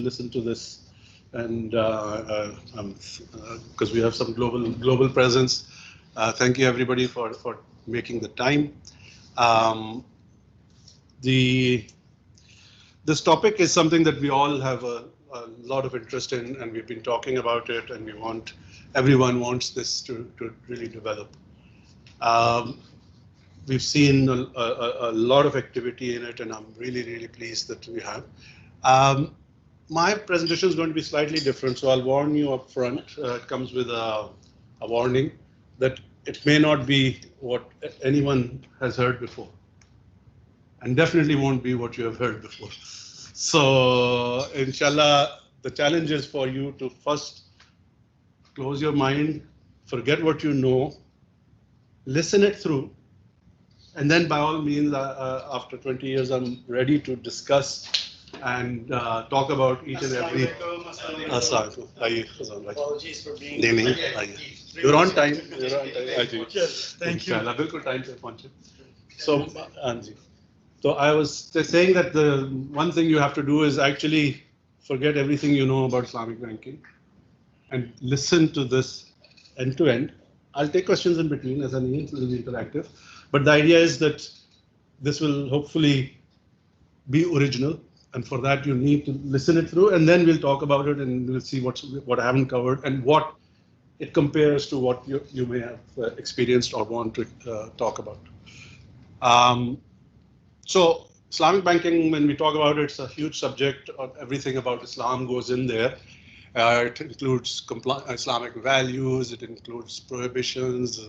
listen to this, and because we have some global presence. Thank you everybody for making the time. This topic is something that we all have a lot of interest in, and we've been talking about it, and everyone wants this to really develop. We've seen a lot of activity in it, and I'm really pleased that we have. My presentation is going to be slightly different, so I'll warn you up front. It comes with a warning that it may not be what anyone has heard before, and definitely won't be what you have heard before. So, inshallah, the challenge is for you to first close your mind, forget what you know, listen it through, and then by all means, after 20 years, I'm ready to discuss and talk about each and every. Apologies for being late. You're on time. Thank you. So I was saying that the one thing you have to do is actually forget everything you know about Islamic banking and listen to this end to end. I'll take questions in between as I need, it will be interactive. But the idea is that this will hopefully be original, and for that you need to listen it through, and then we'll talk about it and we'll see what I haven't covered and what it compares to what you may have experienced or want to talk about. So Islamic banking, when we talk about it, it's a huge subject. Everything about Islam goes in there. It includes Islamic values, it includes prohibitions,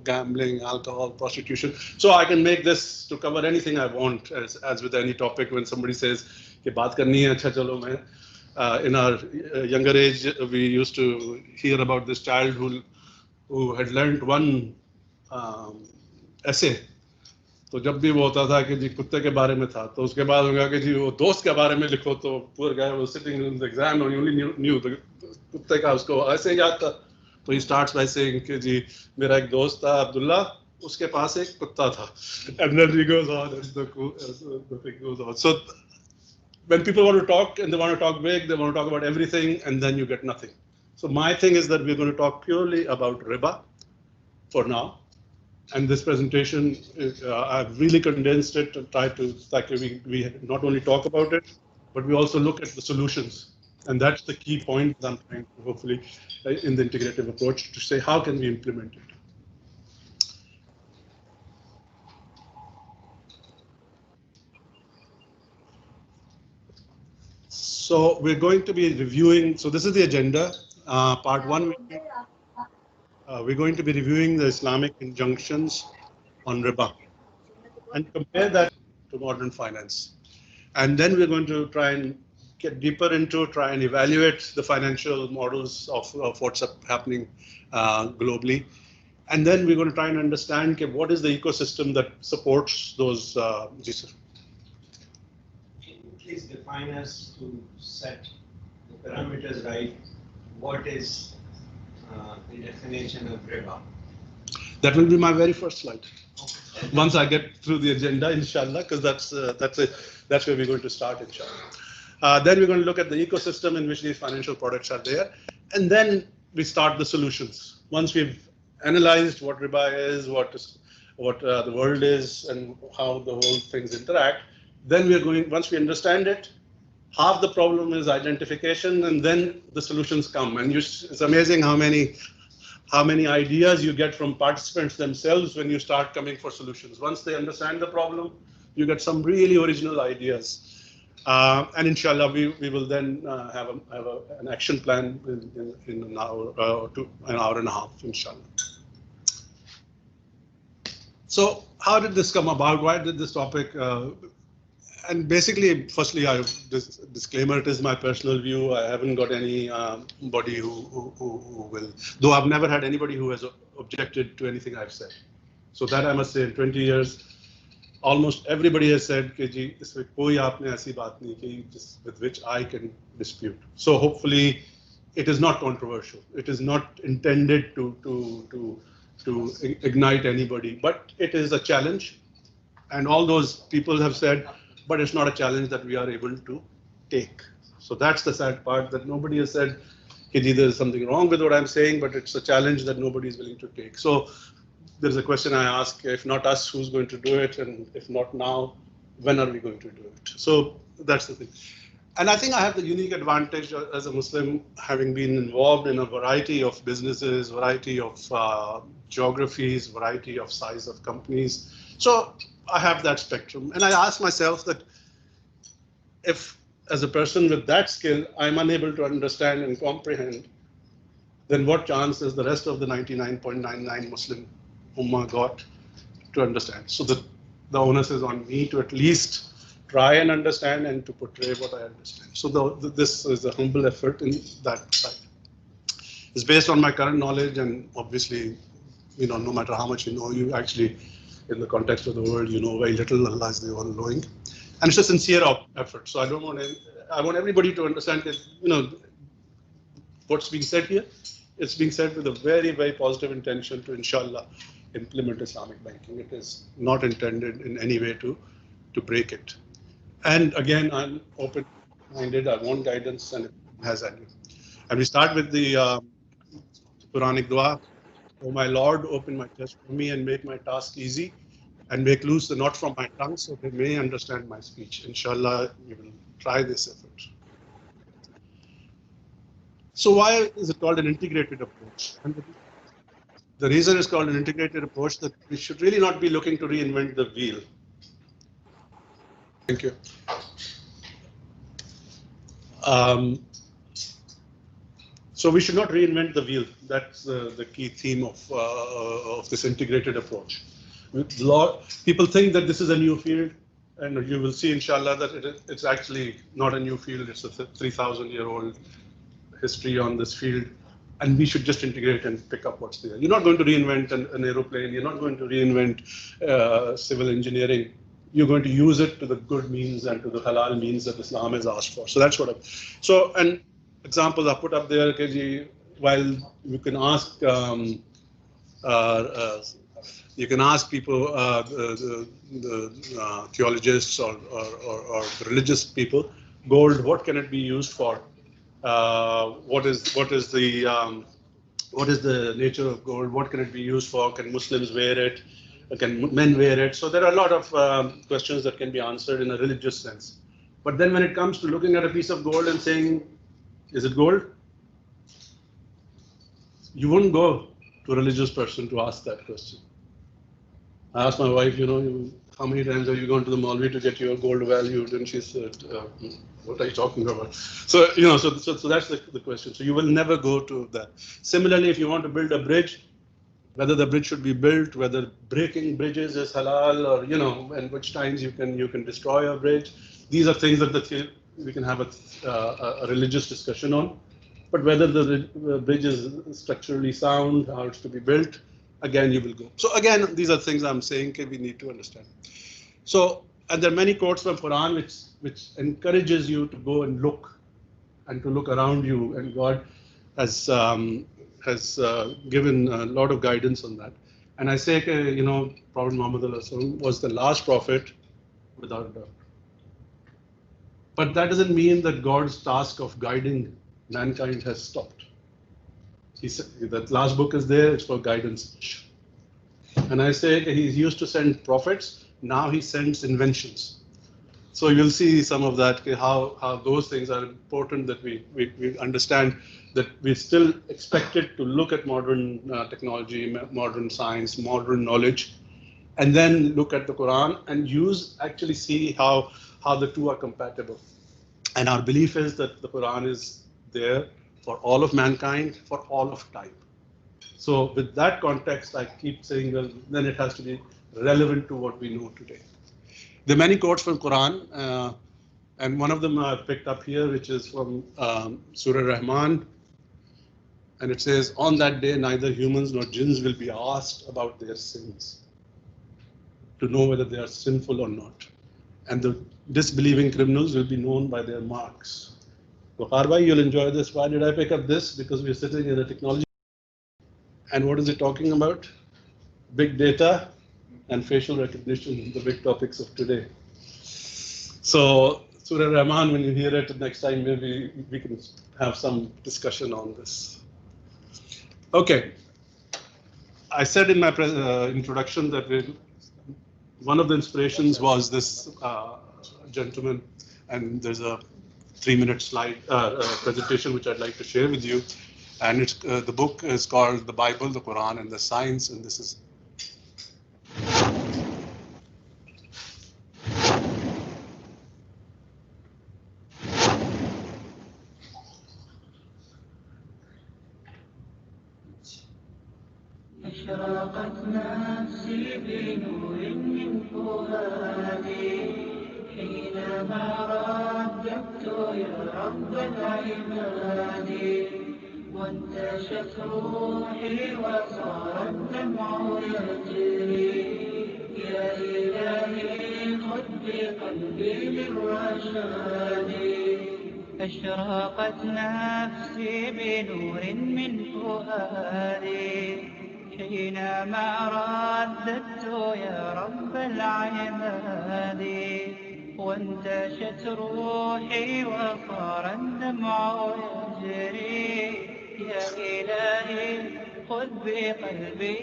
gambling, alcohol, prostitution. So I can make this to cover anything I want, as with any topic. When somebody says, "Ki baat karni hai, acha chalo main." In our younger age, we used to hear about this child who had learned one essay. तो जब भी वो होता था कि जी कुत्ते के बारे में था, तो उसके बाद होगा कि जी वो दोस्त के बारे में लिखो, तो poor guy was sitting in the exam and he only knew the कुत्ते का उसको ऐसे याद था. तो he starts by saying कि जी मेरा एक दोस्त था अब्दुल्ला, उसके पास एक कुत्ता था, and then he goes on and the thing goes on. So when people want to talk and they want to talk big, they want to talk about everything, and then you get nothing. So my thing is that we're going to talk purely about riba for now. And this presentation, I've really condensed it to try to, like we not only talk about it, but we also look at the solutions. And that's the key point that I'm trying to hopefully, in the integrative approach, to say how can we implement it. So we're going to be reviewing, so this is the agenda. Part one, we're going to be reviewing the Islamic injunctions on riba and compare that to modern finance. And then we're going to try and get deeper into, try and evaluate the financial models of what's happening globally. And then we're going to try and understand what is the ecosystem that supports those. Please define us to set the parameters right. What is the definition of riba? That will be my very first slide. Okay. Once I get through the agenda, inshallah, because that's where we're going to start, inshallah. Then we're going to look at the ecosystem in which these financial products are there, and then we start the solutions. Once we've analyzed what riba is, what the world is, and how the whole things interact, then we are going. Once we understand it, half the problem is identification, and then the solutions come. And it's amazing how many ideas you get from participants themselves when you start coming for solutions. Once they understand the problem, you get some really original ideas. And inshallah, we will then have an action plan in an hour to an hour and a half, inshallah. So how did this come about? Why did this topic? And basically, firstly, this disclaimer, it is my personal view. I haven't got anybody who will, though I've never had anybody who has objected to anything I've said. So that I must say, in 20 years, almost everybody has said, कि जी इसमें कोई आपने ऐसी बात नहीं की with which I can dispute. So hopefully, it is not controversial. It is not intended to ignite anybody, but it is a challenge. And all those people have said, but it's not a challenge that we are able to take. So that's the sad part, that nobody has said, either there's something wrong with what I'm saying, but it's a challenge that nobody is willing to take. So there's a question I ask, if not us, who's going to do it? And if not now, when are we going to do it? So that's the thing. And I think I have the unique advantage as a Muslim, having been involved in a variety of businesses, variety of geographies, variety of size of companies. So I have that spectrum. And I ask myself that if, as a person with that skill, I'm unable to understand and comprehend, then what chance is the rest of the 99.99 Muslim Ummah got to understand? So the onus is on me to at least try and understand and to portray what I understand. So this is a humble effort in that side. It's based on my current knowledge, and obviously, no matter how much you know, you actually, in the context of the world, you know very little. Allah is the all-knowing, and it's a sincere effort. So I want everybody to understand that what's being said here. It's being said with a very, very positive intention to, inshallah, implement Islamic banking. It is not intended in any way to break it. And again, I'm open-minded. I want guidance, and it has any. And we start with the Quranic dua. Oh my Lord, open my chest for me and make my task easy, and make loose the knot from my tongue so they may understand my speech. Inshallah, we will try this effort. So why is it called an integrated approach? And the reason it's called an integrated approach, that we should really not be looking to reinvent the wheel. Thank you. So we should not reinvent the wheel. That's the key theme of this integrated approach. People think that this is a new field, and you will see, inshallah, that it's actually not a new field. It's a 3,000-year-old history on this field, and we should just integrate and pick up what's there. You're not going to reinvent an aeroplane. You're not going to reinvent civil engineering. You're going to use it to the good means and to the halal means that Islam has asked for. So that's what and examples I put up there, KG, while you can ask people, the theologists or the religious people, gold, what can it be used for? What is the nature of gold? What can it be used for? Can Muslims wear it? Can men wear it? So there are a lot of questions that can be answered in a religious sense. But then when it comes to looking at a piece of gold and saying, is it gold? You wouldn't go to a religious person to ask that question. I asked my wife, how many times have you gone to the Maulvi to get your gold valued? And she said, what are you talking about? So, so that's the question. So you will never go to that. Similarly, if you want to build a bridge, whether the bridge should be built, whether breaking bridges is halal, or, and which times you can destroy a bridge. These are things that we can have a religious discussion on. But whether the bridge is structurally sound, how it's to be built, again, you will go. So again, these are things I'm saying we need to understand. So, and there are many quotes from Quran which encourages you to go and look, and to look around you, and God has given a lot of guidance on that. And I say, Prophet Muhammad was the last prophet, without a doubt. But that doesn't mean that God's task of guiding mankind has stopped. He said that last book is there, it's for guidance. And I say he used to send prophets, now he sends inventions. So you'll see some of that, how those things are important, that we understand that we're still expected to look at modern technology, modern science, modern knowledge, and then look at the Quran and actually see how the two are compatible. And our belief is that the Quran is there for all of mankind, for all of time. So with that context, I keep saying, well, then it has to be relevant to what we know today. There are many quotes from Quran, and one of them I picked up here, which is from Surah Rahman. And it says, on that day, neither humans nor jinns will be asked about their sins, to know whether they are sinful or not. And the disbelieving criminals will be known by their marks. So, Harbai, you'll enjoy this. Why did I pick up this? Because we're sitting in a technology. And what is it talking about? Big data and facial recognition, the big topics of today. So Surah Rahman, when you hear it next time, maybe we can have some discussion on this. Okay. I said in my introduction that one of the inspirations was this gentleman, and there's a 3-minute slide presentation which I'd like to share with you. And it's, the book is called The Bible, the Quran, and the Science, and this is أشرقت نفسي بنور من فؤادي حينما رددت يا رب العباد وانتشت روحي وصار الدمع يجري يا إلهي خذ بقلبي للرشاد أشرقت نفسي بنور من فؤادي حينما رددت يا رب العباد وانتشت روحي وصار الدمع يجري يا إلهي خذ بقلبي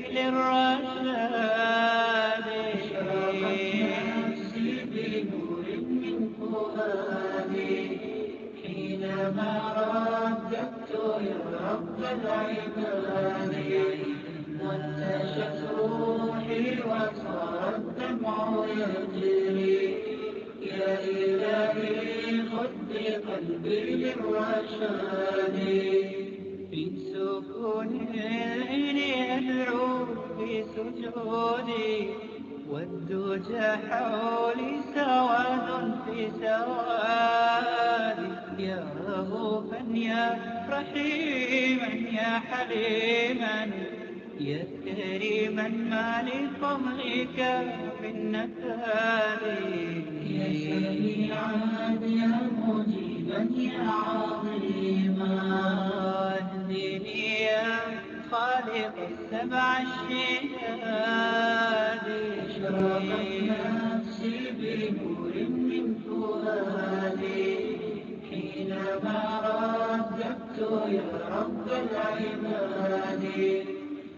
للرشاد أشرقت نفسي بنور من فؤادي حينما رددت يا رب العباد وانتشت روحي وصار الدمع يجري يا إلهي خذ بقلبي للرشاد في سكون الليل أدعو في سجودي والدجى حولي سواد في سواد يا رؤوفا يا رحيما يا حليما يا كريما ما لفضلك من نفاد يا سميعا يا مجيبا يا عظيما اهدني يا خالق السبع الشداد أشرقت نفسي بنور من فؤادي حينما رددت يا رب العباد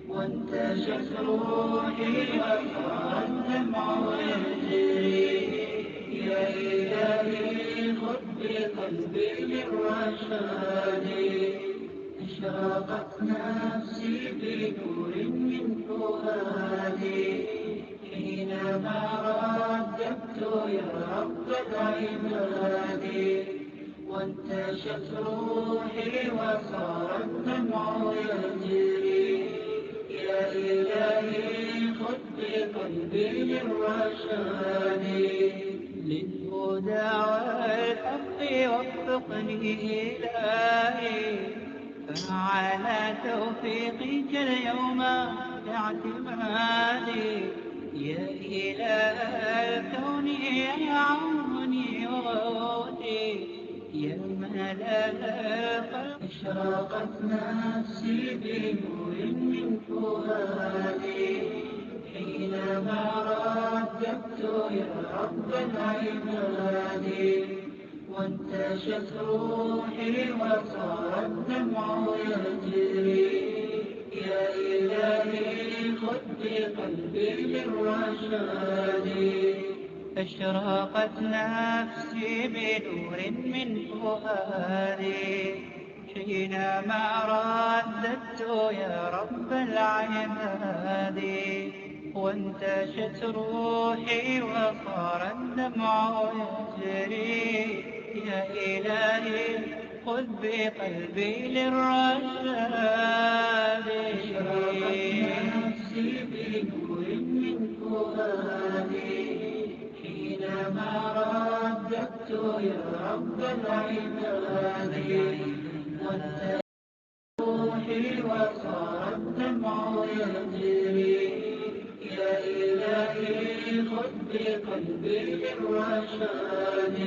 وانتشت روحي وصار الدمع يجري يا إلهي خذ بقلبي للرشاد أشرقت نفسي بنور من فؤادي حينما رددت يا رب العباد وانتشت روحي وصار الدمع يجري يا إلهي خذ بقلبي للرشاد للهدى والحق وفقني إلهي فعلى توفيقك اليوم اعتمادي يا إله الكون يا عوني وغوثي يا ملا الخلق أشرقت نفسي بنور من فؤادي حينما رددت يا رب العباد وانتشت روحي وصار الدمع يجري يا إلهي خذ بقلبي للرشاد أشرقت نفسي بنور من فؤادي حينما رددت يا رب العباد وانتشت روحي وصار الدمع يجري يا إلهي خذ بقلبي للرشاد أشرقت نفسي بنور من فؤادي حينما رددت يا رب العباد وانتشت روحي وصار الدمع يجري يا إلهي خذ بقلبي للرشاد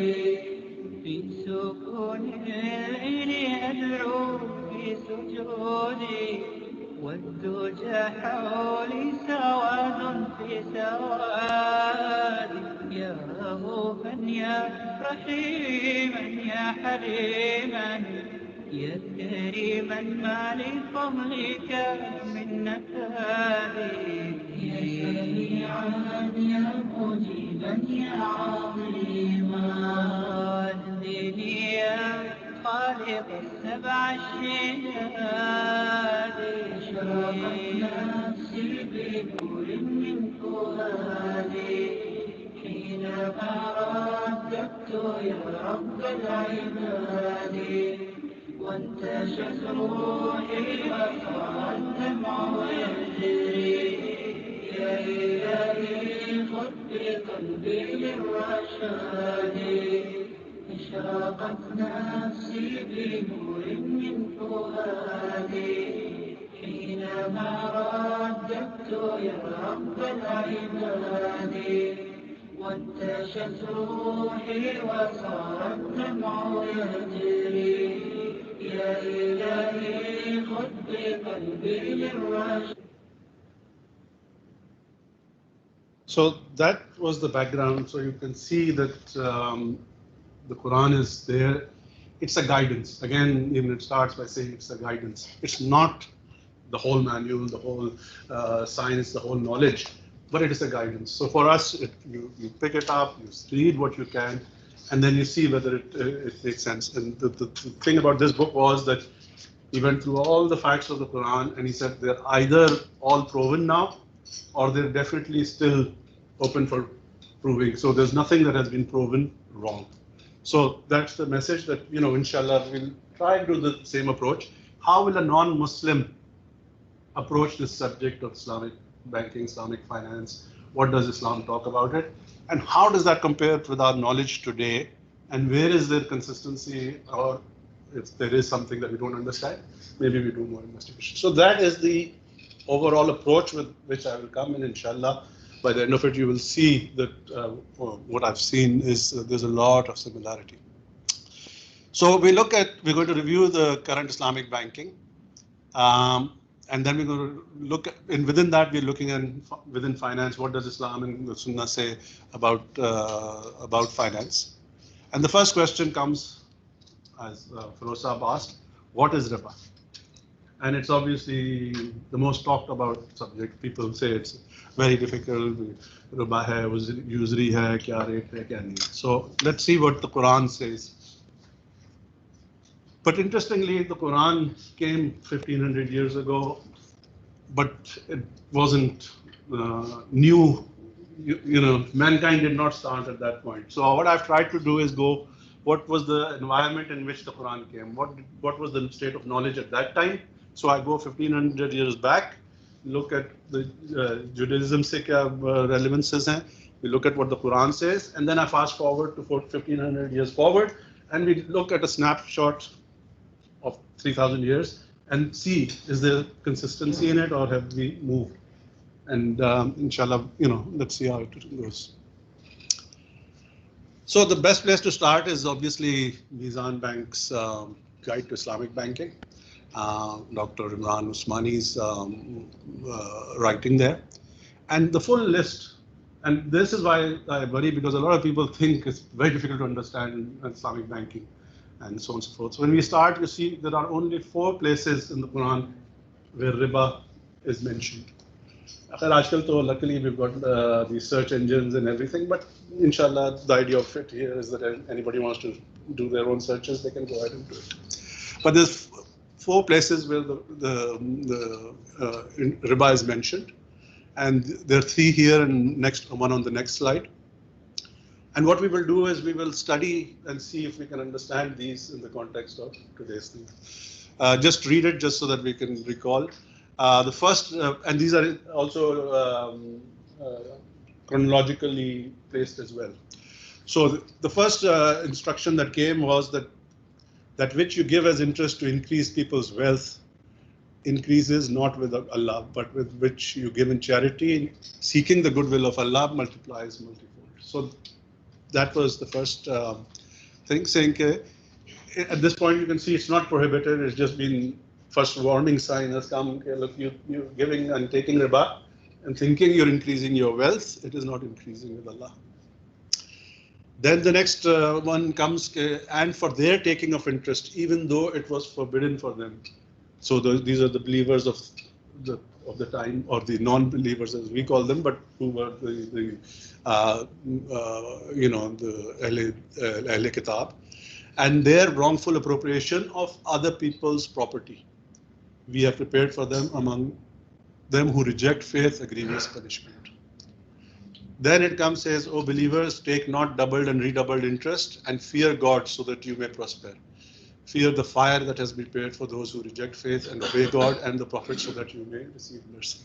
في سكون الليل أدعو في سجودي والدجى حولي سواد في سواد يا رؤوفا يا رحيما يا حليما يا كريما ما لفضلك من نفاذ يا شفيعا يا مجيبا يا عظيما اهدني يا خالق السبع الشداد أشرقت نفسي بنور من فؤادي حينما رددت يا رب العباد وانتشت روحي وصار الدمع يجري يا إلهي خذ بقلبي للرشاد أشرقت نفسي بنور من فؤادي حينما رددت يا رب العباد وانتشت روحي وصار الدمع يجري يا إلهي خذ بقلبي للرشاد. So that was the background. So you can see that the Quran is there. It's a guidance. Again, even it starts by saying it's a guidance. It's not the whole manual, the whole science, the whole knowledge, but it is a guidance. So for us, you pick it up, you read what you can, and then you see whether it makes sense. And the thing about this book was that he went through all the facts of the Quran and he said they're either all proven now or they're definitely still open for proving. So there's nothing that has been proven wrong. So that's the message that, inshallah, we'll try and do the same approach. How will a non-Muslim approach this subject of Islamic banking, Islamic finance? What does Islam talk about it? And how does that compare with our knowledge today? And where is there consistency, or if there is something that we don't understand, maybe we do more investigation. So that is the overall approach with which I will come in, inshallah. By the end of it, you will see that what I've seen is there's a lot of similarity. So we're going to review the current Islamic banking. And then we're going to look at, and within that, we're looking at within finance, what does Islam and the Sunnah say about finance? And the first question comes, as Firoz Saab asked, what is riba? And it's obviously the most talked about subject. People say it's very difficult. Riba hai, usury hai, kya rate hai, kya nahi. So let's see what the Quran says. But interestingly, the Quran came 1500 years ago, but it wasn't new. Mankind did not start at that point. So what I've tried to do is go, what was the environment in which the Quran came? What was the state of knowledge at that time? So I go 1500 years back, look at the Judaism se kya relevances hain. We look at what the Quran says, and then I fast forward to 1500 years forward, and we look at a snapshot of 3000 years and see, is there consistency in it or have we moved? And inshallah, let's see how it goes. So the best place to start is obviously Mizan Bank's Guide to Islamic Banking. Dr. Imran Usmani's writing there. And the full list, and this is why I worry, because a lot of people think it's very difficult to understand Islamic banking and so on and so forth. So when we start, you see there are only 4 places in the Quran where riba is mentioned. Luckily, we've got these search engines and everything, but inshallah, the idea of it here is that anybody wants to do their own searches, they can go ahead and do it. But there's 4 places where the riba is mentioned, and there are 3 here and one on the next slide. And what we will do is we will study and see if we can understand these in the context of today's thing. Just read it just so that we can recall. The first, and these are also chronologically placed as well. So the first instruction that came was that which you give as interest to increase people's wealth increases not with Allah, but with which you give in charity, seeking the goodwill of Allah multiplies multifold. So that was the first thing, saying at this point you can see it's not prohibited, it's just been first warning sign has come, okay, look, you're giving and taking riba and thinking you're increasing your wealth, it is not increasing with Allah. Then the next one comes, and for their taking of interest, even though it was forbidden for them. So these are the believers of the time, or the non-believers as we call them, but who were the Ahle Kitab, and their wrongful appropriation of other people's property. We have prepared for them among them who reject faith a grievous punishment. Then it comes, says, O believers, take not doubled and redoubled interest, and fear God so that you may prosper. Fear the fire that has been prepared for those who reject faith, and obey God and the prophet so that you may receive mercy.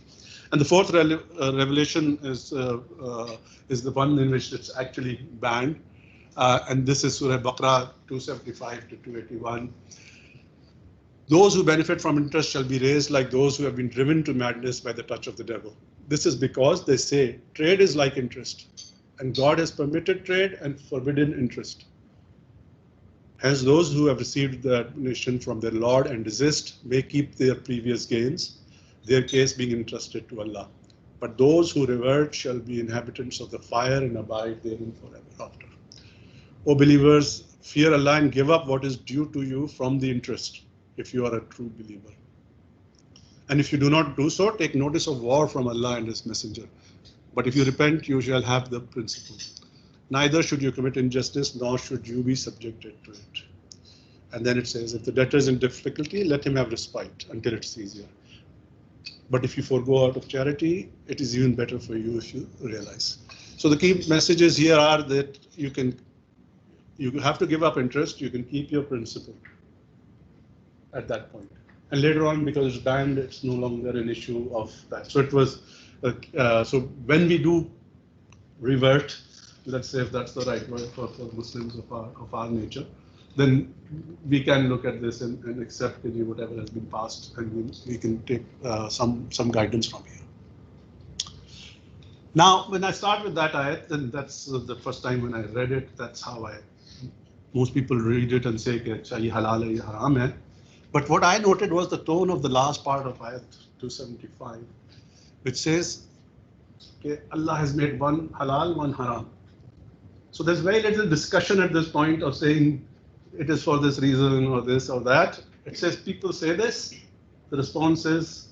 And the fourth revelation is the one in which it's actually banned, and this is Surah Baqarah 275 to 281. Those who benefit from interest shall be raised like those who have been driven to madness by the touch of the devil. This is because they say trade is like interest, and God has permitted trade and forbidden interest. Hence, those who have received the admonition from their Lord and desist may keep their previous gains, their case being entrusted to Allah. But those who revert shall be inhabitants of the fire and abide therein forever after. O believers, fear Allah and give up what is due to you from the interest, if you are a true believer. And if you do not do so, take notice of war from Allah and His Messenger. But if you repent, you shall have the principle. Neither should you commit injustice, nor should you be subjected to it. And then it says, if the debtor is in difficulty, let him have respite until it's easier. But if you forego out of charity, it is even better for you if you realize. So the key messages here are that you have to give up interest, you can keep your principle at that point. And later on, because it's banned, it's no longer an issue of that. So it was, so when we do revert, let's say if that's the right word for Muslims of our nature, then we can look at this and accept whatever has been passed, and we can take some guidance from here. Now, when I start with that ayat, then that's the first time when I read it, that's how most people read it and say, ye halal hai, ye haram hai. But what I noted was the tone of the last part of ayat 275, which says, okay, Allah has made one halal, one haram. So there's very little discussion at this point of saying it is for this reason or this or that. It says people say this. The response is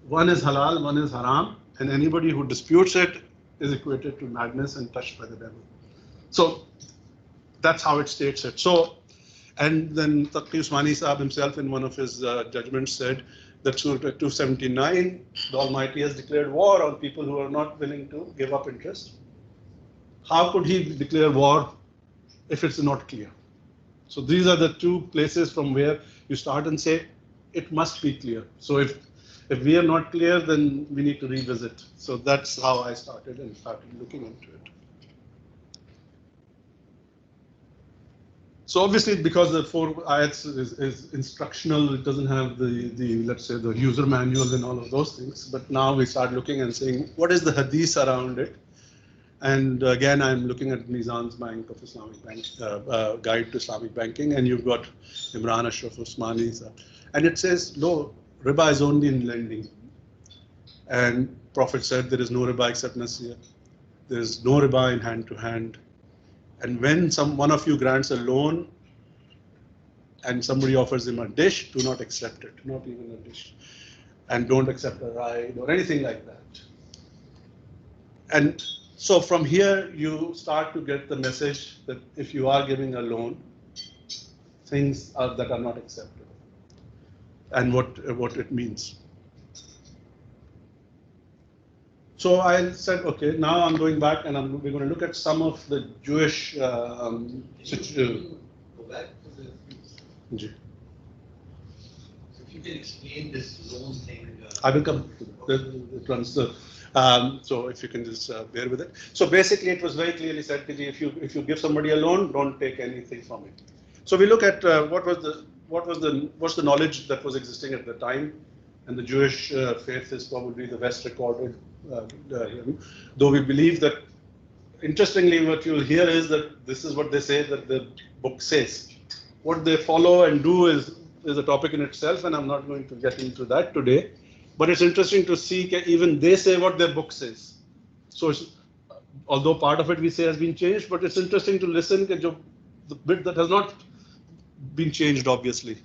one is halal, one is haram, and anybody who disputes it is equated to madness and touched by the devil. So that's how it states it. So, and then Taqi Usmani Sahab himself in one of his judgments said that Surah 279, the Almighty has declared war on people who are not willing to give up interest. How could he declare war if it's not clear? So these are the two places from where you start and say, it must be clear. So if we are not clear, then we need to revisit. So that's how I started and started looking into it. So obviously, because the 4 ayats is instructional, it doesn't have the let's say the user manual and all of those things. But now we start looking and saying, what is the hadith around it? And again, I'm looking at Mizan's Bank of Islamic Bank, Guide to Islamic Banking, and you've got Imran Ashraf Usmani. And it says, no, riba is only in lending. And Prophet said there is no riba except nasiyah. There is no riba in hand to hand. And when one of you grants a loan and somebody offers him a dish, do not accept it, not even a dish. And don't accept a ride or anything like that. And so from here, you start to get the message that if you are giving a loan, things that are not acceptable and what it means. So I said, okay, now I'm going back and we're going to look at some of the Jewish situations. Go back to the. So if you can explain this loan thing. I will come to the transfer. So if you can just bear with it. So basically, it was very clearly said, if you give somebody a loan, don't take anything from it. So we look at what's the knowledge that was existing at the time, and the Jewish faith is probably the best recorded. Though we believe that, interestingly, what you'll hear is that this is what they say that the book says. What they follow and do is a topic in itself, and I'm not going to get into that today. But it's interesting to see even they say what their book says. So although part of it we say has been changed, but it's interesting to listen to the bit that has not been changed, obviously.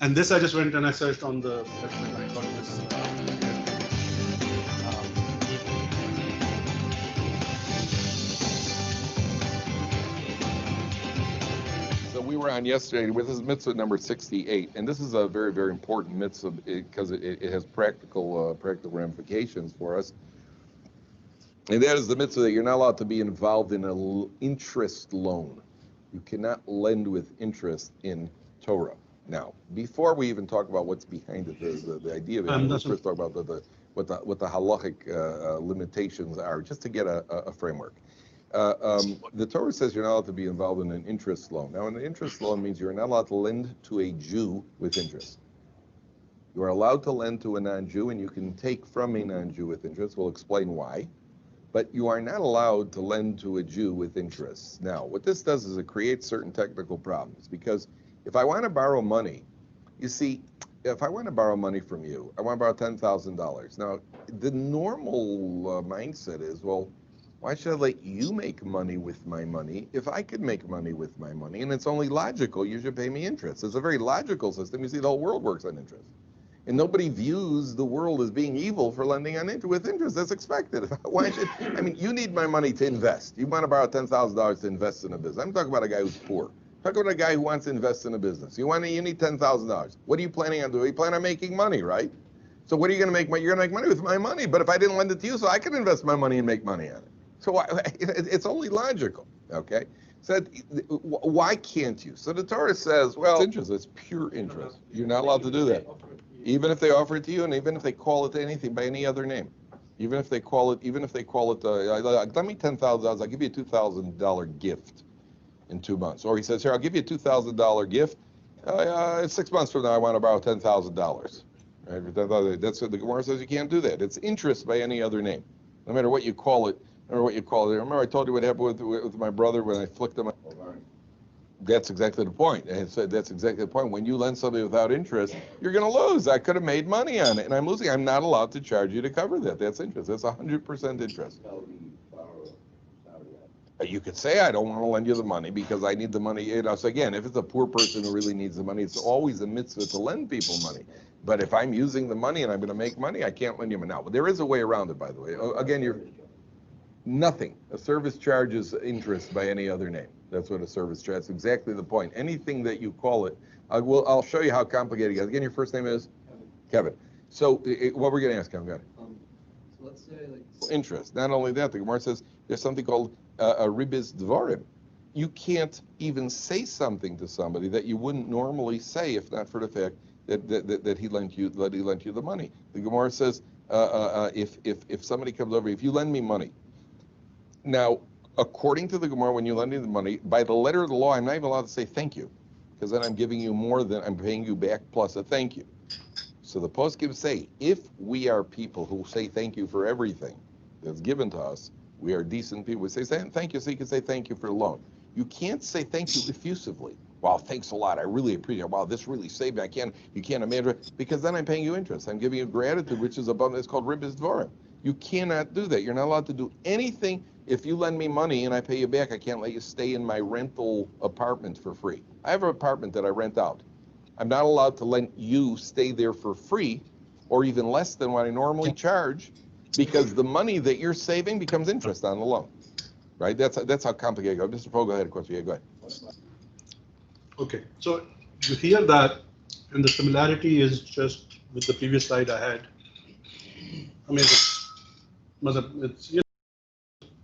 And this I just went and I searched on the website. I got this. So we were on yesterday with this mitzvah number 68, and this is a very, very important mitzvah because it has practical ramifications for us. And that is the mitzvah that you're not allowed to be involved in an interest loan. You cannot lend with interest in Torah. Now, before we even talk about what's behind it, the idea of it, let's first talk about what the halachic limitations are, just to get a framework. The Torah says you're not allowed to be involved in an interest loan. Now, an interest loan means you're not allowed to lend to a Jew with interest. You are allowed to lend to a non-Jew, and you can take from a non-Jew with interest. We'll explain why. But you are not allowed to lend to a Jew with interest. Now, what this does is it creates certain technical problems, because if I want to borrow money, you see, if I want to borrow money from you, I want to borrow $10,000. Now, the normal mindset is, well, why should I let you make money with my money if I could make money with my money? And it's only logical you should pay me interest. It's a very logical system. You see, the whole world works on interest. And nobody views the world as being evil for lending on with interest. That's expected. Why should, I mean, you need my money to invest. You want to borrow $10,000 to invest in a business. I'm talking about a guy who's poor. Talk about a guy who wants to invest in a business. You need $10,000. What are you planning on doing? You plan on making money, right? So what are you going to make? You're going to make money with my money. But if I didn't lend it to you, so I could invest my money and make money on it. So it's only logical, okay? So why can't you? So the Torah says, well, it's interest. It's pure interest. You're not allowed to do that. Even if they offer it to you, and even if they call it anything by any other name, even if they call it, let me $10,000. I'll give you a $2,000 gift in 2 months. Or he says, here, I'll give you a $2,000 gift. 6 months from now, I want to borrow $10,000. Right? That's what the Gemara says. You can't do that. It's interest by any other name, no matter what you call it. Remember I told you what happened with my brother when I flicked him. That's exactly the point. And so that's exactly the point. When you lend somebody without interest, you're going to lose. I could have made money on it, and I'm losing. I'm not allowed to charge you to cover that. That's interest. That's 100% interest. You could say, I don't want to lend you the money because I need the money. So again, if it's a poor person who really needs the money, it's always a mitzvah to lend people money. But if I'm using the money and I'm going to make money, I can't lend you money. Now, there is a way around it, by the way. Again, nothing. A service charge is interest by any other name. That's what a service charge is. That's exactly the point. Anything that you call it, I'll show you how complicated it is. Again, your first name is? Kevin. So what we're going to ask, Kevin? So let's say interest. Not only that, the Gemara says there's something called a ribis dvarim. You can't even say something to somebody that you wouldn't normally say if not for the fact that he lent you the money. The Gemara says if somebody comes over, if you lend me money. Now, according to the Gemara, when you lend me the money, by the letter of the law, I'm not even allowed to say thank you, because then I'm giving you more than I'm paying you back plus a thank you. So the poskim say, if we are people who say thank you for everything that's given to us, we are decent people. We say thank you, so you can say thank you for the loan. You can't say thank you effusively. Wow, thanks a lot. I really appreciate it. Wow, this really saved me. You can't imagine, because then I'm paying you interest. I'm giving you gratitude, which is above. It's called ribis dvarim. You cannot do that. You're not allowed to do anything. If you lend me money and I pay you back, I can't let you stay in my rental apartment for free. I have an apartment that I rent out. I'm not allowed to let you stay there for free or even less than what I normally charge, because the money that you're saving becomes interest on the loan. Right? That's how complicated it goes. Mr. Poe, go ahead. Question. Yeah, go ahead. Okay, so you hear that, and the similarity is just with the previous slide I had. I mean,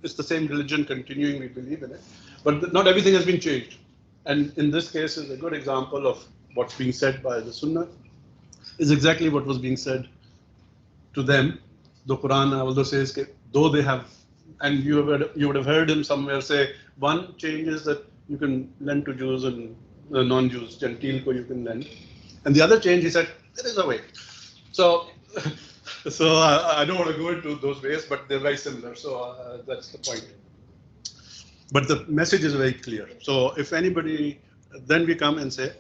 it's the same religion continuing, we believe in it, but not everything has been changed. And in this case is a good example of what's being said by the Sunnah is exactly what was being said to them. The Quran also says, though they have, and you would have heard him somewhere say, one change is that you can lend to Jews and non-Jews, Gentile ko you can lend. And the other change, he said, there is a way. So I don't want to go into those ways, but they're very similar. So that's the point. But the message is very clear. So if anybody, then we come and say,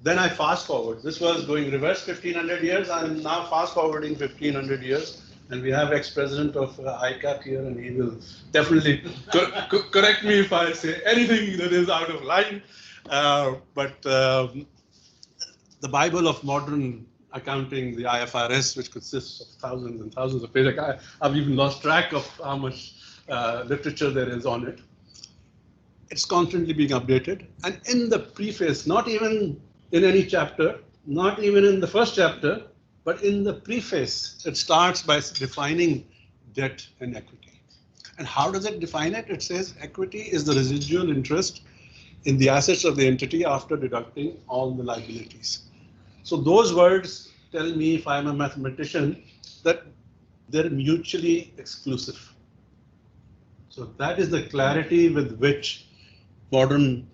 then I fast forward. This was going reverse 1500 years. I'm now fast forwarding 1500 years. And we have ex-president of ICAP here, and he will definitely correct me if I say anything that is out of line. But the Bible of modern accounting, the IFRS, which consists of thousands and thousands of pages. I've even lost track of how much literature there is on it. It's constantly being updated. And in the preface, not even in any chapter, not even in the first chapter, but in the preface, it starts by defining debt and equity. And how does it define it? It says equity is the residual interest in the assets of the entity after deducting all the liabilities. So those words tell me, if I'm a mathematician, that they're mutually exclusive. So that is the clarity with which modern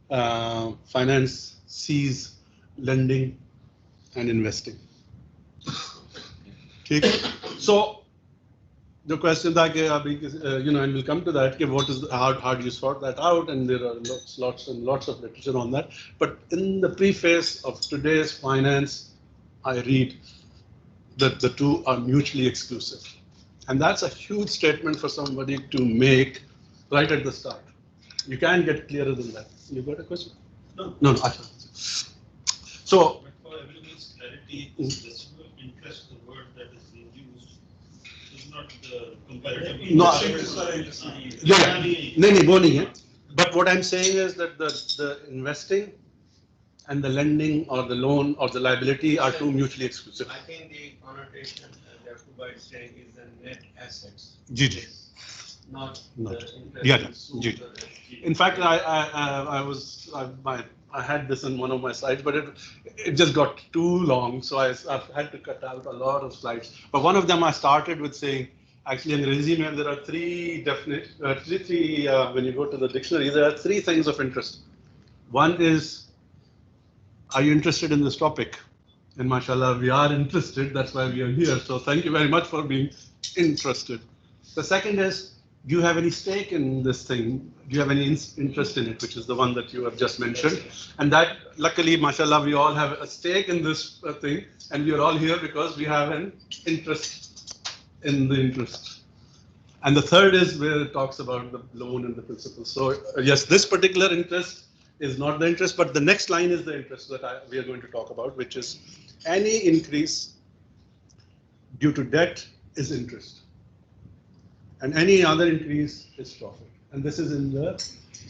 finance sees lending and investing. Okay. So the question that and we'll come to that. What is how do you sort that out? And there are lots of literature on that. But in the preface of today's finance, I read that the two are mutually exclusive, and that's a huge statement for somebody to make right at the start. You can't get clearer than that. You got a question? No. No. So. But for everyone's clarity, this residual interest, the word that is being used, is not the comparative. No. Yeah. But what I'm saying is that the investing and the lending or the loan or the liability are two mutually exclusive. I think the connotation that Kuba is saying is the net assets. GG. Not. Not. The Yeah. interest. GG. In fact, I had this in one of my slides, but it just got too long, so I've had to cut out a lot of slides. But one of them I started with saying, actually in resume there are three when you go to the dictionary, there are three things of interest. One is, are you interested in this topic? And mashallah, we are interested, that's why we are here. So thank you very much for being interested. The second is, do you have any stake in this thing? Do you have any interest in it, which is the one that you have just mentioned? And that, luckily, mashallah, we all have a stake in this thing, and we are all here because we have an interest in the interest. And the third is where it talks about the loan and the principal. So yes, this particular interest is not the interest, but the next line is the interest that we are going to talk about, which is any increase due to debt is interest. And any other increase is profit. And this is in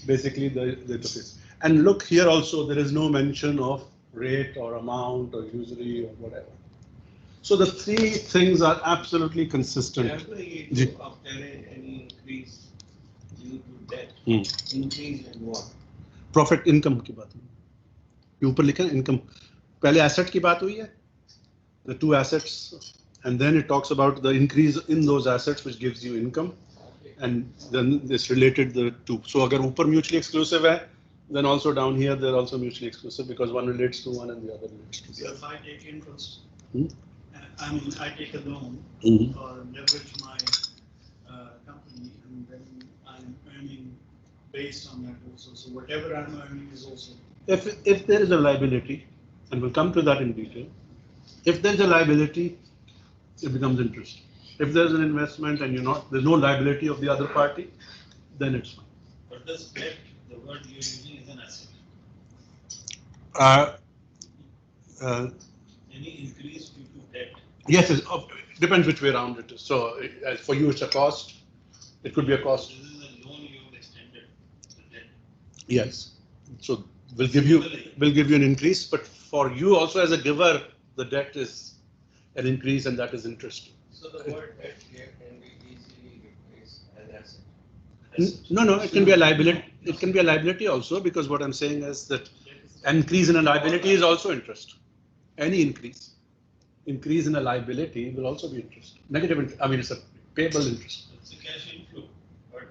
basically the interface. And look here also, there is no mention of rate or amount or usury or whatever. So the three things are absolutely consistent. Every issue of any increase due to debt, increase in what? Profit income की बात हुई. ये ऊपर लिखा है income. पहले asset की बात हुई है. The two assets. And then it talks about the increase in those assets, which gives you income, and then this related the two. So, agar upar mutually exclusive hai, then also down here they're also mutually exclusive because one relates to one and the other relates to the So other. if I take interest, I mean, I take a loan Mhm. or leverage my company, and then I'm earning based on that also. So whatever I'm earning is also. If there is a liability, and we'll come to that in detail, if there's a liability, it becomes interest. If there's an investment and there's no liability of the other party, then it's fine. but this debt, the word you're using is an asset. Any increase due to debt. Yes, it depends which way around it is. So for you, it's a cost. It could be a cost. This is a loan you have extended, the debt. Yes. So we'll give you an increase, but for you also as a giver, the debt is an increase, and that is interest. So the word debt here can be easily replaced as asset. No, it can be a liability. It can be a liability also, because what I'm saying is that an increase in a liability is also interest. Any increase in a liability will also be interest. Negative interest. I mean, it's a payable interest. It's a cash inflow, but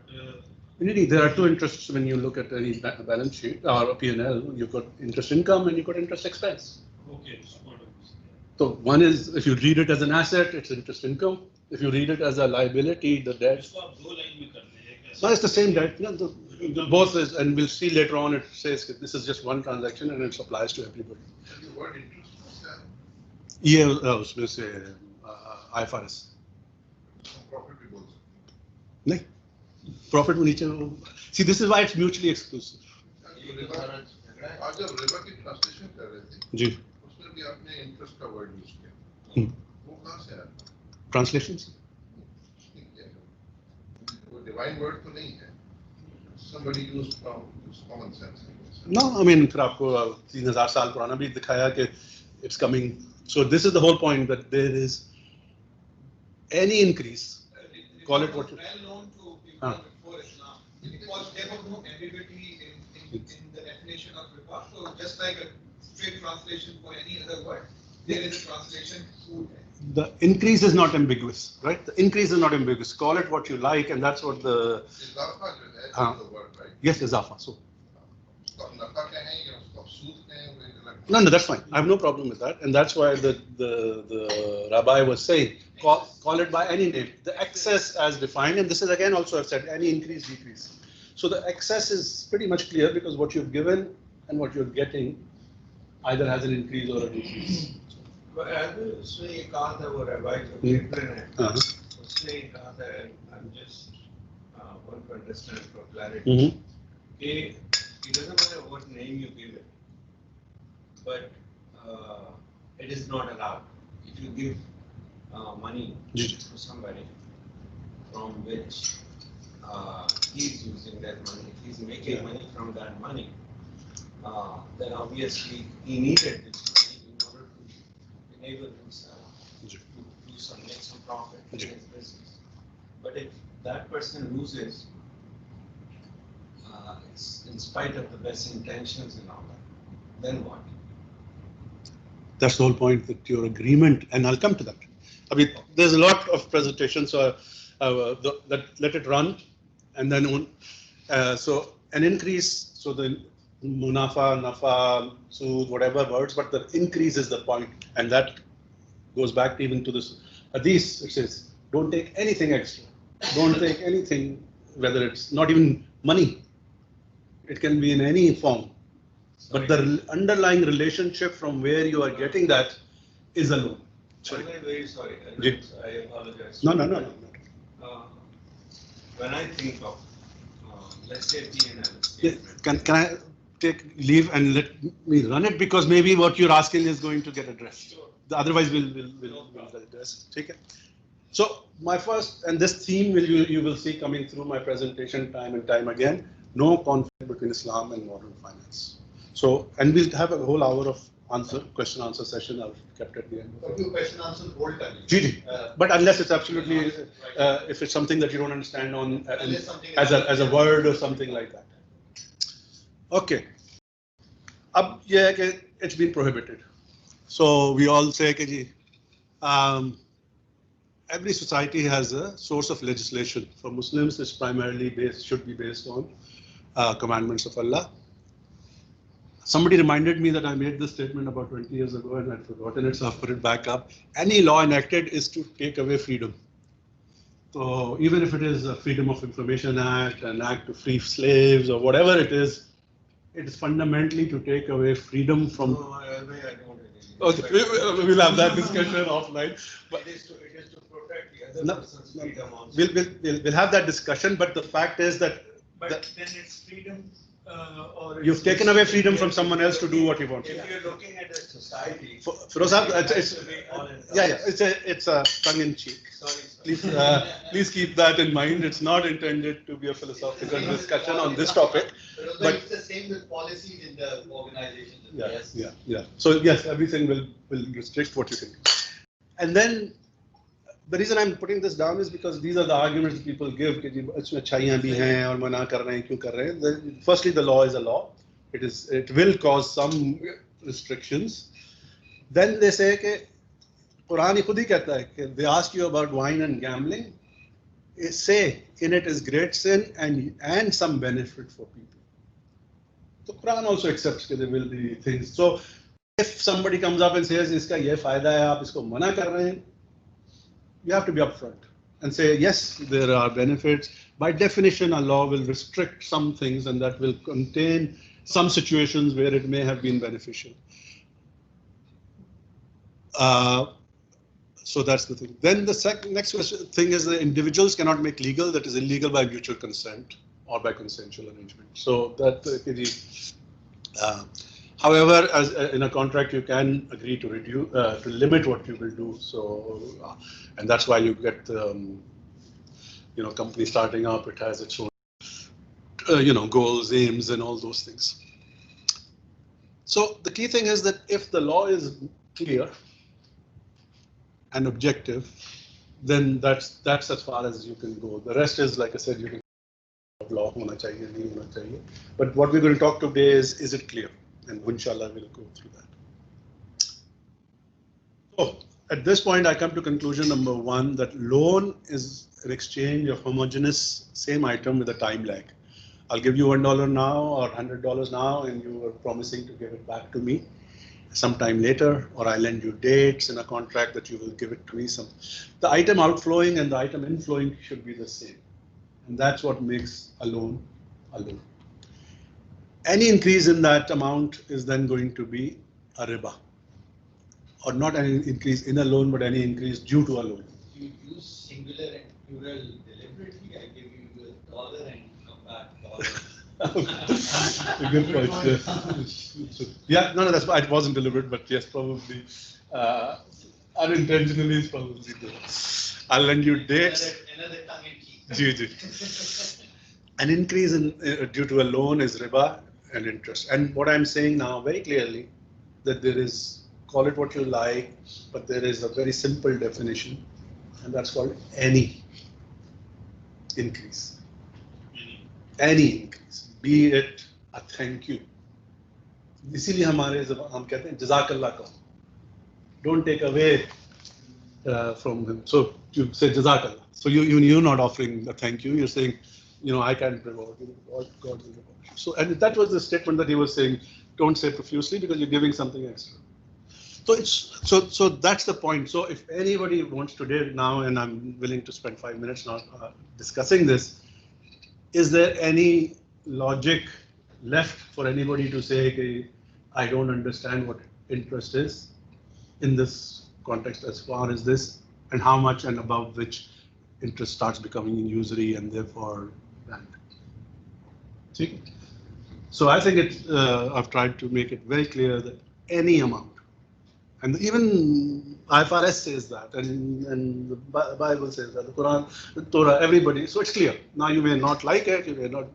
Indeed, there are two interests when you look at any balance sheet or a P&L. You've got interest income and you've got interest expense. okay, so what is So one is, if you read it as an asset, it's interest income. If you read it as a liability, the debt. इसको आप दो line में करते हैं, एक No, it's the same debt. No, both is, and we'll see later on. It says that this is just one transaction and it applies to everybody. The word interest was that. Yeah, उसमें से IFRS. Profit भी बोल सकते नहीं, profit वो नीचे वो- see this is why it's mutually exclusive. हैं। आज जब रिबा की ट्रांसलेशन कर रहे थे जी, उसमें भी आपने इंटरेस्ट का वर्ड यूज किया, वो कहाँ से आया? translations. ठीक है, वो डिवाइन वर्ड तो नहीं है, somebody used common sense. No, I mean फिर आपको 3000 साल पुराना भी दिखाया कि it's coming. So this is the whole point, that there is any increase, call it what you. Well known to people Ah. before Islam, because there was no ambiguity in the definition of riba. So just like a straight translation for any other word, there is a translation to The increase is not ambiguous, right? The increase is not ambiguous. Call it what you like, and that's what the इजाफा जो है हाँ. the word, right? yes izafa. So उसको आप नफा कहें या उसको आप सूद कहें, वो एक अलग no, that's fine. I have no problem with that, and that's why the rabbi was saying call it by any name. The excess as defined, and this is again also I've said any increase decrease. So the excess is pretty much clear because what you've given and what you're getting either has an increase or a decrease. उसने ये कहा था वो रबाई जो Kepler है, Uh-huh. उसने ये कहा था, I'm just want to understand for clarity, Mm-hmm. कि it doesn't matter what name you give it, but it is not allowed. If you give money Ji. to somebody from which he is using that money, if he is making money from that money, then obviously he needed this money in order to enable himself Ji. to do some, make some profit in Ji. his business. But if that person loses, it's in spite of the best intentions and all that, then what? That's the whole point, that your agreement, and I'll come to that. I mean, there's a lot of presentations, so let it run, and then so an increase, so the munafa, nafa, sood, whatever words, but the increase is the point, and that goes back even to this hadith. It says, don't take anything extra, don't take anything, whether it's not even money, it can be in any form. But the underlying relationship from where you are getting that is a loan. Sorry. I'm very sorry. Ji. I apologize. No. When I think of, let's say P&L Yeah, statement, can I take leave and let me run it, because maybe what you're asking is going to get addressed. Sure. Otherwise, we'll address. Take it. So my first, and this theme you will see coming through my presentation time and time again. No conflict between Islam and modern finance. So, and we'll have a whole hour of question answer session. I've kept at the end. question answer bold कर लीजिए. GG. But unless it's absolutely, if it's something that you don't understand on Unless something as a word or something like that. Okay. अब ये है कि it's been prohibited. So we all say कि जी, every society has a source of legislation. For Muslims, it's primarily should be based on commandments of Allah. Somebody reminded me that I made this statement about 20 years ago and I'd forgotten it, so I've put it back up. Any law enacted is to take away freedom. So even if it is a Freedom of Information Act, an act to free slaves, or whatever it is fundamentally to take away freedom from. no, I don't agree. Okay, we'll have that discussion offline. But It is to protect the other No, person's freedom also. we'll have that discussion. But the fact is that But then it's freedom, or. you've it's taken away freedom from If someone else to do what he wants. If you're looking at a society, Firoz Sahab, that's it's the way all it yeah, comes. it's a tongue in cheek. Sorry. Please keep that in mind. It's not intended to be a philosophical discussion on this topic. But it's the same with policies in the organizations. Yeah. So yes, everything will restrict what you can do. And then the reason I'm putting this down is because these are the arguments that people give. कि जी इसमें अच्छाइयाँ भी हैं और मना कर रहे हैं, क्यों कर रहे हैं? Firstly, the law is a law. It will cause some restrictions. Then they say कि Quran ही खुद ही कहता है कि they ask you about wine and gambling. Say in it is great sin and some benefit for people. So Quran also accepts that there will be things. So if somebody comes up and says इसका ये फायदा है, आप इसको मना कर रहे हैं, you have to be upfront and say yes, there are benefits. By definition, a law will restrict some things, and that will contain some situations where it may have been beneficial. So that's the thing. Then the next thing is the individuals cannot make legal, that is illegal by mutual consent or by consensual arrangement. So that however, as in a contract, you can agree to reduce, to limit what you will do. So, and that's why you get, company starting up. It has its own, goals, aims, and all those things. So the key thing is that if the law is clear and objective, then that's as far as you can go. The rest is, like I said, you can law hona chahiye, nahi hona chahiye. But what we're going to talk today is it clear? And inshallah, we'll go through that. So at this point, I come to conclusion number one, that loan is an exchange of homogeneous same item with a time lag. I'll give you $1 now or $100 now, and you are promising to give it back to me sometime later, or I lend you dates in a contract that you will give it to me. The item outflowing and the item inflowing should be the same. And that's what makes a loan a loan. Any increase in that amount is then going to be a riba. Or not any increase in a loan, but any increase due to a loan. You use singular and plural deliberately. I give you $1 and you come back $. Good point. Yeah, no, that's why it wasn't deliberate, but yes, probably unintentionally is probably there. I'll lend you dates. Another tongue in cheek. An increase in due to a loan is riba and interest. And what I'm saying now very clearly, that there is, call it what you like, but there is a very simple definition, and that's called any increase. Any increase, be it a thank you. इसीलिए हम कहते हैं जज़ाकल्लाह कहो. Don't take away from him. So you say Jazakallah. So you're not offering a thank you. You're saying, I can't reward you. God will reward you. So, and that was the statement that he was saying. Don't say profusely because you're giving something extra. So so that's the point. So if anybody wants to do it now, and I'm willing to spend 5 minutes now discussing this, is there any logic left for anybody to say, okay, I don't understand what interest is in this context as far as this, and how much and above which interest starts becoming illusory and therefore banned. See? So I think I've tried to make it very clear that any amount, and even IFRS says that, and the Bible says that, the Quran, the Torah, everybody. So it's clear. Now you may not like it, you may not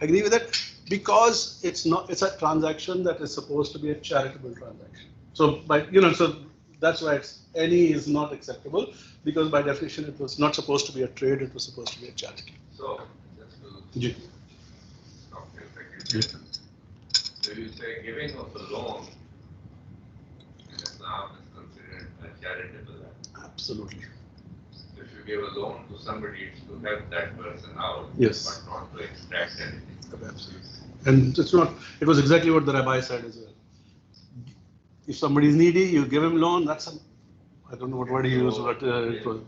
agree with it, because it's a transaction that is supposed to be a charitable transaction. So so that's why any is not acceptable, because by definition it was not supposed to be a trade, it was supposed to be a charity. So, just to stop you a second. So you say giving of a loan in Islam is considered a charitable act. Absolutely. If you give a loan to somebody, it's to help that person out, Yes. but not to extract anything. Absolutely. And it was exactly what the rabbi said as well. If somebody is needy, you give him loan, I don't know what word he used, but it was.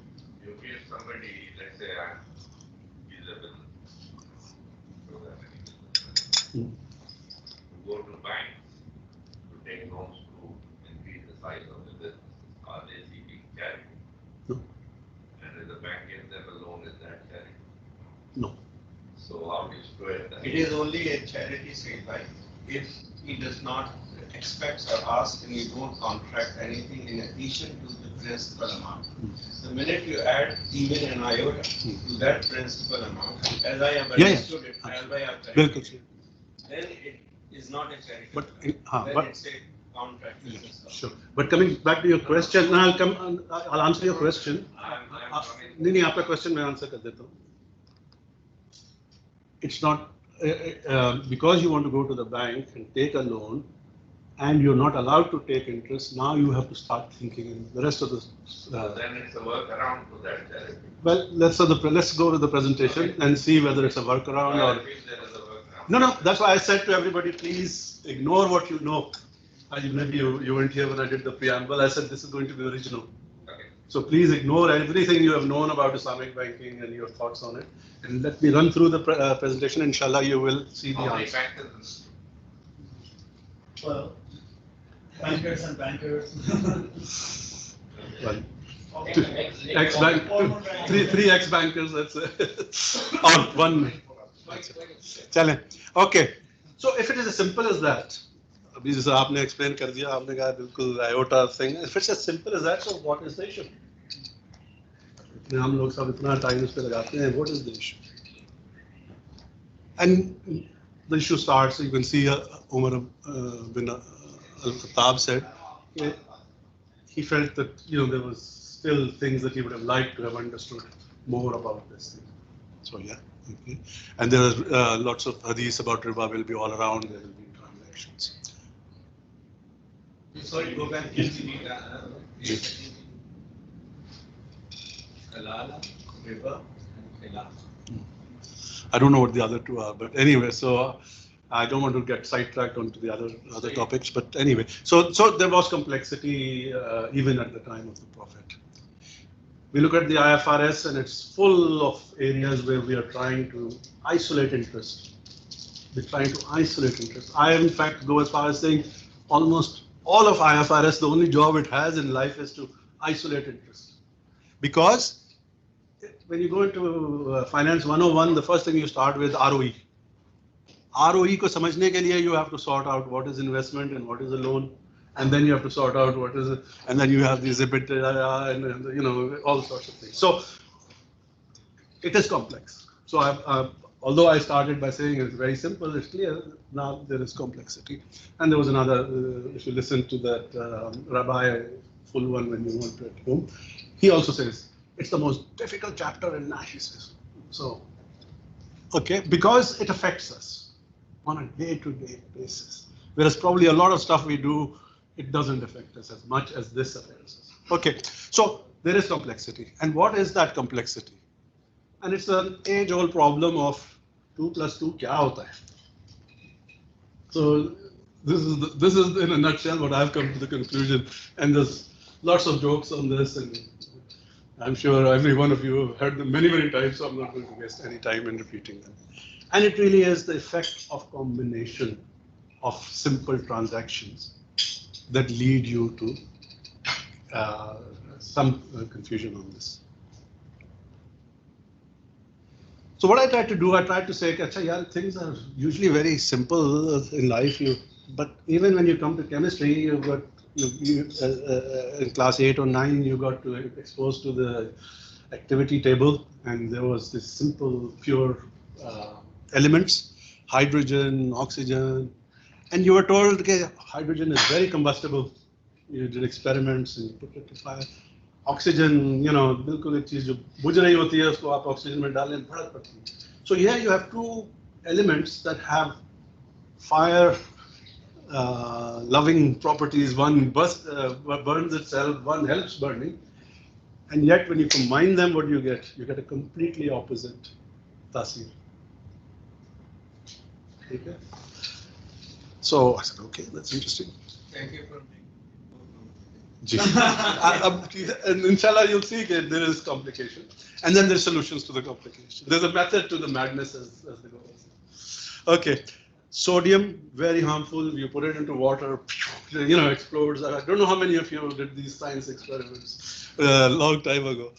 You give somebody, let's say, he's a business. You go to banks to take loans to increase the size of the business. Are they seeking charity? No. And if the bank gives them a loan, is that charity? No. So how do you square that? It is only a charity sale, right? If he does not expect or ask and you don't contract anything in addition to the principal amount. The minute you add even an iota to that principal amount, as I have understood it, as I have then it is not a charity. But it's a contract. Sure. But coming back to your question, I'll answer your question. नहीं आपका question मैं answer कर देता हूँ. It's not because you want to go to the bank and take a loan, and you're not allowed to take interest. Now you have to start thinking in the rest of the. Then it's a workaround to that charity. Well, let's go to the presentation and see whether it's a workaround or. No. That's why I said to everybody, please ignore what you know. Maybe you weren't here when I did the preamble. I said this is going to be original. Okay. So please ignore everything you have known about Islamic banking and your thoughts on it. And let me run through the presentation. Inshallah, you will see the answer. Well, bankers and bankers. Well, Ex-bank, three ex-bankers, that's or one. Chale. Okay, so if it is as simple as that, अभी जैसे आपने explain कर दिया, आपने कहा बिल्कुल iota thing. If it's as simple as that, so what is the issue? हम लोग सब इतना time उस पे लगाते हैं. What is the issue? And the issue starts. You can see Umar bin Al-Khattab said he felt that there was still things that he would have liked to have understood more about this thing. So yeah, okay. And there are lots of hadiths about riba will be all around. There will be transactions. Sorry, go back. Halala, riba, and khilaf. I don't know what the other two are, but anyway, so I don't want to get sidetracked onto the other topics, but anyway, so there was complexity even at the time of the Prophet. We look at the IFRS and it's full of areas where we are trying to isolate interest. We're trying to isolate interest. I, in fact, go as far as saying almost all of IFRS, the only job it has in life is to isolate interest. Because when you go into Finance 101, the first thing you start with ROE. ROE ko samajhne ke liye you have to sort out what is investment and what is a loan, and then you have to sort out what is it, and then you have these EBITDA and all sorts of things. So it is complex. So although I started by saying it's very simple, it's clear. Now there is complexity, and there was another. If you listen to that Rabbi full one when you want to at home, he also says it's the most difficult chapter in Nash. He says so. Okay, because it affects us on a day-to-day basis. Whereas probably a lot of stuff we do, it doesn't affect us as much as this affects us. Okay, so there is complexity. And what is that complexity? And it's an age-old problem of 2 plus 2 kya hota hai? So this is in a nutshell what I've come to the conclusion. And there's lots of jokes on this, and I'm sure every one of you have heard them many, many times, so I'm not going to waste any time in repeating them. And it really is the effect of combination of simple transactions that lead you to some confusion on this. So what I tried to do, I tried to say, things are usually very simple in life, but even when you come to chemistry, you've got in class 8 or 9, you got to exposed to the activity table, and there was this simple, pure elements, hydrogen, oxygen, and you were told, okay, hydrogen is very combustible. You did experiments and you put it to fire. Oxygen, बिल्कुल एक चीज जो बुझ रही होती है उसको आप ऑक्सीजन में डालें भड़क पड़ती है. So here you have two elements that have fire loving properties. One burns itself, one helps burning, and yet when you combine them, what do you get? You get a completely opposite tasir. Okay. So I said, okay, that's interesting. Thank you for and inshallah you'll see that there is complication, and then there's solutions to the complication. There's a method to the madness, as the goes. Okay, sodium, very harmful. You put it into water, explodes. I don't know how many of you did these science experiments a long time ago.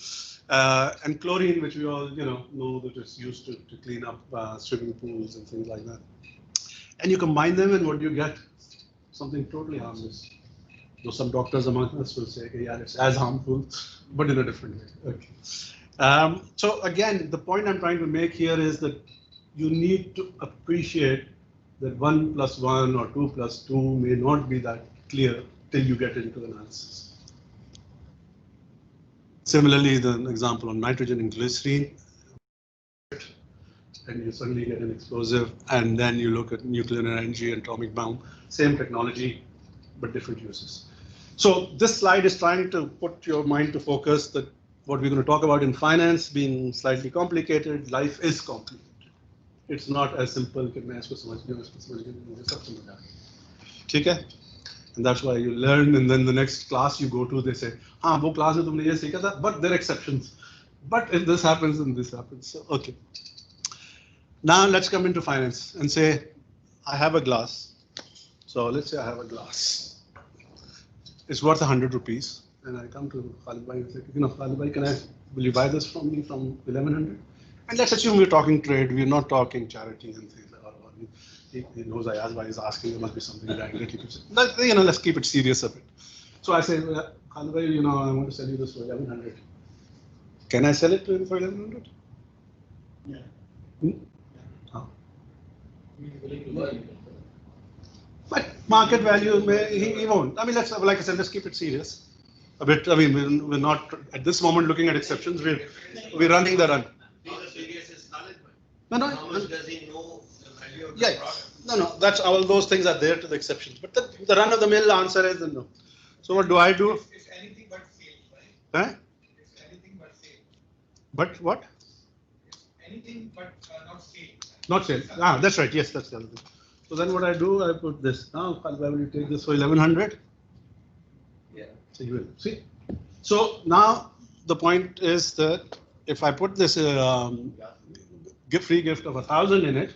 And chlorine, which we all know that it's used to clean up swimming pools and things like that. And you combine them, and what do you get? Something totally harmless. Though some doctors among us will say, yeah, it's as harmful, but in a different way. Okay. So again, the point I'm trying to make here is that you need to appreciate that 1 plus 1 or 2 plus 2 may not be that clear till you get into analysis. Similarly, the example on nitrogen and glycerine, and you suddenly get an explosive, and then you look at nuclear energy and atomic bomb, same technology, but different uses. So this slide is trying to put your mind to focus that what we're going to talk about in finance being slightly complicated, life is complicated. It's not as simple. And that's why you learn, and then the next class you go to, they say, wo class mein tumne ye sikha tha, but there are exceptions. But if this happens, then this happens. So, okay. Now let's come into finance and say, I have a glass. So let's say I have a glass. It's worth 100 rupees. and I come to Khalid Bhai and say, Khalid Bhai, will you buy this from me from 1100? And let's assume we're talking trade, we're not talking charity and things. He knows Ayaz Bhai is asking, there must be something behind it. He could say, let's keep it serious a bit. So I say, Khalid Bhai, I want to sell you this for 1100. Can I sell it to him for 1100? Yeah. How? But market value, he won't. I mean, like I said, let's keep it serious a bit. I mean, we're not at this moment looking at exceptions. We're running the run. No. How much does he know the value of the Yeah. product? No. That's all those things are there to the exceptions. But the run of the mill answer is no. So what do I do? It's anything but sale, right? Huh? It's anything but sale. But what? It's anything but not sale. Not sale. That's right. Yes, that's the other thing. So then what I do, I put this. Now, why will you take this for 1100? Yeah. So you will see. So now the point is that if I put this free gift of 1,000 in it,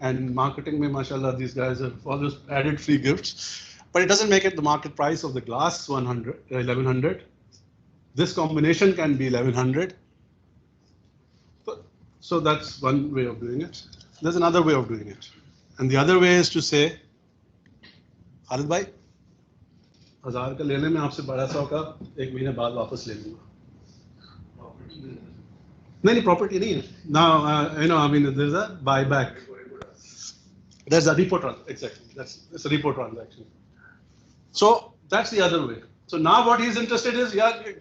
and marketing, mashallah, these guys have always added free gifts, but it doesn't make it the market price of the glass 1100. This combination can be 1100. So that's one way of doing it. There's another way of doing it. And the other way is to say, Khalid Bhai, 1000 का लेने में आपसे 1200 का एक महीने बाद वापस ले लूँगा. नहीं, property नहीं है. Now, I mean, there's a buyback. There's a repo transaction. Exactly. It's a repo transaction. So that's the other way. So now what he's interested is,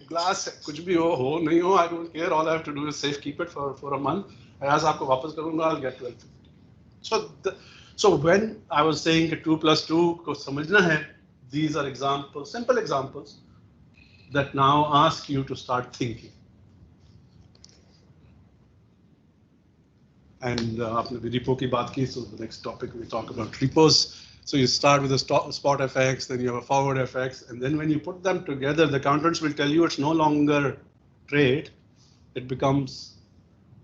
glass, कुछ भी हो नहीं हो, I don't care. All I have to do is safe keep it for a month. Ayaz आपको वापस करूँगा, I'll get 1250. So when I was saying 2 plus 2 को समझना है, these are examples, simple examples that now ask you to start thinking. And आपने भी repo की बात की, so the next topic we talk about repos. So you start with a spot FX, then you have a forward FX, and then when you put them together, the accountants will tell you it's no longer trade, it becomes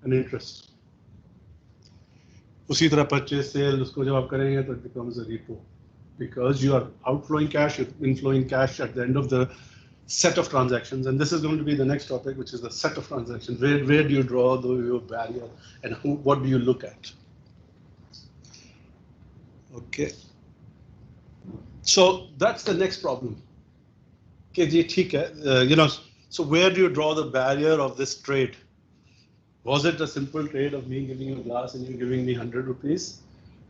an interest. उसी तरह purchase sale, उसको जब आप करेंगे तो it becomes a repo, because you are outflowing cash, you're inflowing cash at the end of the set of transactions, and this is going to be the next topic, which is the set of transactions. Where do you draw your barrier, and what do you look at? Okay. So that's the next problem. So where do you draw the barrier of this trade? Was it a simple trade of me giving you a glass and you giving me 100 rupees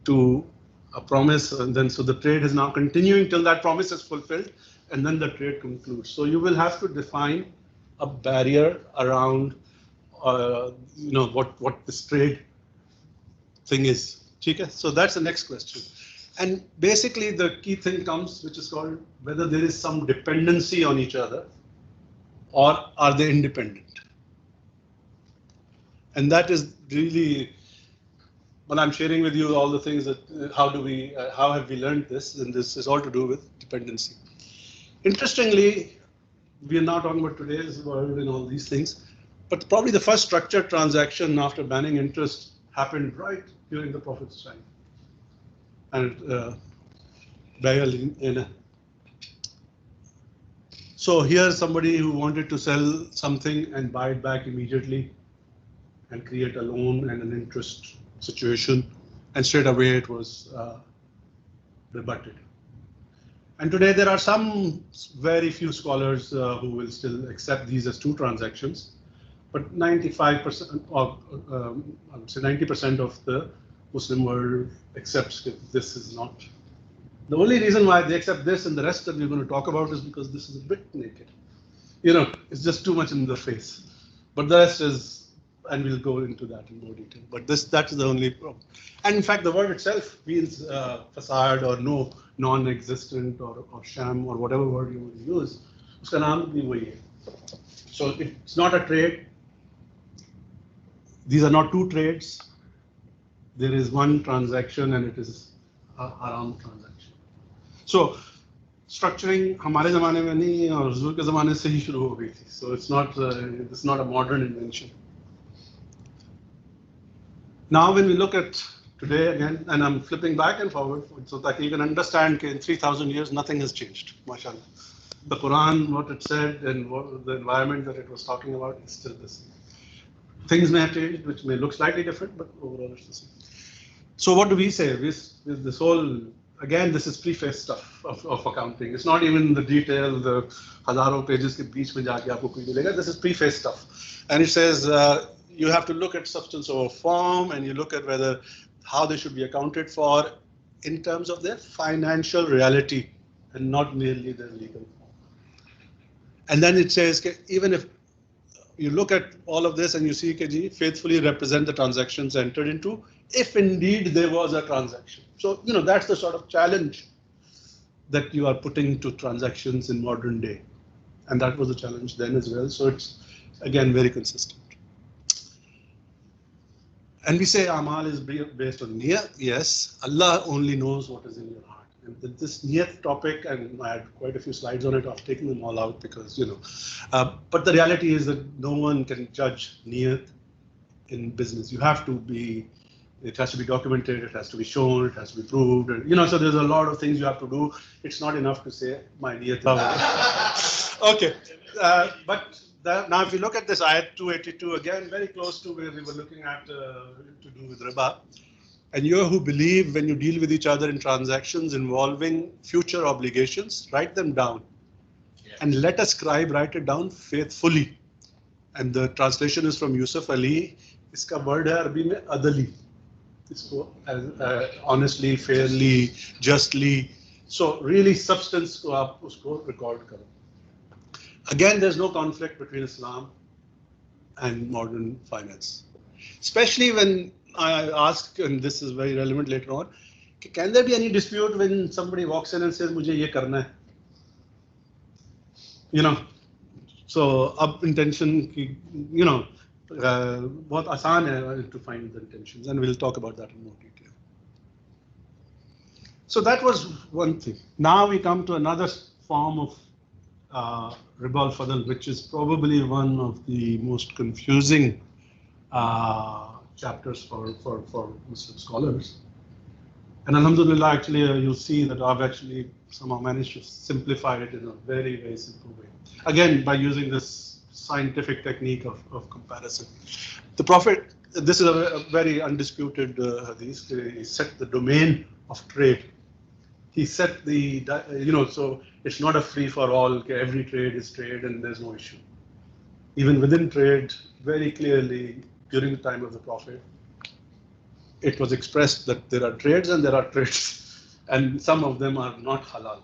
to a promise, and then so the trade is now continuing till that promise is fulfilled, and then the trade concludes. So you will have to define a barrier around, what this trade thing is. Okay? So that's the next question. And basically the key thing comes, which is called whether there is some dependency on each other or are they independent. And that is really, when I'm sharing with you all the things that, how have we learned this, and this is all to do with dependency. Interestingly, we are now talking about today's world and all these things, but probably the first structured transaction after banning interest happened right during the Prophet's time. And so here's somebody who wanted to sell something and buy it back immediately and create a loan and an interest situation, and straight away it was rebutted. And today there are some very few scholars who will still accept these as two transactions, but 95% of, I would say 90% of the Muslim world accepts that this is not. The only reason why they accept this and the rest that we're going to talk about is because this is a bit naked. It's just too much in the face. But the rest is, and we'll go into that in more detail. But that's the only problem. And in fact, the word itself means facade or non-existent or sham or whatever word you want to use. Uska naam bhi wahi hai. So it's not a trade. These are not two trades. There is one transaction and it is a haram transaction. So structuring हमारे ज़माने में नहीं और हुजूर के ज़माने से ही शुरू हो गई थी. So it's not a modern invention. Now when we look at today again, and I'm flipping back and forward so that you can understand that in 3,000 years nothing has changed, mashallah. the Quran, what it said, and what the environment that it was talking about is still the same. Things may have changed, which may look slightly different, but overall it's the same. So what do we say? This whole, again, this is preface stuff of accounting. It's not even the detail, the हजारों pages के बीच में जाके आपको कोई मिलेगा. This is preface stuff. And it says you have to look at substance over form, and you look at whether how they should be accounted for in terms of their financial reality and not merely their legal form. And then it says even if you look at all of this and you see that faithfully represent the transactions entered into, if indeed there was a transaction. So, that's the sort of challenge that you are putting to transactions in modern day. And that was a challenge then as well. So it's, again, very consistent. And we say Amal is based on niyat. Yes, Allah only knows what is in your heart. And this niyat topic, and I had quite a few slides on it, I've taken them all out because, but the reality is that no one can judge niyat in business. You have to be, it has to be documented, it has to be shown, it has to be proved, and, so there's a lot of things you have to do. It's not enough to say, my niyat. Okay, but now if you look at this ayat 282, again, very close to where we were looking at to do with riba. And you who believe when you deal with each other in transactions involving future obligations, write them down. Yeah. And let a scribe write it down faithfully. And the translation is from Yusuf Ali. Iska word hai Arabi mein adali. Honestly, fairly, justly. So really substance ko aap usko record karo. Again, there's no conflict between Islam and modern finance. Especially when I ask, and this is very relevant later on, can there be any dispute when somebody walks in and says, "Mujhe ye karna hai"? So ab intention ki, bahut aasan hai to find the intentions, and we'll talk about that in more detail. So that was one thing. Now we come to another form of riba al-fadl, which is probably one of the most confusing chapters for Muslim scholars. And alhamdulillah, actually, you'll see that I've actually somehow managed to simplify it in a very, very simple way. Again, by using this scientific technique of comparison. The Prophet, this is a very undisputed hadith, he set the domain of trade. He set the, so it's not a free for all, every trade is trade and there's no issue. Even within trade, very clearly, during the time of the Prophet, it was expressed that there are trades and there are trades, and some of them are not halal.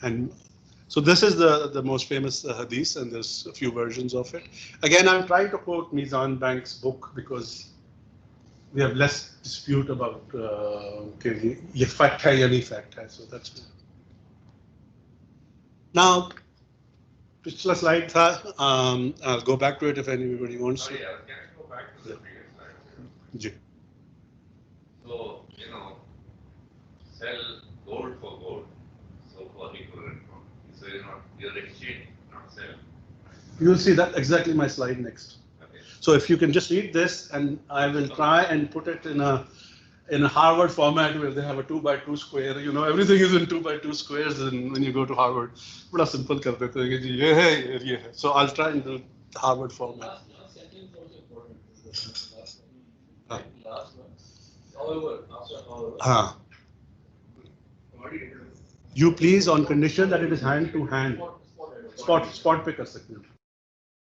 And so this is the most famous hadith, and there's a few versions of it. Again, I'm trying to quote Mizan Bank's book because we have less dispute about ye fact hai ya nahi fact hai. So that's good. Now, पिछला slide था. I'll go back to it if anybody wants to. Can I go back to the previous slide? Ji. So, sell gold for gold, so for equivalent. So you're exchanging, not selling. You'll see that exactly my slide next. Okay. So if you can just read this, and I will try and put it in a Harvard format where they have a 2x2 square. Everything is in 2x2 squares, and when you go to Harvard, bada simple kar dete hain ki ye hai, ye hai. So I'll try and do the Harvard format. Last sentence was important. Last one. However, after however. You please, on condition that it is hand to hand. Spot pe kar sakte ho.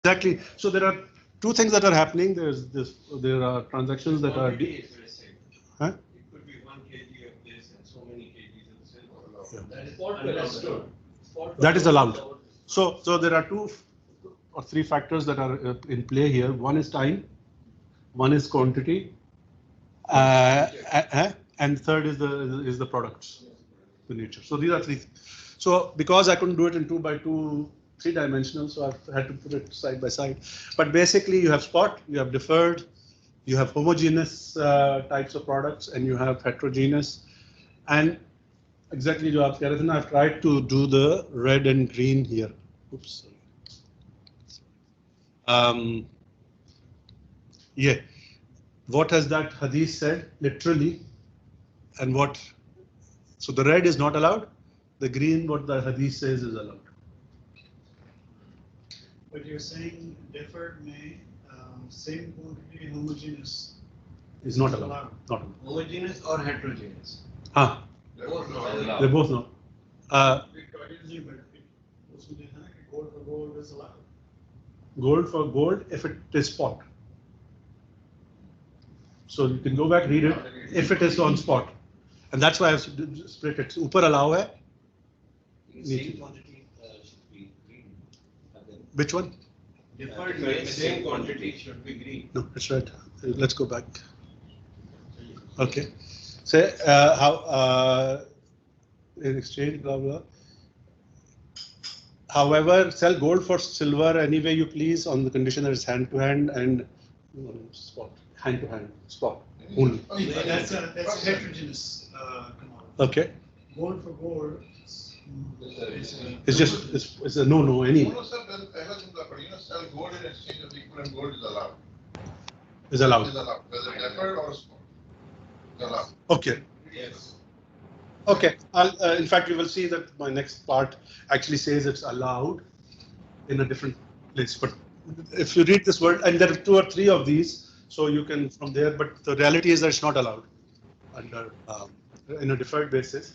Exactly. So there are two things that are happening. There are transactions that are. Huh? It could be 1 kg of this and so many kgs of silver. Yeah. That is spot understood. That is allowed. So there are 2 or 3 factors that are in play here. One is time, one is quantity, and third is the products, the nature. So these are 3. So because I couldn't do it in 2x2, 3-dimensional, so I've had to put it side by side. But basically, you have spot, you have deferred, you have homogeneous types of products, and you have heterogeneous. And exactly, jo aap keh rahe the na, I've tried to do the red and green here. Oops. Yeah. What has that hadith said literally, and what? So the red is not allowed. The green, what the hadith says, is allowed. But you're saying deferred may, same quantity homogeneous. Is not allowed. Not allowed. Homogeneous or heterogeneous? Huh. Both not They're allowed. both not. नहीं, but उसमें देखा ना कि gold for gold is allowed. Gold for gold if it is spot. So you can go back, read it, if it is on spot. And that's why I've split it. Upar allow hai. Same quantity should be green. Which one? Deferred may, same quantity should be green. No, that's right. Let's go back. Okay. Say how in exchange, blah blah. However, sell gold for silver any way you please on the condition that it's hand to hand and spot. Hand to hand, spot only. That's a heterogeneous commodity. Okay. Gold for gold It's just it's a no anyway. No, sir, there's पहला जुमला पढ़िए ना, sell gold in exchange of equivalent gold is allowed. Is allowed. Is allowed, whether deferred or spot. Is allowed. Okay. Yes. Okay. In fact, you will see that my next part actually says it's allowed in a different place. But if you read this word, and there are 2 or 3 of these, so you can from there. But the reality is that it's not allowed under in a deferred basis.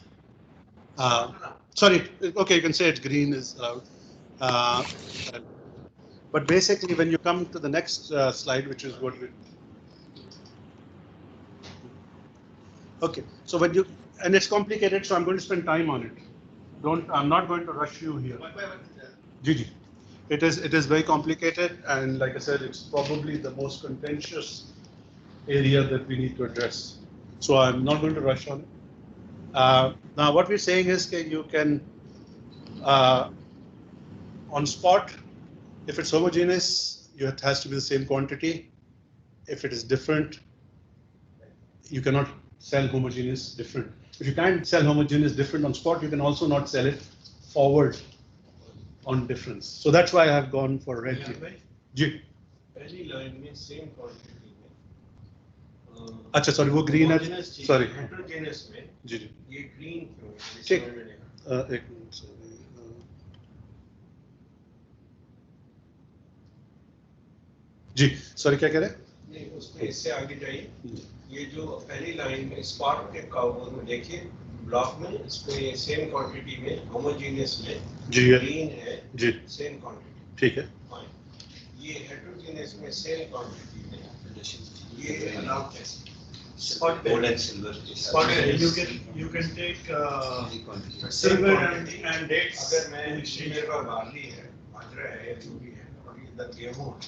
Sorry. Okay, you can say it's green is allowed. But basically, when you come to the next slide, which is what we. Okay. So when you and it's complicated, so I'm going to spend time on it. I'm not going to rush you here. Gigi. It is very complicated, and like I said, it's probably the most contentious area that we need to address. So I'm not going to rush on it. Now what we're saying is that you can on spot, if it's homogeneous, it has to be the same quantity. If it is different, you cannot sell homogeneous different. If you can't sell homogeneous different on spot, you can also not sell it forward on difference. So that's why I have gone for red here. जी. पहली line में same quantity में. अच्छा sorry वो green है. Sorry. Heterogeneous में. जी जी. ये green क्यों है? ठीक. समझ में नहीं आ रहा. एक मिनट sorry. जी सॉरी क्या कह रहे हैं? नहीं उसमें इससे आगे जाइए. ये जो पहली लाइन में स्पॉट के काउंटर में देखिए ब्लॉक में इसमें सेम क्वांटिटी में होमोजेनियस में जी ग्रीन है जी सेम क्वांटिटी. ठीक है. ये हेटेरोजेनियस में सेम क्वांटिटी में ये अलाउड है. Spot gold and silver. Spot you can take silver and dates. अगर मैं मेरे पास बार्ली है बाजरा है या जो भी है और ये इधर गेहूं है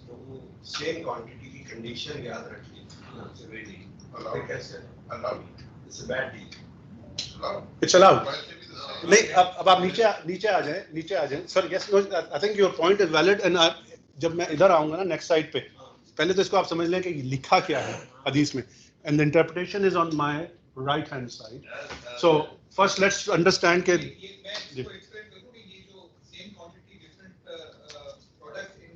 तो वो सेम क्वांटिटी की कंडीशन याद रखिए. Allowed. कैसे? Allowed. It's a bad deal. Allowed. It's allowed. Price may be the same. नहीं अब आप नीचे आ जाएं sir. Yes I think your point is valid and जब मैं इधर आऊंगा ना नेक्स्ट साइड पे पहले तो इसको आप समझ लें कि लिखा क्या है हदीस में and the interpretation is on my right hand side. So first let's understand के ये मैं इसको एक्सप्लेन करूं कि ये जो same quantity different products in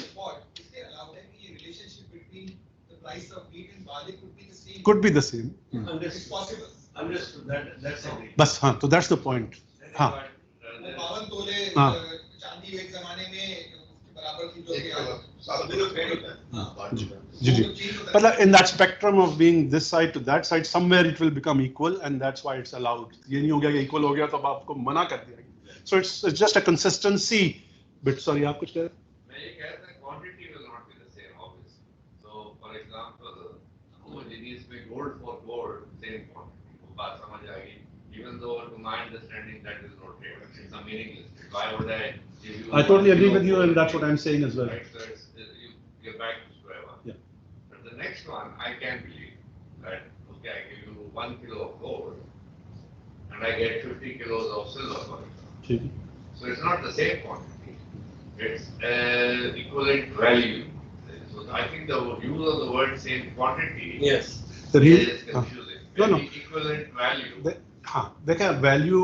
spot इससे अलाउड है कि ये relationship between the price of wheat and barley could be the same. It's possible. Understood. That's agreed. बस हाँ तो that's the point. हाँ 52 तोले हाँ. चांदी एक जमाने में उसके बराबर की जो एक कि कलर, साल Zero trade होता है. जी जी. मतलब in that spectrum of being this side to that side, somewhere it will become equal, and that's why it's allowed. ये नहीं हो गया कि equal हो गया तो अब आपको मना कर दिया गया. So it's just a consistency bit. Sorry, आप कुछ कह रहे हैं? मैं ये कह रहा था quantity will not be the same obviously. So for example, homogeneous में gold for gold same quantity. वो बात समझ आ गई. Even though to my understanding that is not trade. It's a meaningless trade. Why would I give you? I totally agree 1 with you, kilo and for that's what I'm saying as well. Right, so it's, you're back to square one. Yeah. But the next one, I can believe that, okay, I give you 1 kilo of gold and I get 50 kilos of silver for it. ठीक है. So it's not the same quantity. It's equivalent value. So I think the use of the word same quantity Yes. The real is confusing. No, no. Maybe equivalent value. हाँ देखा value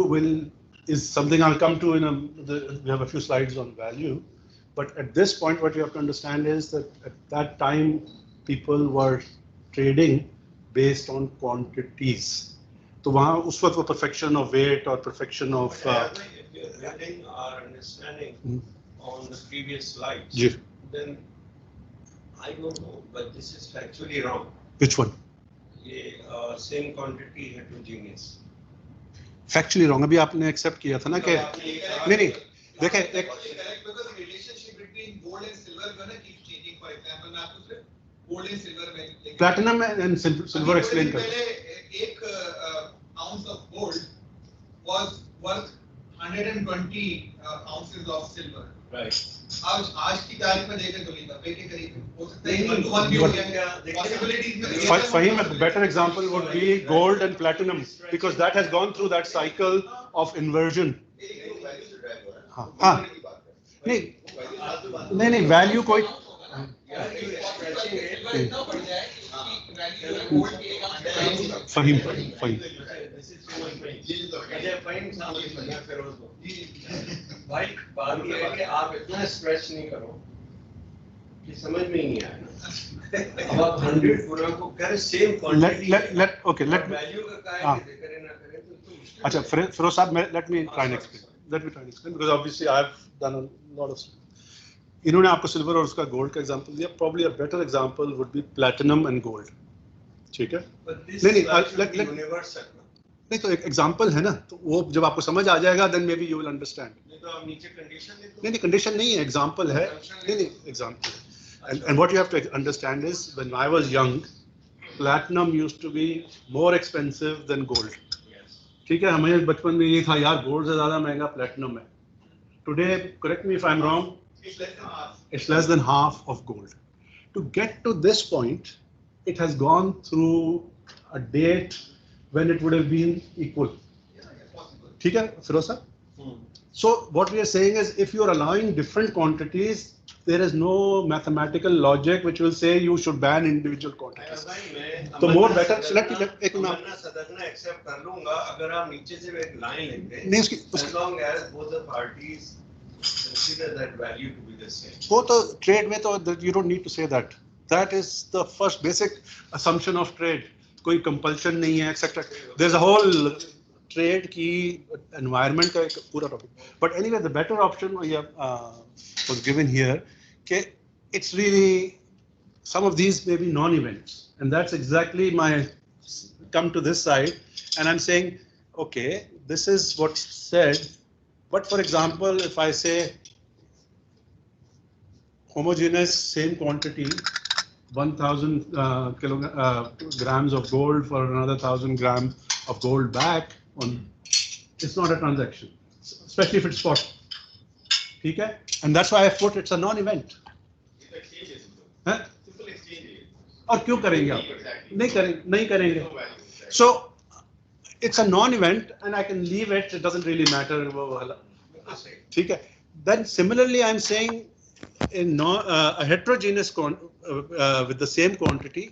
is something I'll come to we have a few slides on value, but at this point what you have to understand is that at that time people were trading based on quantities. तो वहाँ उस वक्त वो perfection of weight or perfection of If you're building our understanding on the previous slides, Ji. then I don't know, but this is factually wrong. Which one? Same quantity heterogeneous. Factually wrong. अभी आपने accept किया था ना कि नहीं देखें एक correct because the relationship between gold and silver gonna keep changing. For example, मैं आपको सिर्फ gold and silver में platinum and silver explain कर पहले एक ounce of gold was worth 120 ounces of silver. Right. आज की तारीख में देखें तो नब्बे के करीब हो सकता है 1 to 1 भी हो जाए possibilities में Fahim, a better example would be gold and platinum because that has gone through that cycle of inversion. हाँ नहीं value कोई Fahim. भाई बात ये है कि आप इतना स्ट्रेच नहीं करो कि समझ में ही नहीं आया ना। अब आप 100 पूरा को कर सेम क्वांटिटी let वैल्यू का क्या है कि करें ना करें तो अच्छा Feroz साहब let me try and explain because obviously I've done a lot of इन्होंने आपको सिल्वर और उसका गोल्ड का एग्जांपल दिया probably a better example would be platinum and gold ठीक है नहीं यूनिवर्सल नहीं तो एक एग्जांपल है ना तो वो जब आपको समझ आ जाएगा then maybe you will understand नहीं तो आप नीचे कंडीशन नहीं कंडीशन नहीं है एग्जांपल है नहीं example and what you have to understand is when I was young platinum used to be more expensive than gold ठीक है हमें बचपन में ये था यार गोल्ड से ज्यादा महंगा प्लैटिनम है today correct me if I'm wrong it's less than half of gold to get to this point it has gone through a date when it would have been equal ठीक है Feroz sir so what we are saying is if you are allowing different quantities there is no mathematical logic which will say you should ban individual quantities तो more better select एक minute सदकना accept कर लूंगा अगर आप नीचे से एक line लिखते नहीं उसकी as long as both the parties consider that value to be the same वो तो trade में तो you don't need to say that is the first basic assumption of trade कोई compulsion नहीं है etc there's a whole trade की environment का एक पूरा topic but anyway the better option was given here कि it's really some of these may be non-events and that's exactly my come to this side and I'm saying okay this is what's said but for example if I say homogeneous same quantity 1000 grams of gold for another 1000 grams of gold back on it's not a transaction especially if it's spot ठीक है and that's why I put it's a non-event और क्यों करेंगे आप नहीं करेंगे so it's a non-event and I can leave it it doesn't really matter ठीक है then similarly I'm saying in a heterogeneous with the same quantity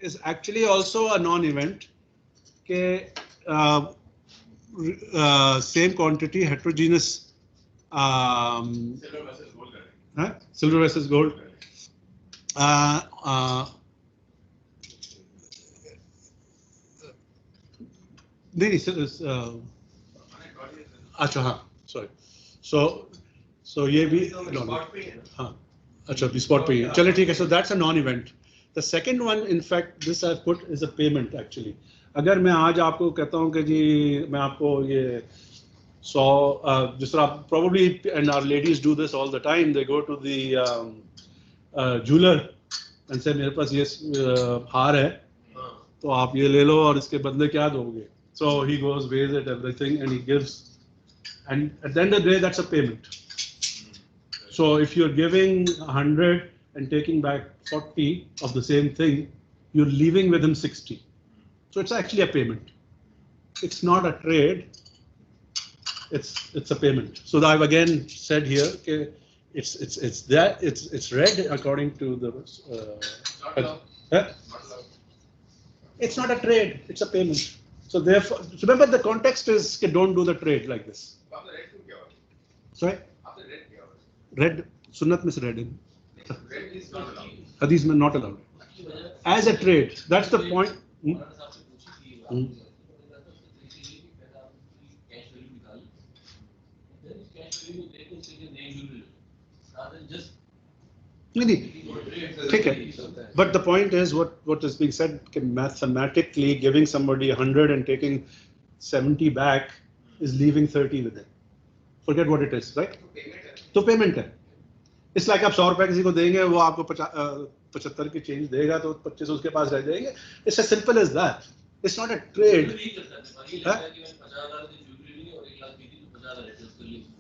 is actually also a non-event के same quantity heterogeneous silver versus gold नहीं अच्छा हाँ sorry so ये भी हाँ अच्छा भी spot पे ही है चलिए ठीक है so that's a non-event the second one in fact this I've put is a payment actually अगर मैं आज आपको कहता हूँ कि जी मैं आपको ये 100 जिस तरह probably and our ladies do this all the time they go to the jeweler and say मेरे पास ये हार है तो आप ये ले लो और इसके बदले क्या दोगे so he goes weighs it everything and he gives and at the end of the day that's a payment so if you're giving 100 and taking back 40 of the same thing you're leaving with him 60 so it's actually a payment it's not a trade it's a payment so I've again said here okay, it's read according to the it's not a trade it's a payment so therefore remember the context is okay, don't do the trade like this sorry red sunnat means red in hadith means not allowed as a trade that's the point cash value को देखकर उसे नहीं मिल रही rather than just ठीक है. But the point is what is being said, mathematically giving somebody 100 and taking 70 back is leaving 30 with them. Forget what it is, right? तो payment है. It's like आप 100 रुपए किसी को देंगे, वो आपको 75 की चेंज देगा तो 25 उसके पास रह जाएंगे. It's as simple as that. It's not a trade.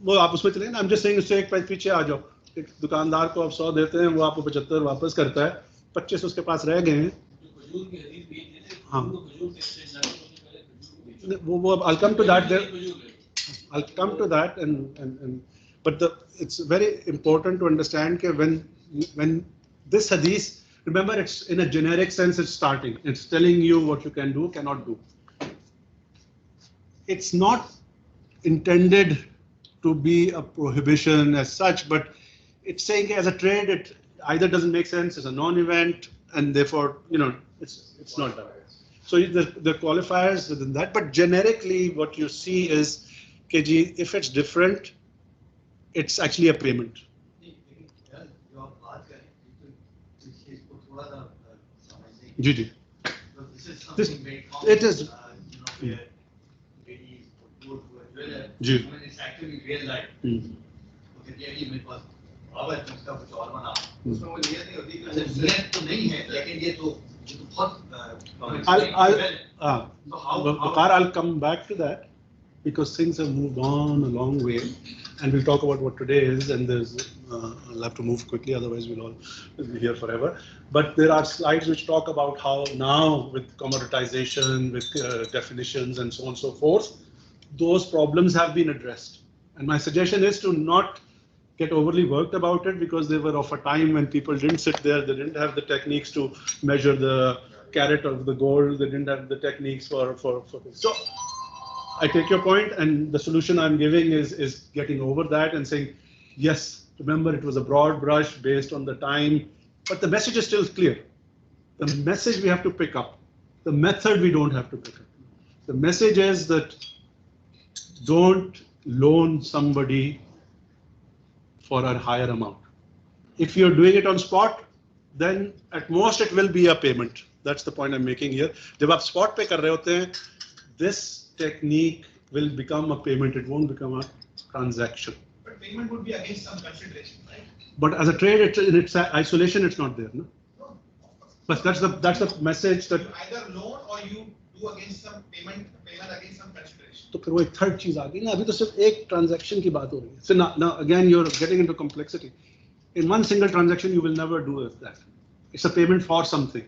वो आप उसमें चलेंगे ना. I'm just saying उससे एक पैसे पीछे आ जाओ. एक दुकानदार को आप 100 देते हैं, वो आपको 75 वापस करता है, 25 उसके पास रह गए हैं. हाँ. वो I'll come to that there. I'll come to that and but it's very important to understand that when this hadith, remember it's in a generic sense, it's starting. It's telling you what you can do, cannot do. It's not intended to be a prohibition as such, but it's saying as a trade, it either doesn't make sense, it's a non-event, and therefore, it's not done. So the qualifiers within that, but generically what you see is, KG, if it's different, it's actually a payment. Ji ji. It is. Ji. It's actually real life. उसका कुछ और बना उसमें वो नियत नहीं होती नियत तो नहीं है लेकिन ये तो बहुत I'll come back to that because things have moved on a long way and we'll talk about what today is and I'll have to move quickly, otherwise we'll all be here forever. But there are slides which talk about how now with commoditization, with definitions and so on and so forth, those problems have been addressed. And my suggestion is to not get overly worked about it because they were of a time when people didn't sit there, they didn't have the techniques to measure the carat of the gold, they didn't have the techniques for this. So I take your point and the solution I'm giving is getting over that and saying, yes, remember it was a broad brush based on the time, but the message is still clear. The message we have to pick up. The method we don't have to pick up. The message is that don't loan somebody for a higher amount. If you're doing it on spot, then at most it will be a payment. That's the point I'm making here. जब आप spot पे कर रहे होते हैं, this technique will become a payment. It won't become a transaction. But payment would be against some consideration, right? But as a trade, in its isolation, it's not there, no? No. But that's the message that. You either loan or you do against some payment against some consideration. तो फिर वो एक third चीज आ गई ना. अभी तो सिर्फ एक ट्रांजैक्शन की बात हो रही है. So now again you're getting into complexity. In one single transaction you will never do that. It's a payment for something.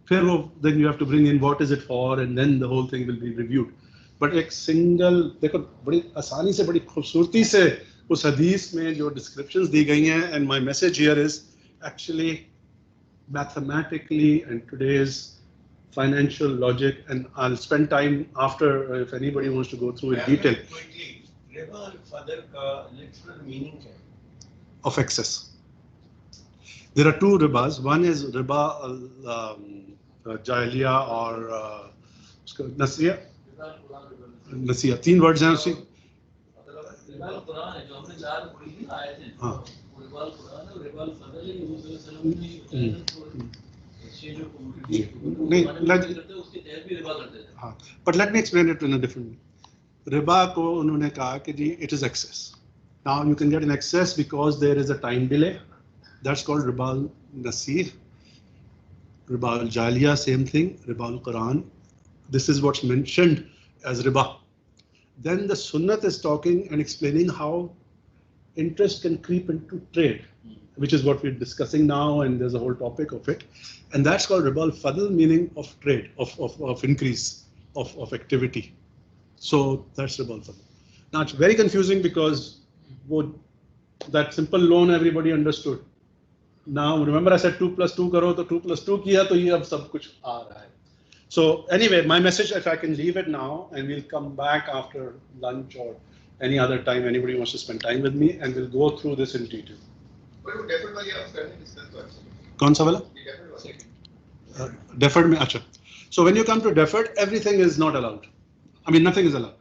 फिर वो then you have to bring in what is it for and then the whole thing will be reviewed. But एक single, देखो बड़ी आसानी से बड़ी खूबसूरती से उस हदीस में जो descriptions दी गई हैं, and my message here is actually mathematically and today's financial logic, and I'll spend time after if anybody wants to go through in detail. Quickly, riba al-fadl ka literal meaning क्या है? Of excess. There are two ribas. One is riba al-jahiliya or nasiya. नसिया. 3 words हैं उसी. हाँ. But let me explain it in a different way. Riba को उन्होंने कहा कि जी it is excess. Now you can get an excess because there is a time delay. That's called riba al-nasir. Riba al-jahiliya, same thing. Riba al-Quran. This is what's mentioned as riba. Then the Sunnat is talking and explaining how interest can creep into trade, which is what we're discussing now, and there's a whole topic of it. And that's called riba al-fadl, meaning of trade, of increase, of activity. So that's riba al-fadl. Now it's very confusing because that simple loan everybody understood. Now remember I said 2 + 2 करो तो 2 + 2 किया तो ये अब सब कुछ आ रहा है. So anyway, my message, if I can leave it now, and we'll come back after lunch or any other time anybody wants to spend time with me, and we'll go through this in detail. But you deferred वाली आप करने discuss तो अच्छा. कौन सा वाला? ये deferred वाली. Deferred में अच्छा. So when you come to deferred, everything is not allowed. I mean, nothing is allowed.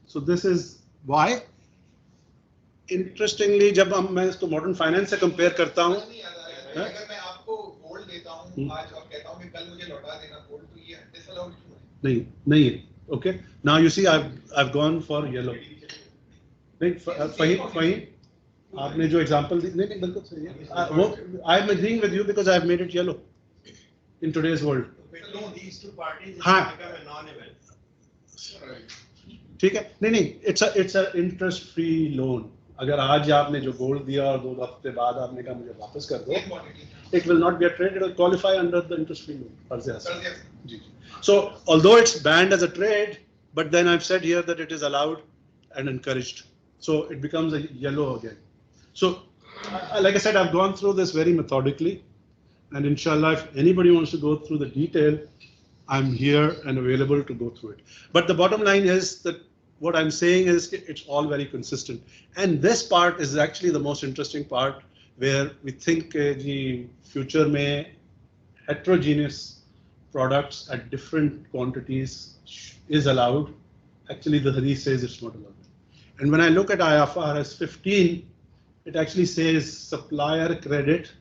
So this is Why? Interestingly, जब मैं इसको मॉडर्न फाइनेंस से कंपेयर करता हूँ, अगर मैं आपको गोल्ड देता हूँ आज और कहता हूँ कि कल मुझे लौटा देना गोल्ड, तो ये डिसअलाउड क्यों है? नहीं है. Okay. Now you see, I've gone for yellow. नहीं, फहीम, आपने जो एग्जांपल दी, नहीं बिल्कुल सही है. वो I am agreeing with you because I have made it yellow in today's world. These two parties हाँ. become a non-event. ठीक है. नहीं, it's a interest free loan. अगर आज आपने जो गोल्ड दिया और 2 हफ्ते बाद आपने कहा मुझे वापस कर दो, it will not be a trade, it will qualify under the interest free loan. So although it's banned as a trade, but then I've said here that it is allowed and encouraged. So it becomes a yellow again. So like I said, I've gone through this very methodically, and inshallah, if anybody wants to go through the detail, I'm here and available to go through it. But the bottom line is that what I'm saying is it's all very consistent. And this part is actually the most interesting part, where we think the future may heterogeneous products at different quantities is allowed. Actually, the hadith says it's not allowed. And when I look at IFRS 15, it actually says supplier credit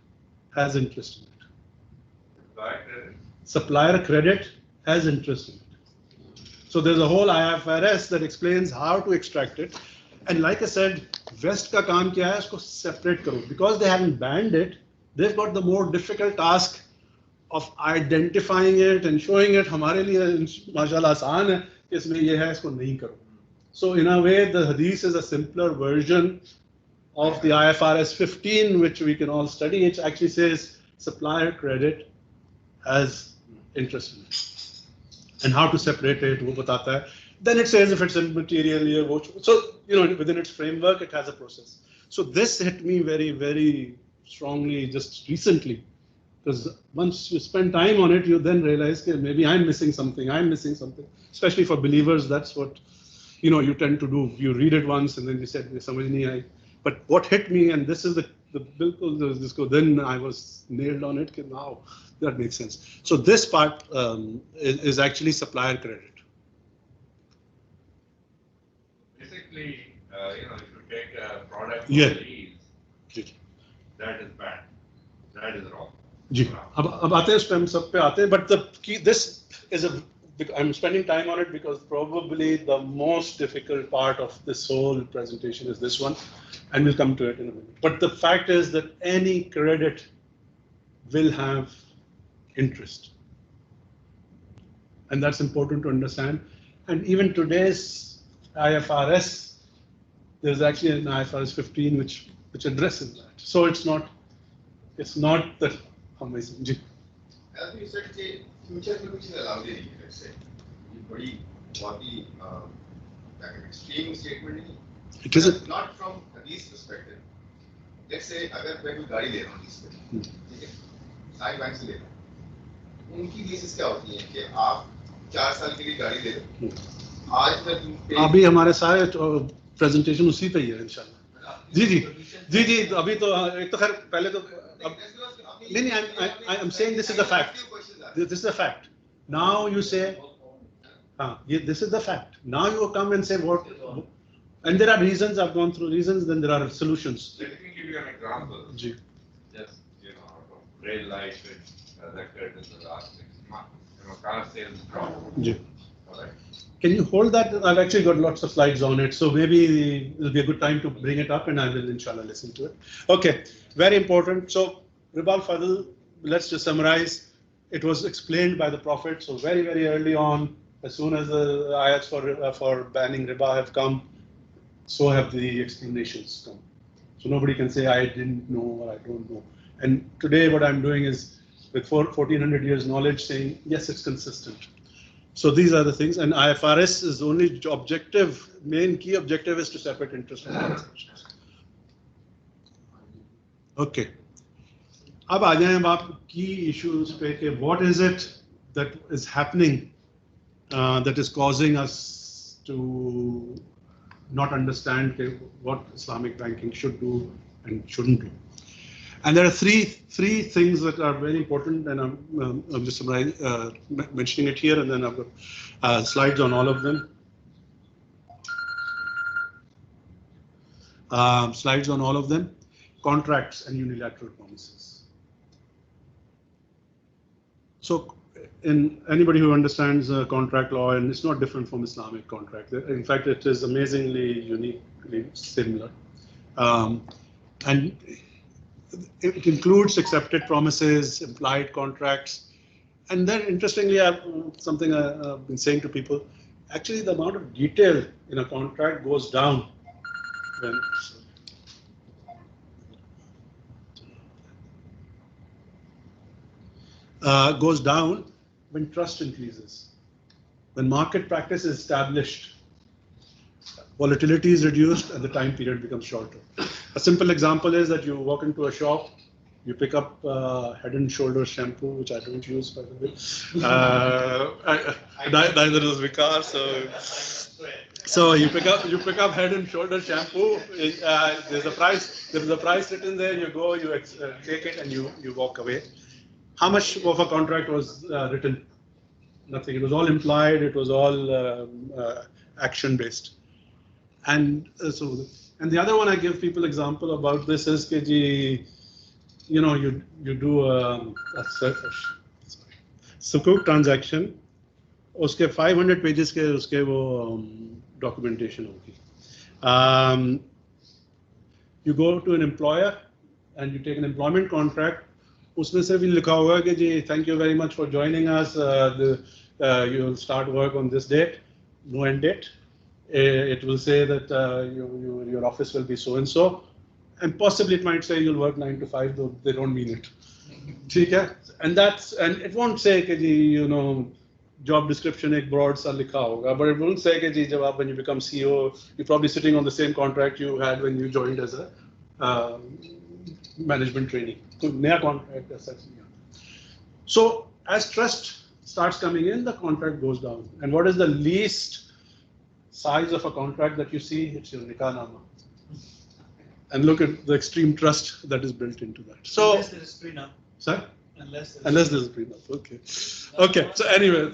has interest in it. Supplier credit has interest in it. So there's a whole IFRS that explains how to extract it. And like I said, West ka kaam kya hai, isko separate karo. Because they haven't banned it, they've got the more difficult task of identifying it and showing it. Hamare liye mashallah aasan hai, isme ye hai, isko nahi karo. So in a way, the hadith is a simpler version of the IFRS 15, which we can all study. It actually says supplier credit has interest in it. And how to separate it, wo batata hai. Then it says if it's immaterial, so within its framework, it has a process. So this hit me very, very strongly just recently, because once you spend time on it, you then realize that maybe I'm missing something. Especially for believers, that's what you tend to do. You read it once and then you said, "Samajh nahi aayi." But what hit me, and this is the bilkul, then I was nailed on it. Now that makes sense. So this part is actually supplier credit. Basically, if you take a product Yeah. lease, that is bad. That is wrong. जी, अब आते हैं उस पे, हम सब पे आते हैं, but the key, this is I'm spending time on it because probably the most difficult part of this whole presentation is this one, and we'll come to it in a minute. But the fact is that any credit will have interest, and that's important to understand. And even today's IFRS, there's actually an IFRS 15 which addresses that. So it's not that amazing. As you said, future में कुछ allowed नहीं है, let's say. ये बड़ी बहुत ही extreme statement नहीं. It isn't. Not from hadith perspective. Let's say अगर मैं कोई गाड़ी ले रहा हूँ hadith पे, ठीक है, सारी बैंक से ले रहा हूँ, उनकी basis क्या होती है कि आप 4 साल के लिए गाड़ी ले रहे हो, आज मैं अभी हमारे सारे प्रेजेंटेशन उसी पे ही है इंशाल्लाह. जी, अभी तो एक तो खैर पहले तो नहीं, I'm saying this is the fact. This is the fact. Now you say, this is the fact. Now you come and say what, and there are reasons. I've gone through reasons. Then there are solutions. Let me give you an example. Ji. Just rail light record in the last 6 months. Car sales dropped. Ji. All right. Can you hold that? I've actually got lots of slides on it, so maybe it'll be a good time to bring it up, and I will inshallah listen to it. Okay, very important. So Riba al-Fadl, let's just summarize. It was explained by the Prophet. So very, very early on, as soon as the ayats for banning riba have come, so have the explanations come. So nobody can say I didn't know or I don't know. And today what I'm doing is with 1400 years knowledge saying, yes, it's consistent. So these are the things, and IFRS is only objective, main key objective is to separate interest from transactions. Okay. अब आ जाएं अब आप key issues पे कि what is it that is happening that is causing us to not understand what Islamic banking should do and shouldn't do. And there are three things that are very important, and I'm just mentioning it here, and then I've got slides on all of them. Slides on all of them. Contracts and unilateral promises. So, in anybody who understands contract law, and it's not different from Islamic contract. In fact, it is amazingly uniquely similar. And it includes accepted promises, implied contracts, and then interestingly, something I've been saying to people, actually the amount of detail in a contract goes down when trust increases. When market practice is established, volatility is reduced and the time period becomes shorter. A simple example is that you walk into a shop, you pick up Head and Shoulders shampoo, which I don't use, by the way. Neither does Vicar. So you pick up Head and Shoulders shampoo. There's a price written there. You go, you take it, and you walk away. How much of a contract was written? Nothing. It was all implied. It was all action based. And and the other one I give people example about this is that you do a sukuk transaction, उसके 500 pages के उसके वो documentation होगी. You go to an employer and you take an employment contract. उसमें से भी लिखा होगा कि जी thank you very much for joining us. You will start work on this date, no end date. It will say that your office will be so and so, and possibly it might say you'll work 9 to 5, though they don't mean it. And it won't say कि job description एक broad सा लिखा होगा, but it won't say कि when you become CEO, you're probably sitting on the same contract you had when you joined as a management trainee. So नया contract as such. So as trust starts coming in, the contract goes down. And what is the least size of a contract that you see? It's your nikah-nama. And look at the extreme trust that is built into that. So, unless there is prenup. Sorry? Unless there's a prenup. Okay. Okay. So anyway.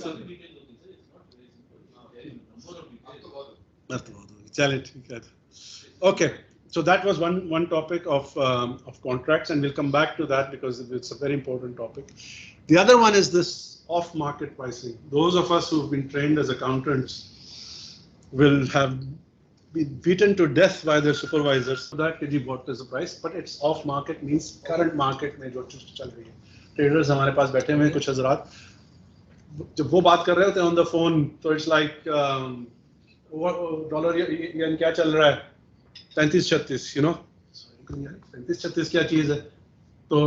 Okay. So that was one topic of contracts, and we'll come back to that because it's a very important topic. The other one is this off-market pricing. Those of us who've been trained as accountants will have been beaten to death by their supervisors. So that what is the price? But it's off-market means current market में जो चीज़ चल रही है. Traders हमारे पास बैठे हुए हैं कुछ हज़रात. जब वो बात कर रहे होते हैं on the phone, so it's like dollar yen क्या चल रहा है? 35-36, 35-36 क्या चीज़ है? तो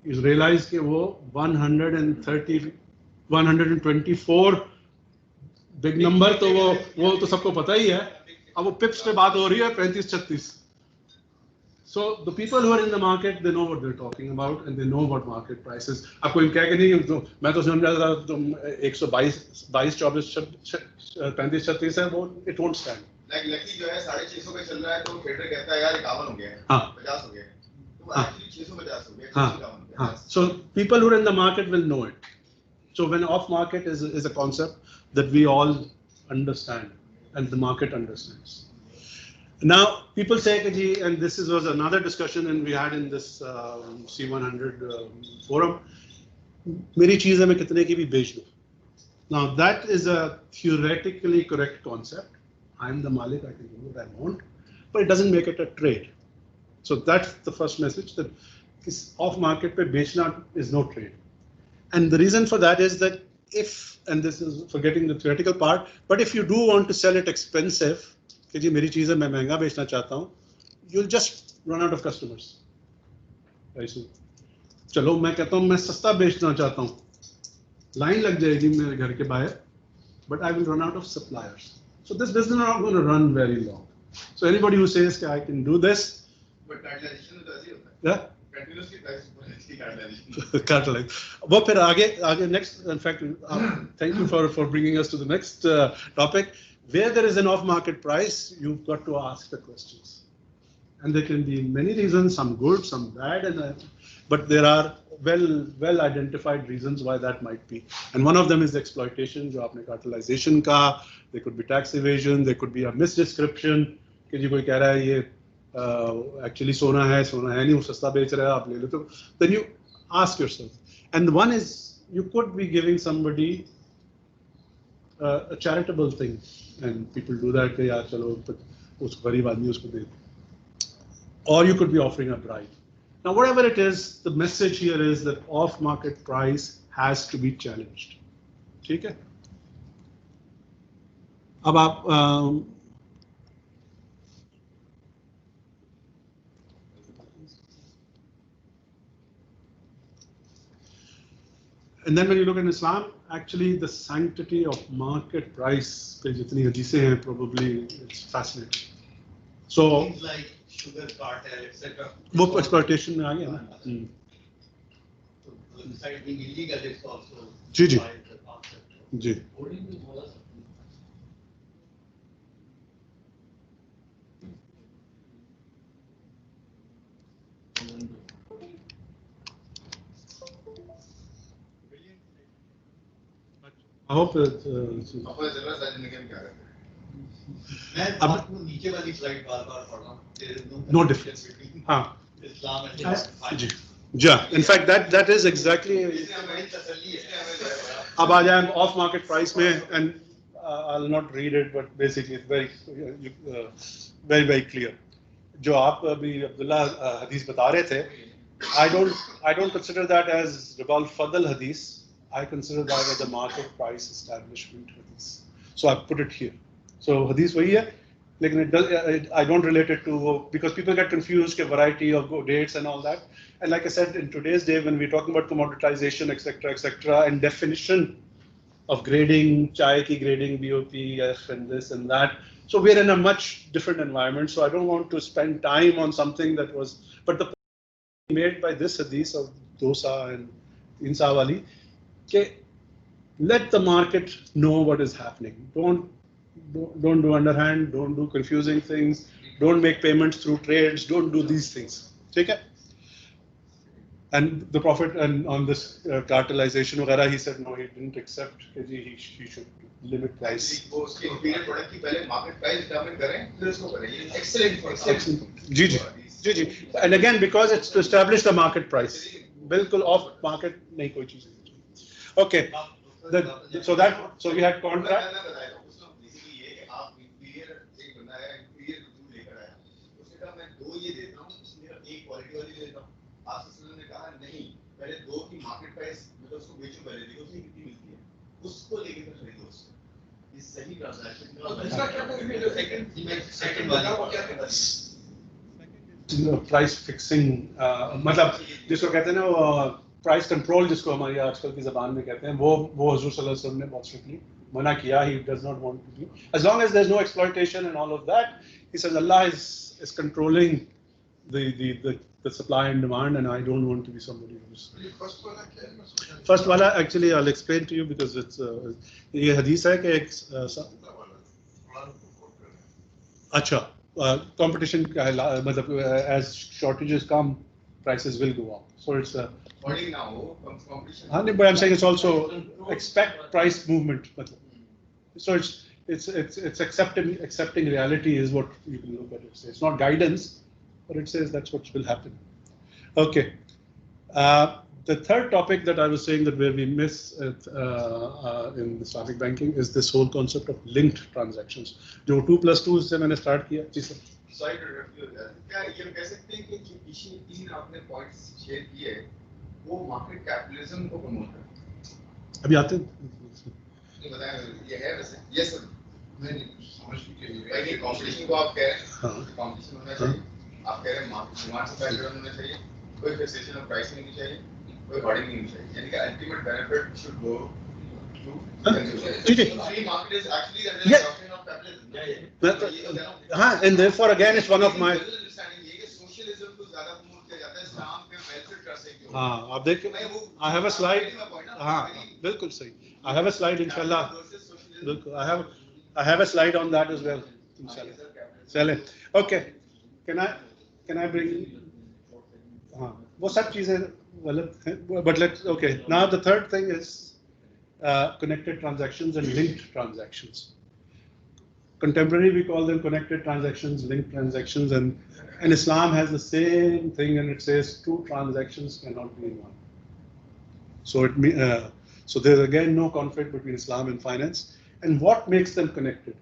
you realize कि वो 124 बिग नंबर तो वो तो सबको पता ही है. अब वो पिप्स पे बात हो रही है 35-36. So the people who are in the market, they know what they're talking about and they know what market prices. अब कोई कह के नहीं तो मैं तो समझ रहा था तुम 122-24-35-36 है वो it won't stand. लकी जो है 650 पे चल रहा है तो ट्रेडर कहता है यार 51 हो गया है 50 हो गया है तो एक्चुअली 650 हो गया. So people who are in the market will know it. So when off market is a concept that we all understand and the market understands. Now people say and this was another discussion and we had in this C100 forum, मेरी चीज़ है मैं कितने की भी बेच दूँ. Now that is a theoretically correct concept. I'm the Malik, I can do what I want, but it doesn't make it a trade. So that's the first message, that off market पे बेचना is no trade. And the reason for that is that and this is forgetting the theoretical part, but if you do want to sell it expensive, कि जी मेरी चीज़ है मैं महंगा बेचना चाहता हूँ, you'll just run out of customers. ऐसे चलो मैं कहता हूँ मैं सस्ता बेचना चाहता हूँ, लाइन लग जाएगी मेरे घर के बाहर, but I will run out of suppliers. So this business is not going to run very long. So anybody who says I can do this, but cartelization तो ऐसे होता है. Yeah. Continuously price cartelize. वो फिर आगे next. In fact, thank you for bringing us to the next topic. Where there is an off-market price, you've got to ask the questions, and there can be many reasons, some good, some bad, but there are well identified reasons why that might be. And one of them is the exploitation, जो आपने cartelization का. There could be tax evasion, there could be a misdescription, कि जी कोई कह रहा है ये actually सोना है नहीं, वो सस्ता बेच रहा है, आप ले लो. तो then you ask yourself, and one is you could be giving somebody a charitable thing, and people do that कि यार चलो उस गरीब आदमी उसको दे, or you could be offering a bribe. Now whatever it is, the message here is that off market price has to be challenged. ठीक है. अब आप and then when you look in Islam, actually the sanctity of market price पे जितनी हदीसें हैं, probably it's fascinating. So Things like sugar cartel, etc. वो exploitation में आ गया ना. So, besides being illegal, it's also ji, ji. by the concept of ji. holding the bola something. I hope that अपने जरूरत है जिंदगी में क्या करते हैं? मैं अब- आपको नीचे वाली स्लाइड बार-बार पढ़ रहा हूँ. There is No difference. between हाँ. Islam and ji. Yeah, in fact that is exactly. इसमें हमारी तसल्ली है. अब आ जाए off market price में, and I'll not read it, but basically it's very clear. जो आप अभी अब्दुल्ला हदीस बता रहे थे, I don't consider that as Ribal Fadl hadith. I consider that as a market price establishment hadith. So I put it here. So hadith वही है, लेकिन I don't relate it to, because people get confused के variety of dates and all that. And like I said, in today's day, when we're talking about commoditization, etc., and definition of grading, chai ki grading, BOP, F, and this and that. So we're in a much different environment. So I don't want to spend time on something that was, but the point made by this hadith of dosa and insa wali, let the market know what is happening. Don't do underhand, don't do confusing things, don't make payments through trades, don't do these things. Okay? And the Prophet, and on this cartelization, he said no, he didn't accept. He should limit price. वो उसके imperial product की पहले market price determine करें, फिर उसको करें. ये excellent for जी. And again, because it's to establish the market price. बिल्कुल off market नहीं कोई चीज़. Okay. So we had contract. पहले दो की मार्केट प्राइस मतलब उसको बेचो पहले देखो उसमें कितनी मिलती है उसको लेके फिर खरीदो उसको ये सही ट्रांजैक्शन का दूसरा क्या है जो सेकंड वाला वो क्या कहता है प्राइस फिक्सिंग मतलब जिसको कहते हैं ना वो प्राइस कंट्रोल जिसको हमारी आजकल की ज़बान में कहते हैं वो हुजूर सल्लल्लाहु अलैहि वसल्लम ने बहुत स्ट्रिक्टली मना किया. He does not want to do, as long as there's no exploitation and all of that. He says Allah is controlling the supply and demand, and I don't want to be somebody who's first wala. Actually, I'll explain to you because it's ये हदीस है कि एक अच्छा competition मतलब as shortages come, prices will go up. So it's falling now competition. but I'm saying it's also expect price movement. So it's accepting reality is what you can look at it. It's not guidance, but it says that's what will happen. Okay. The third topic that I was saying that where we miss in Islamic banking is this whole concept of linked transactions. जो 2+2 से मैंने start किया. जी sir. Sorry to interrupt you. क्या ये कह सकते हैं कि जो पिछले तीन आपने पॉइंट्स शेयर किए वो मार्केट कैपिटलिज्म को प्रमोट करते हैं? अभी आते हैं. नहीं बताया ये है वैसे. Yes sir. मैं समझ के लिए कंपटीशन को आप कह रहे हैं कंपटीशन होना चाहिए. आप कह रहे हैं मार्केट डिमांड से पैटर्न होना चाहिए. कोई फिक्सेशन ऑफ प्राइस नहीं चाहिए. कोई होर्डिंग नहीं चाहिए. यानी कि ultimate benefit should go to consumer. Free market is actually the doctrine of capitalism. हाँ, and therefore again it's one of my socialism को ज्यादा प्रमोट किया जाता है. इस्लाम पे वेलफेयर ट्रस्ट है क्यों? हाँ, आप देखिए I have a slide. हाँ, बिल्कुल सही. I have a slide इंशाल्लाह. बिल्कुल I have a slide on that as well इंशाल्लाह. चले. Okay. Can I bring? हाँ, वो सब चीजें गलत हैं. But let's okay. Now the third thing is connected transactions and linked transactions. contemporary we call them connected transactions, linked transactions, and Islam has the same thing, and it says two transactions cannot be in one. So so there's again no conflict between Islam and finance. And what makes them connected?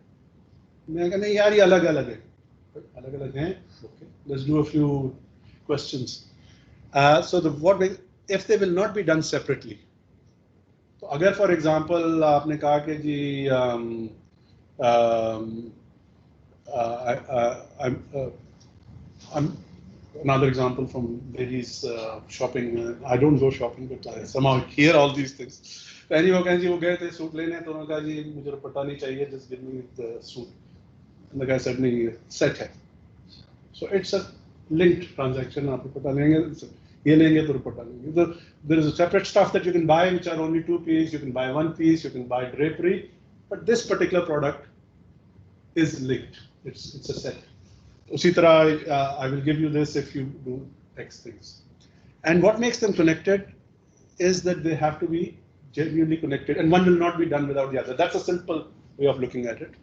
Okay, let's do a few questions. So if they will not be done separately. So अगर for example आपने कहा कि जी I'm another example from ladies shopping. I don't go shopping, but I somehow hear all these things. Anyway, वो कहें जी वो गए थे suit लेने तो उन्होंने कहा जी मुझे दुपट्टा नहीं चाहिए, just give me the suit. And the guy said नहीं set है. So it's a linked transaction. आप दुपट्टा लेंगे, ये लेंगे तो दुपट्टा लेंगे. There is a separate stuff that you can buy which are only 2 pieces. You can buy 1 piece. You can buy drapery, but this particular product is linked. It's a set. उसी तरह I will give you this if you do X things. And what makes them connected is that they have to be genuinely connected, and one will not be done without the other. That's a simple way of looking at it.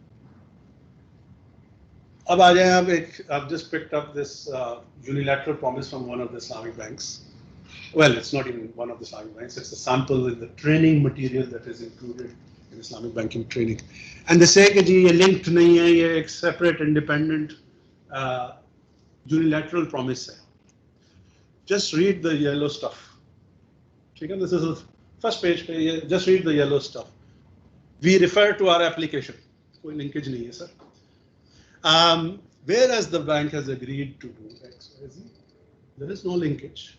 अब आ जाए I've just picked up this unilateral promise from one of the Islamic banks. Well, it's not even one of the Islamic banks. It's a sample in the training material that is included in Islamic banking training. And they say कि जी ये linked नहीं है, ये एक separate, independent, unilateral promise है. Just read the yellow stuff. ठीक है? This is the first page पे. Just read the yellow stuff. We refer to our application. कोई linkage नहीं है sir. Whereas the bank has agreed to do X, Y, Z, there is no linkage.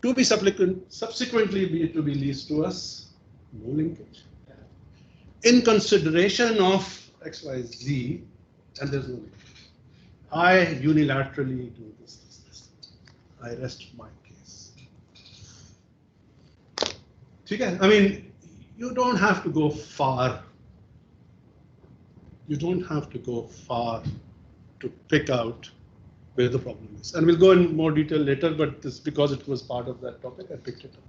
To be subsequently to be leased to us, no linkage. In consideration of X, Y, Z, and there's no linkage. I unilaterally do this. I rest my case. Okay? I mean, you don't have to go far. You don't have to go far to pick out where the problem is. And we'll go in more detail later, but this because it was part of that topic, I picked it up.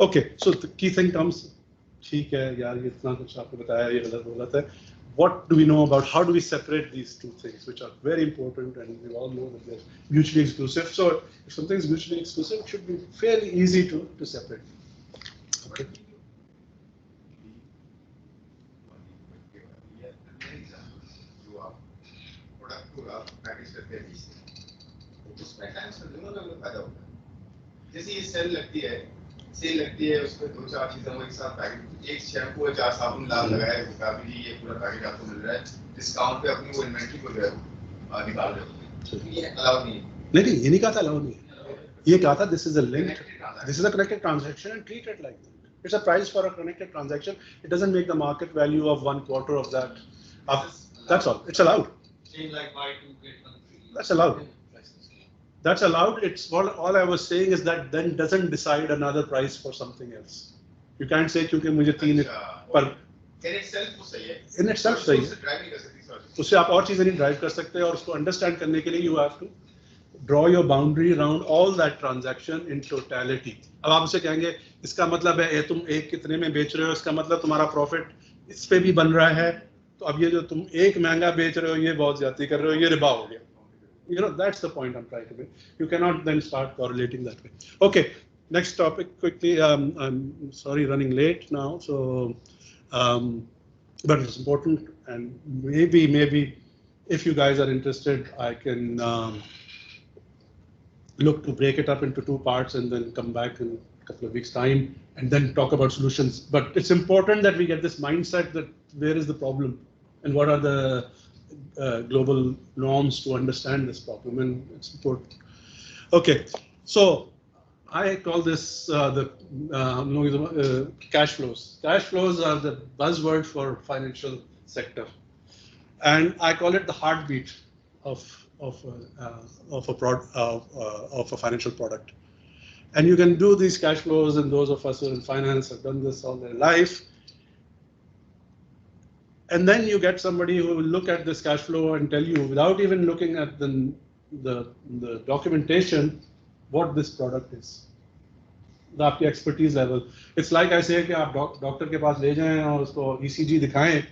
Okay, so the key thing comes, ठीक है यार ये इतना कुछ आपको बताया ये गलत है. What do we know about how do we separate these two things, which are very important, and we all know that they're mutually exclusive. So if something is mutually exclusive, it should be fairly easy to separate. Okay. उसमें times में दोनों का फायदा होता है. जैसे ये cell लगती है उसमें 2-4 चीजें वो एक साथ पैकेट, एक शैम्पू है 4 साबुन लाल लगाए काफी जी ये पूरा पैकेट आपको मिल रहा है डिस्काउंट पे, अपनी वो इन्वेंटरी को जो है निकाल रहे हो. ये अलाउ नहीं है. नहीं ये नहीं कहा था अलाउ नहीं है. ये कहा था this is a linked, this is a connected transaction and treat it like that. It's a price for a connected transaction. It doesn't make the market value of 1/4 of that. That's all. It's allowed. Same like buy 2 get 1 free. That's allowed. That's allowed. It's all I was saying is that then doesn't decide another price for something else. You can't say क्योंकि मुझे 3 पर in itself वो सही है. In itself सही है. Drive नहीं कर सकती. उससे आप और चीजें नहीं ड्राइव कर सकते और उसको अंडरस्टैंड करने के लिए you have to draw your boundary around all that transaction in totality. अब आप उसे कहेंगे इसका मतलब है ये तुम एक कितने में बेच रहे हो, इसका मतलब तुम्हारा प्रॉफिट इस पे भी बन रहा है, तो अब ये जो तुम एक महंगा बेच रहे हो ये बहुत ज्यादा कर रहे हो, ये रिबा हो गया. You know, that's the point I'm trying to make. You cannot then start correlating that way. Okay, next topic quickly. I'm sorry running late now, so but it's important, and maybe if you guys are interested, I can look to break it up into 2 parts and then come back in a couple of weeks' time and then talk about solutions. But it's important that we get this mindset that where is the problem and what are the global norms to understand this problem, and it's important. Okay, so I call this cash flows. Cash flows are the buzzword for financial sector, and I call it the heartbeat of a financial product. And you can do these cash flows, and those of us who are in finance have done this all their life. And then you get somebody who will look at this cash flow and tell you, without even looking at the documentation, what this product is. The आपकी expertise level. It's like I say कि आप doctor के पास ले जाएं और उसको ECG दिखाएं,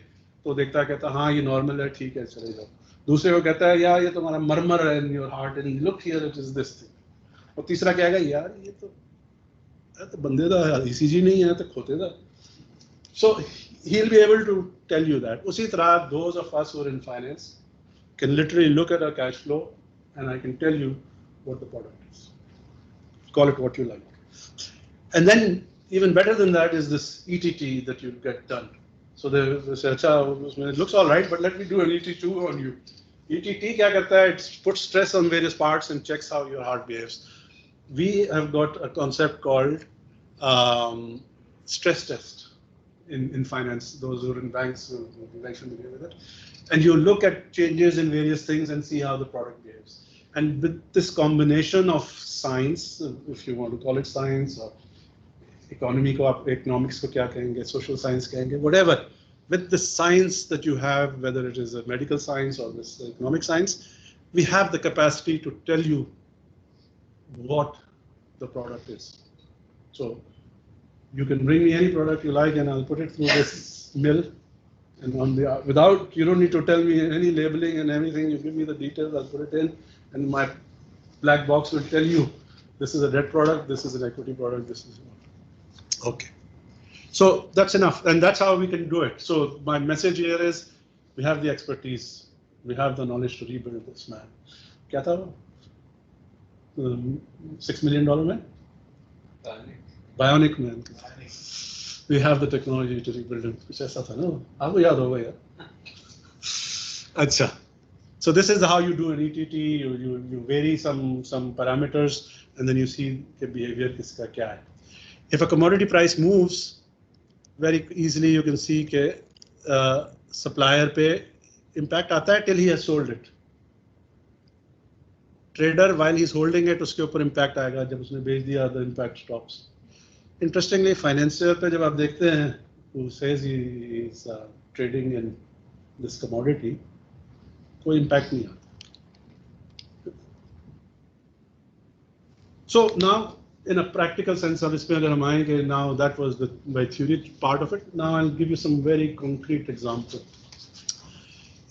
तो देखता है, कहता हाँ ये नॉर्मल है, ठीक है चले जाओ। दूसरे को कहता है यार ये तुम्हारा मरमर है in your heart and look here it is this thing. और तीसरा कहेगा यार ये तो बंदे दा ईसीजी नहीं है, तो खोते दा। So he'll be able to tell you that. उसी तरह those of us who are in finance can literally look at our cash flow and I can tell you what the product is. Call it what you like. And then even better than that is this ETT that you get done. So they say, it looks all right, but let me do an ET2 on you. ETT क्या करता है? It puts stress on various parts and checks how your heart behaves. We have got a concept called stress test in finance. Those who are in banks will be very familiar with it. And you look at changes in various things and see how the product behaves. And with this combination of science, if you want to call it science, or economics को क्या कहेंगे, social science कहेंगे, whatever, with the science that you have, whether it is a medical science or this economic science, we have the capacity to tell you what the product is. So you can bring me any product you like and I'll put it through this mill, and on the without, you don't need to tell me any labeling and everything, you give me the details, I'll put it in, and my black box will tell you this is a debt product, this is an equity product, this is what. Okay. So that's enough, and that's how we can do it. So my message here is, we have the expertise, we have the knowledge to rebuild this man. क्या था वो? $6 million man? Bionic man. We have the technology to rebuild him. कुछ ऐसा था ना? आपको याद होगा यार? अच्छा. So this is how you do an ETT. You vary some parameters, and then you see the behavior किसका क्या है. If a commodity price moves, very easily you can see that supplier पे impact आता है till he has sold it. Trader, while he's holding it, उसके ऊपर impact आएगा, जब उसने बेच दिया, the impact stops. Interestingly, financier पे जब आप देखते हैं, who says he is trading in this commodity, कोई impact नहीं आता. So now, in a practical sense, अब इसमें अगर हम आएंगे, now that was my theory part of it. Now I'll give you some very concrete example.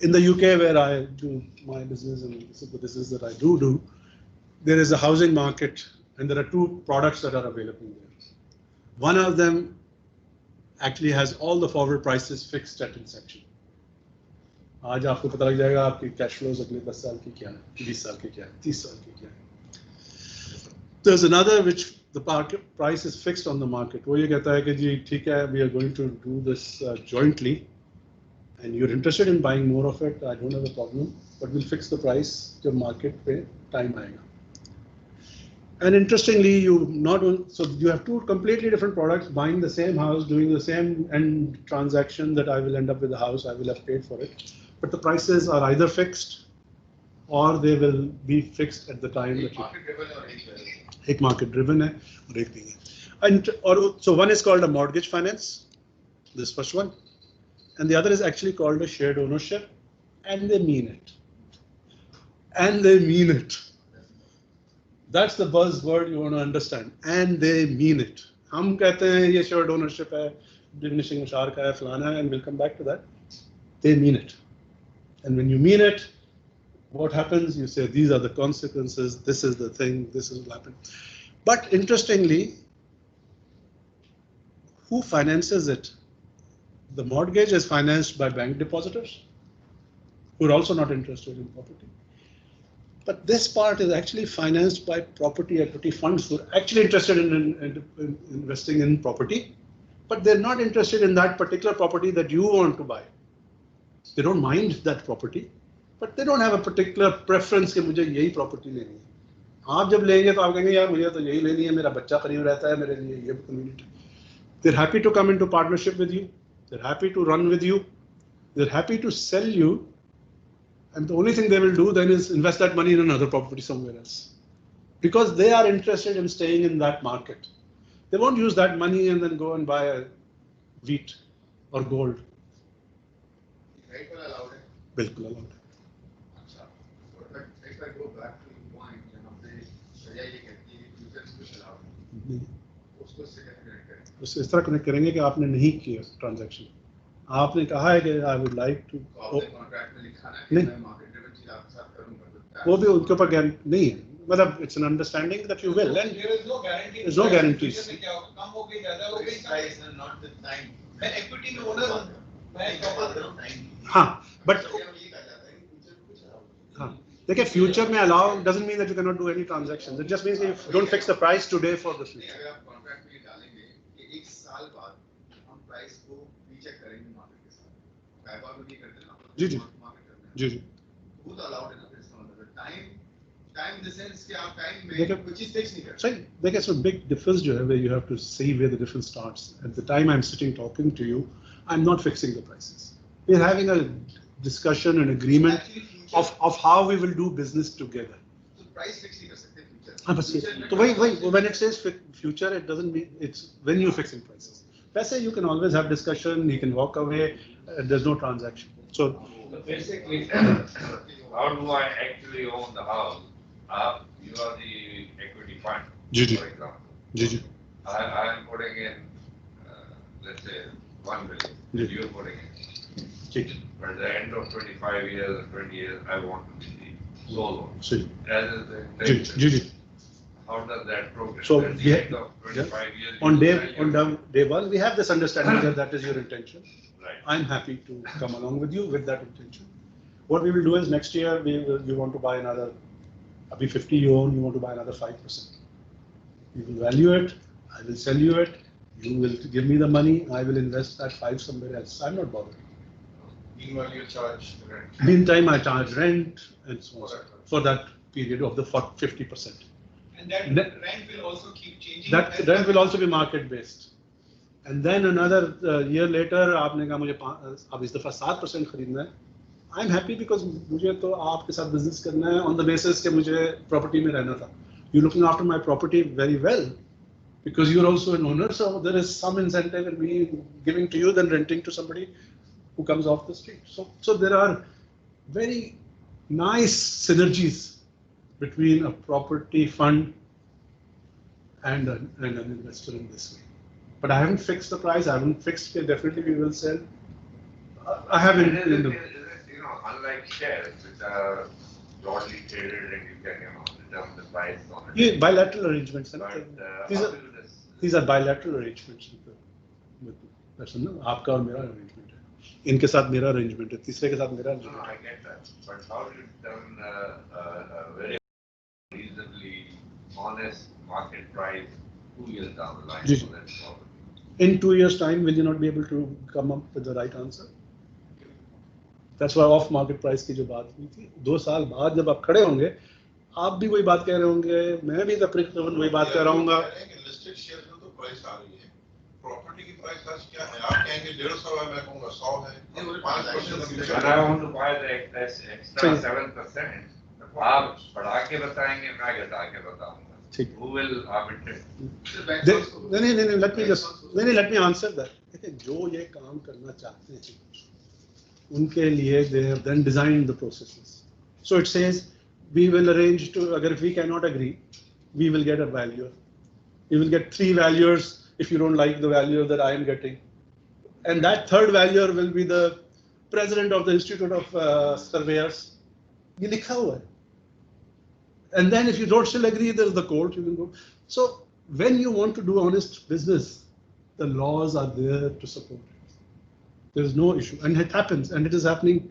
In the UK, where I do my business and the business that I do, there is a housing market, and there are two products that are available there. One of them actually has all the forward prices fixed at inception. आज आपको पता लग जाएगा आपकी cash flows अगले 10 साल की क्या है, 20 साल की क्या है, 30 साल की क्या है. There's another which the price is fixed on the market. वो ये कहता है कि जी ठीक है, we are going to do this jointly, and you're interested in buying more of it, I don't have a problem, but we'll fix the price जब market पे time आएगा. And interestingly, so you have two completely different products, buying the same house, doing the same end transaction, that I will end up with the house, I will have paid for it, but the prices are either fixed or they will be fixed at the time that you. एक market driven है और एक नहीं है. And so one is called a mortgage finance, this first one, and the other is actually called a shared ownership, and they mean it. And they mean it. That's the buzzword you want to understand. And they mean it. हम कहते हैं ये shared ownership है, diminishing ashar का है, फलाना है, and we'll come back to that. They mean it. And when you mean it, what happens? You say, these are the consequences, this is the thing, this is what happened. But interestingly, who finances it? The mortgage is financed by bank depositors, who are also not interested in property. But this part is actually financed by property equity funds who are actually interested in investing in property, but they're not interested in that particular property that you want to buy. They don't mind that property, but they don't have a particular preference कि मुझे यही property लेनी है. आप जब लेंगे तो आप कहेंगे यार मुझे तो यही लेनी है, मेरा बच्चा करीब रहता है, मेरे लिए ये community. They're happy to come into partnership with you. They're happy to run with you. They're happy to sell you. And the only thing they will do then is invest that money in another property somewhere else, because they are interested in staying in that market. They won't use that money and then go and buy a wheat or gold. बिल्कुल allowed. If I go back to the point, शरिया ये कहती है कि futures कुछ allowed है, उसको इससे कैसे कनेक्ट करेंगे? उससे इस तरह कनेक्ट करेंगे कि आपने नहीं किया ट्रांजैक्शन, आपने कहा है कि I would like to आपने कॉन्ट्रैक्ट में लिखा है कि नहीं। मैं मार्केट ड्रिवन चीज आपके साथ करूंगा, वो भी उनके ऊपर गारंटी नहीं है, मतलब it's an understanding that you will, and There is no guarantee. there's no guarantees. Future में क्या होगा, कम हो गई, ज़्यादा हो गई, price and not the time. मैं equity में owner हूँ, मैं time. हाँ, but हम ये कहा जाता है कि फ्यूचर में कुछ allow हाँ, देखिए फ्यूचर में allow doesn't mean that you cannot do any transactions. It just means that you don't fix the price today for the नहीं, future. अगर आप कॉन्ट्रैक्ट में ये डालेंगे कि 1 साल बाद हम प्राइस को रीचेक करेंगे मार्केट के साथ, व्यापार में नहीं करते ना, जी, जी। मार्केट करते हैं, जी जी, वो तो अलाउड है ना, फिर इसका मतलब टाइम इन द सेंस कि आप टाइम देखिए, में कोई चीज फिक्स नहीं करते। सही देखिए, so big difference जो है, where you have to see where the difference starts. At the time I'm sitting talking to you, I'm not fixing the prices. We're having a discussion and agreement Actually, future- of how we will do business together. तो price fix नहीं कर सकते future. हाँ बस ये तो वही when it says future, it doesn't mean it's when you're fixing prices. वैसे you can always have discussion, you can walk away, there's no transaction. So So basically, how do I actually own the house? You are the equity fund, ji ji for example. Ji ji I am putting in, let's say, 1 million. Ji You're putting in. ठीक But at the end of 25 years or 20 years, I want to be the sole owner. सही As is the ji intention. Ji ji. How does that progress? So At we the have- end of 25 years. On you day sell your- day one, we have this understanding that that is your intention. Right. I'm happy to come along with you with that intention. What we will do is next year you want to buy another, abhi 50 you own, you want to buy another 5%. We will value it, I will sell you it, you will give me the money, I will invest that 5 somewhere else. I'm not bothered. Meanwhile, you charge rent. Meantime, I charge rent and so on for that period of the 50%. And that Ne- rent will also keep changing. That as rent will also be market based. And then another year later, आपने कहा मुझे अब इस दफा 7% खरीदना है. I'm happy because मुझे तो आपके साथ business करना है on the basis कि मुझे property में रहना था. You're looking after my property very well because you're also an owner, so there is some incentive in me giving to you than renting to somebody who comes off the street. So there are very nice synergies between a property fund and an investor in this way. But I haven't fixed the price. I haven't fixed it. Definitely we will sell. I haven't. Is it, unlike shares, which are broadly traded and you can, determine the price on it. Yeah, bilateral arrangements. But, These how are will this? these are bilateral arrangements with the person. ना आपका और मेरा arrangement है. इनके साथ मेरा arrangement है. तीसरे के साथ मेरा No, arrangement I get that. But how do you determine a very reasonably honest market price 2 years down the line ji. for that property? है. In 2 years' time, will you not be able to come up with the right answer? That's why off market price की जो बात हुई थी, 2 साल बाद जब आप खड़े होंगे, आप भी वही बात कह रहे होंगे, मैं भी तकरीबन वही बात कह रहा हूँगा. लिस्टेड शेयर में तो प्राइस आ रही है, प्रॉपर्टी की प्राइस आज क्या है? आप कहेंगे 150 है, मैं कहूँगा 100 है, 5% When I want to buy the extra 7%, आप बढ़ा के बताएंगे, मैं घटा के बताऊंगा. ठीक. Who will arbitrate? नहीं, let me answer that. देखिए, जो ये काम करना चाहते हैं, उनके लिए they have then designed the processes. So it says we will arrange to, अगर if we cannot agree, we will get a valuer. We will get 3 valuers if you don't like the valuer that I am getting. And that third valuer will be the president of the Institute of Surveyors. ये लिखा हुआ है. And then if you don't still agree, there is the court, you can go. So when you want to do honest business, the laws are there to support it. There is no issue. And it happens, and it is happening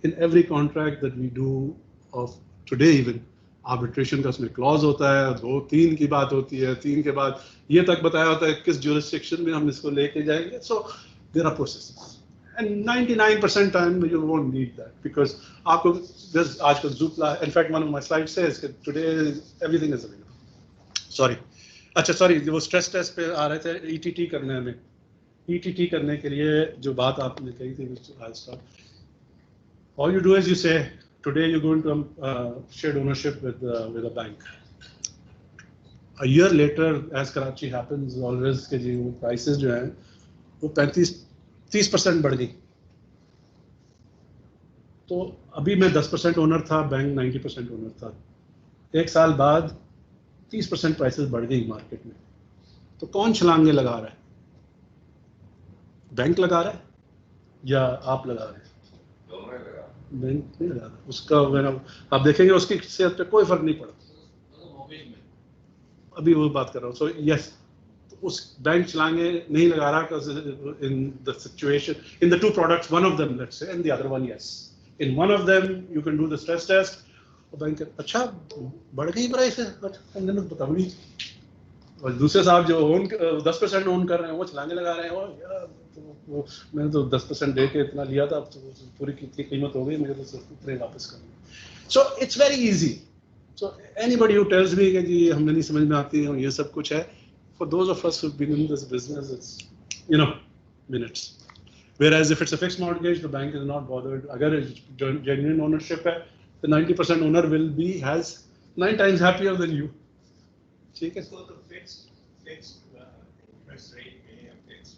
in every contract that we do of today even. Arbitration का उसमें clause होता है, 2-3 की बात होती है, 3 के बाद ये तक बताया होता है किस jurisdiction में हम इसको लेके जाएंगे. So there are processes. And 99% time you won't need that because आपको there's आजकल Zoopla. In fact, one of my slides says that today everything is available. Sorry. अच्छा sorry, वो stress test पे आ रहे थे ETT करने में. ETT करने के लिए जो बात आपने कही थी, which I'll start. All you do is you say today you go into shared ownership with a bank. A year later, as Karachi happens, always के जी वो prices जो हैं वो 30% बढ़ गई. तो अभी मैं 10% ओनर था, बैंक 90% ओनर था. 1 साल बाद 30% प्राइसेस बढ़ गई मार्केट में. तो कौन छलांगे लगा रहा है? बैंक लगा रहा है या आप लगा रहे हैं? दोनों ही लगा। बैंक नहीं लगा रहा उसका, आप देखेंगे उसकी सेहत पे कोई फर्क नहीं पड़ा। अभी वो बात कर रहा हूँ। सो यस, उस बैंक चलाएंगे नहीं लगा रहा in the situation, in the two products, one of them let's say and the other one yes, in one of them you can do the stress test और बैंक अच्छा बढ़ गई price है, अच्छा बता बड़ी, और दूसरे साहब जो ओन 10% ओन कर रहे हैं वो चलाने लगा रहे हैं, और यार तो मैंने तो 10% दे के इतना लिया था, अब तो पूरी कितनी कीमत हो गई, मुझे तो सिर्फ उतने वापस करना। So it's very easy. So anybody who tells me कि जी हमें नहीं समझ में आती है ये सब कुछ है, for those of us who've been in this business, it's minutes. Whereas if it's a fixed mortgage, the bank is not bothered. अगर genuine ownership है, the 90% owner will be has 9 times happier than you. ठीक है? So the fixed interest rate may have fixed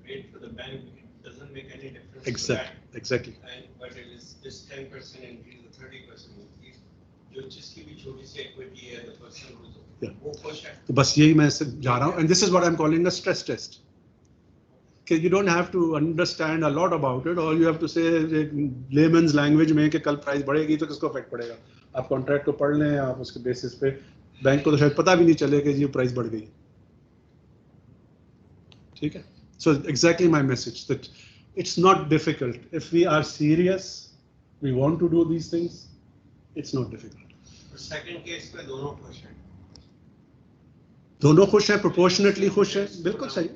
rate for the bank, it doesn't make any difference. Exactly. But it is this 10% increase, the 30% increase, जो जिसकी भी छोटी सी equity है, the person who's वो खुश है. तो बस यही मैं जा रहा हूँ, and this is what I'm calling a stress test. Okay, you don't have to understand a lot about it. All you have to say layman's language में कि कल प्राइस बढ़ेगी तो किसको इफेक्ट पड़ेगा. आप कॉन्ट्रैक्ट को पढ़ लें, आप उसके बेसिस पे बैंक को तो शायद पता भी नहीं चले कि ये प्राइस बढ़ गई. ठीक है? So exactly my message that it's not difficult. If we are serious, we want to do these things, it's not difficult. The second case पे दोनों खुश हैं. दोनों खुश हैं, proportionately खुश हैं, बिल्कुल सही.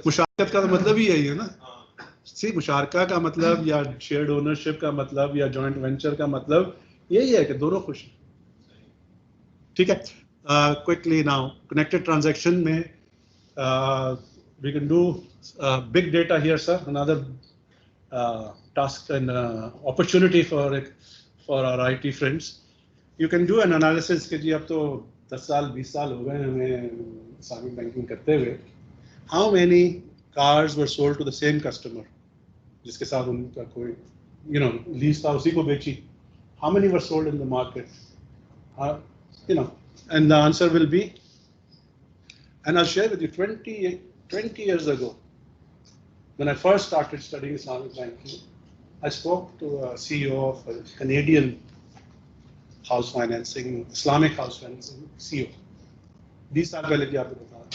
मुशारकत का मतलब ही यही है ना. सी मुशारका का मतलब या शेयर्ड ओनरशिप का मतलब या जॉइंट वेंचर का मतलब यही है कि दोनों खुश हैं. ठीक है? Quickly now, connected transaction में we can do big data here, sir. Another task and opportunity for our IT friends. You can do an analysis कि जी अब तो 10 साल 20 साल हो गए हमें Islamic banking करते हुए. How many cars were sold to the same customer जिसके साथ उनका कोई lease था, उसी को बेची? How many were sold in the market? And the answer will be, and I'll share with you, 20 years ago, when I first started studying Islamic banking, I spoke to a CEO of a Canadian house financing, Islamic house financing CEO. 20 साल पहले की आपको बता रहा हूँ.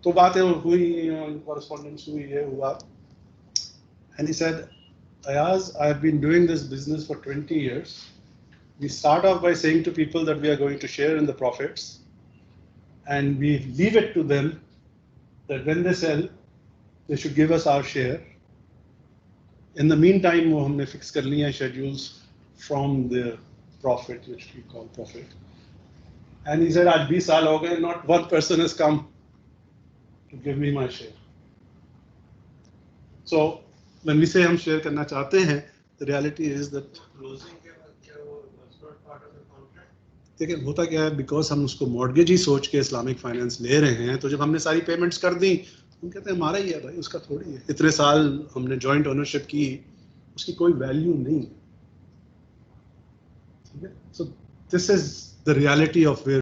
तो बातें हुई, correspondence हुई, ये हुआ. And he said, Ayaz, I've been doing this business for 20 years. We start off by saying to people that we are going to share in the profits, and we leave it to them that when they sell, they should give us our share. In the meantime, वो हमने fix कर लिया schedules from the profit, which we call profit. And he said, आज 20 साल हो गए, not one person has come to give me my share. So when we say हम share करना चाहते हैं, the reality is that closing के बाद क्या वो was not part of the contract. देखिए होता क्या है, बिकॉज हम उसको मॉर्गेज ही सोच के इस्लामिक फाइनेंस ले रहे हैं, तो जब हमने सारी पेमेंट्स कर दी, हम कहते हैं हमारा ही है भाई, उसका थोड़ी है. इतने साल हमने जॉइंट ओनरशिप की, उसकी कोई वैल्यू नहीं. ठीक है? So this is the reality of where.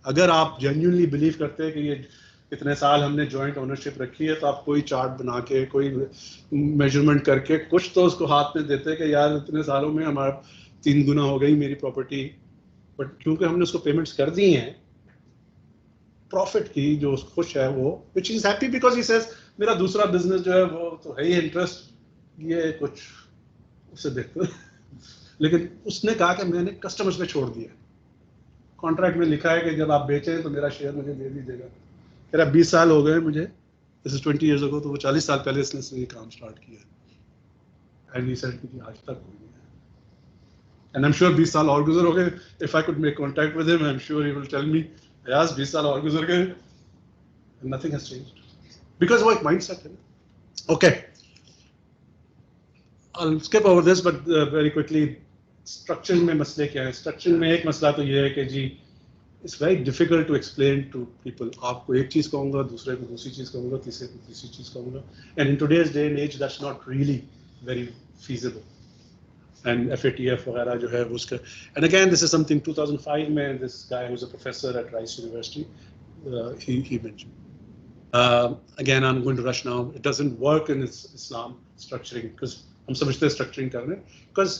अगर आप जेन्युइनली बिलीव करते हैं कि ये इतने साल हमने जॉइंट ओनरशिप रखी है, तो आप कोई चार्ट बना के, कोई मेजरमेंट करके कुछ तो उसको हाथ में देते कि यार इतने सालों में हमारा 3 गुना हो गई मेरी प्रॉपर्टी. बट क्योंकि हमने उसको पेमेंट्स कर दी हैं प्रॉफिट की, जो खुश है वो, which is happy because he says मेरा दूसरा बिजनेस जो है वो तो है ही इंटरेस्ट, ये कुछ उसे देखते. लेकिन उसने कहा कि मैंने कस्टमर्स पे छोड़ दिया. कॉन्ट्रैक्ट में लिखा है कि जब आप बेचें तो मेरा शेयर मुझे दे दीजिएगा. कह रहा 20 साल हो गए मुझे, दिस इज 20 years ago, तो वो 40 साल पहले इसने ये काम स्टार्ट किया. एंड ही सेड कि आज तक हो गया. And I'm sure 20 साल और गुजर हो गए. If I could make contact with him, I'm sure he will tell me, yes, 20 साल और गुजर गए, and nothing has changed. Because वो एक mindset है. Okay. I'll skip over this, but very quickly, structuring में मसले क्या है? Structuring में एक मसला तो ये है कि जी, it's very difficult to explain to people. आपको एक चीज़ कहूँगा, दूसरे को दूसरी चीज़ कहूँगा, तीसरे को तीसरी चीज़ कहूँगा. And in today's day and age, that's not really very feasible. And FATF वगैरह जो है उसका. And again, this is something 2005 में this guy who's a professor at Rice University, he mentioned. Again, I'm going to rush now. It doesn't work in Islam structuring because हम समझते हैं structuring कर रहे हैं. Because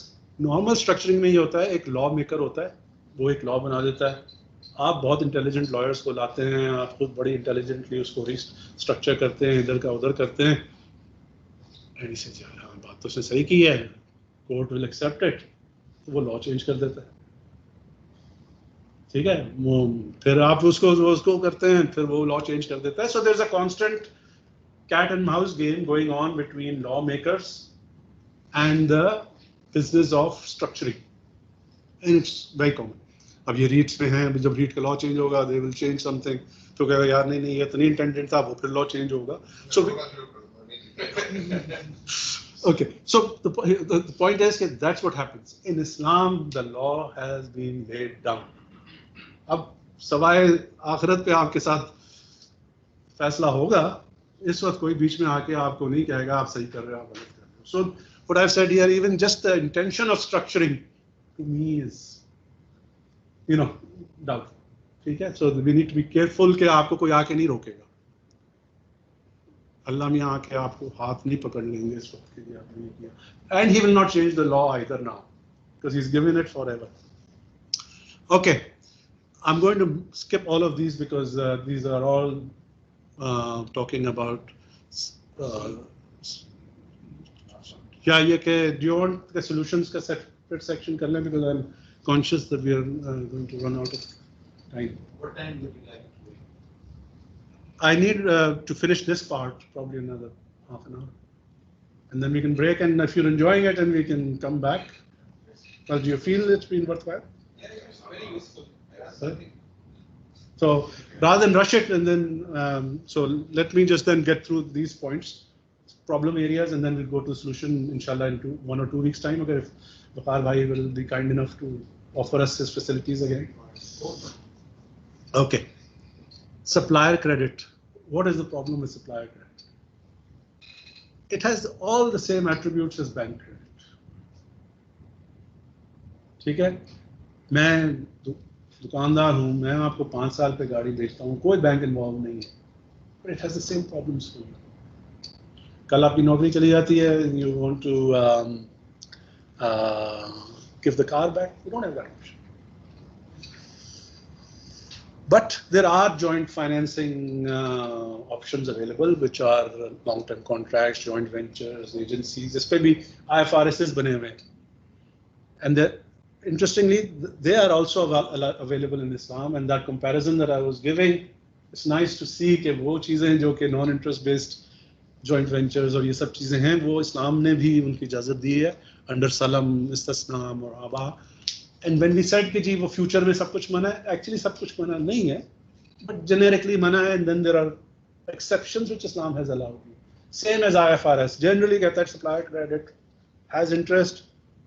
normal structuring में ये होता है, एक law maker होता है, वो एक law बना देता है. आप बहुत intelligent lawyers को लाते हैं, आप खुद बड़ी intelligently उसको restructure करते हैं, इधर का उधर करते हैं. And he says, यार हाँ बात तो उसने सही की है, court will accept it. तो वो law change कर देता है. ठीक है, वो फिर आप उसको करते हैं, फिर वो लॉ चेंज कर देता है. So there is a constant cat and mouse game going on between lawmakers and the business of structuring, and it's very common. अब ये REITs में हैं, जब REIT का लॉ चेंज होगा, they will change something, तो कहेगा यार नहीं ये इतनी इंटेंडेड था, वो फिर लॉ चेंज होगा. So okay, so the point is that that's what happens in Islam. The law has been laid down. अब सवाए आखिरत पे आपके साथ फैसला होगा, इस वक्त कोई बीच में आके आपको नहीं कहेगा आप सही कर रहे हो, आप गलत कर रहे हो. So what I've said here, even just the intention of structuring to me is, you know, doubtful. ठीक है, so we need to be careful कि आपको कोई आके नहीं रोकेगा. अल्लाह मियाँ आके आपको हाथ नहीं पकड़ लेंगे इस वक्त के लिए आपने ये किया. And he will not change the law either now because he's given it forever. Okay. I'm going to skip all of these because these are all talking about. Yeah, do you want the solutions ka separate section kar le, because I'm conscious that we are going to run out of time. What time would you like to wait? I need to finish this part, probably another half an hour, and then we can break. And if you're enjoying it, and we can come back. Well, do you feel it's been worthwhile? Yeah, it's very useful. So rather than rush it, and then so let me just then get through these points, problem areas, and then we'll go to the solution, inshallah, in 1 or 2 weeks time. Okay, if Waqar bhai will be kind enough to offer us his facilities again. Okay, supplier credit. What is the problem with supplier credit? It has all the same attributes as bank credit. ठीक है, मैं दुकानदार हूँ, मैं आपको 5 साल पे गाड़ी बेचता हूँ, कोई बैंक इन्वॉल्व नहीं है, but it has the same problems for you. कल आपकी नौकरी चली जाती है, you want to give the car back, you don't have that option. But there are joint financing options available, which are long-term contracts, joint ventures, agencies. इस पे भी IFRSs बने हुए हैं, and interestingly, they are also available in Islam. And that comparison that I was giving, it's nice to see कि वो चीज़ें जो कि non-interest based joint ventures और ये सब चीज़ें हैं, वो इस्लाम ने भी उनकी इजाज़त दी है under salam, istisna और आबा. And when we said कि जी वो future में सब कुछ मना है, actually सब कुछ मना नहीं है, but generically मना है, and then there are exceptions which Islam has allowed you. Same as IFRS generally कहता है supplier credit has interest,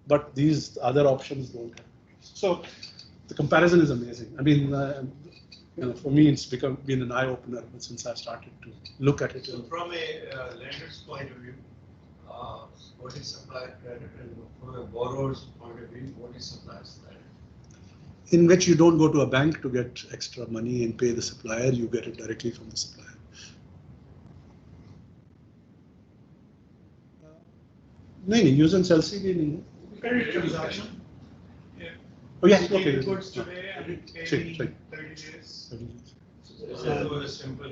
but these other options don't have. So the comparison is amazing. I mean, for me, it's been an eye-opener since I started to look at it. So from a lender's point of view, what is supplier credit, and from a borrower's point of view, what is supplier's credit? In which you don't go to a bank to get extra money and pay the supplier, you get it directly from the supplier. नहीं, use and sell से भी नहीं है. Credit transaction. Yeah. Oh yes, You okay. need the goods today and pay Sure, me sure. 30 days. This is a simple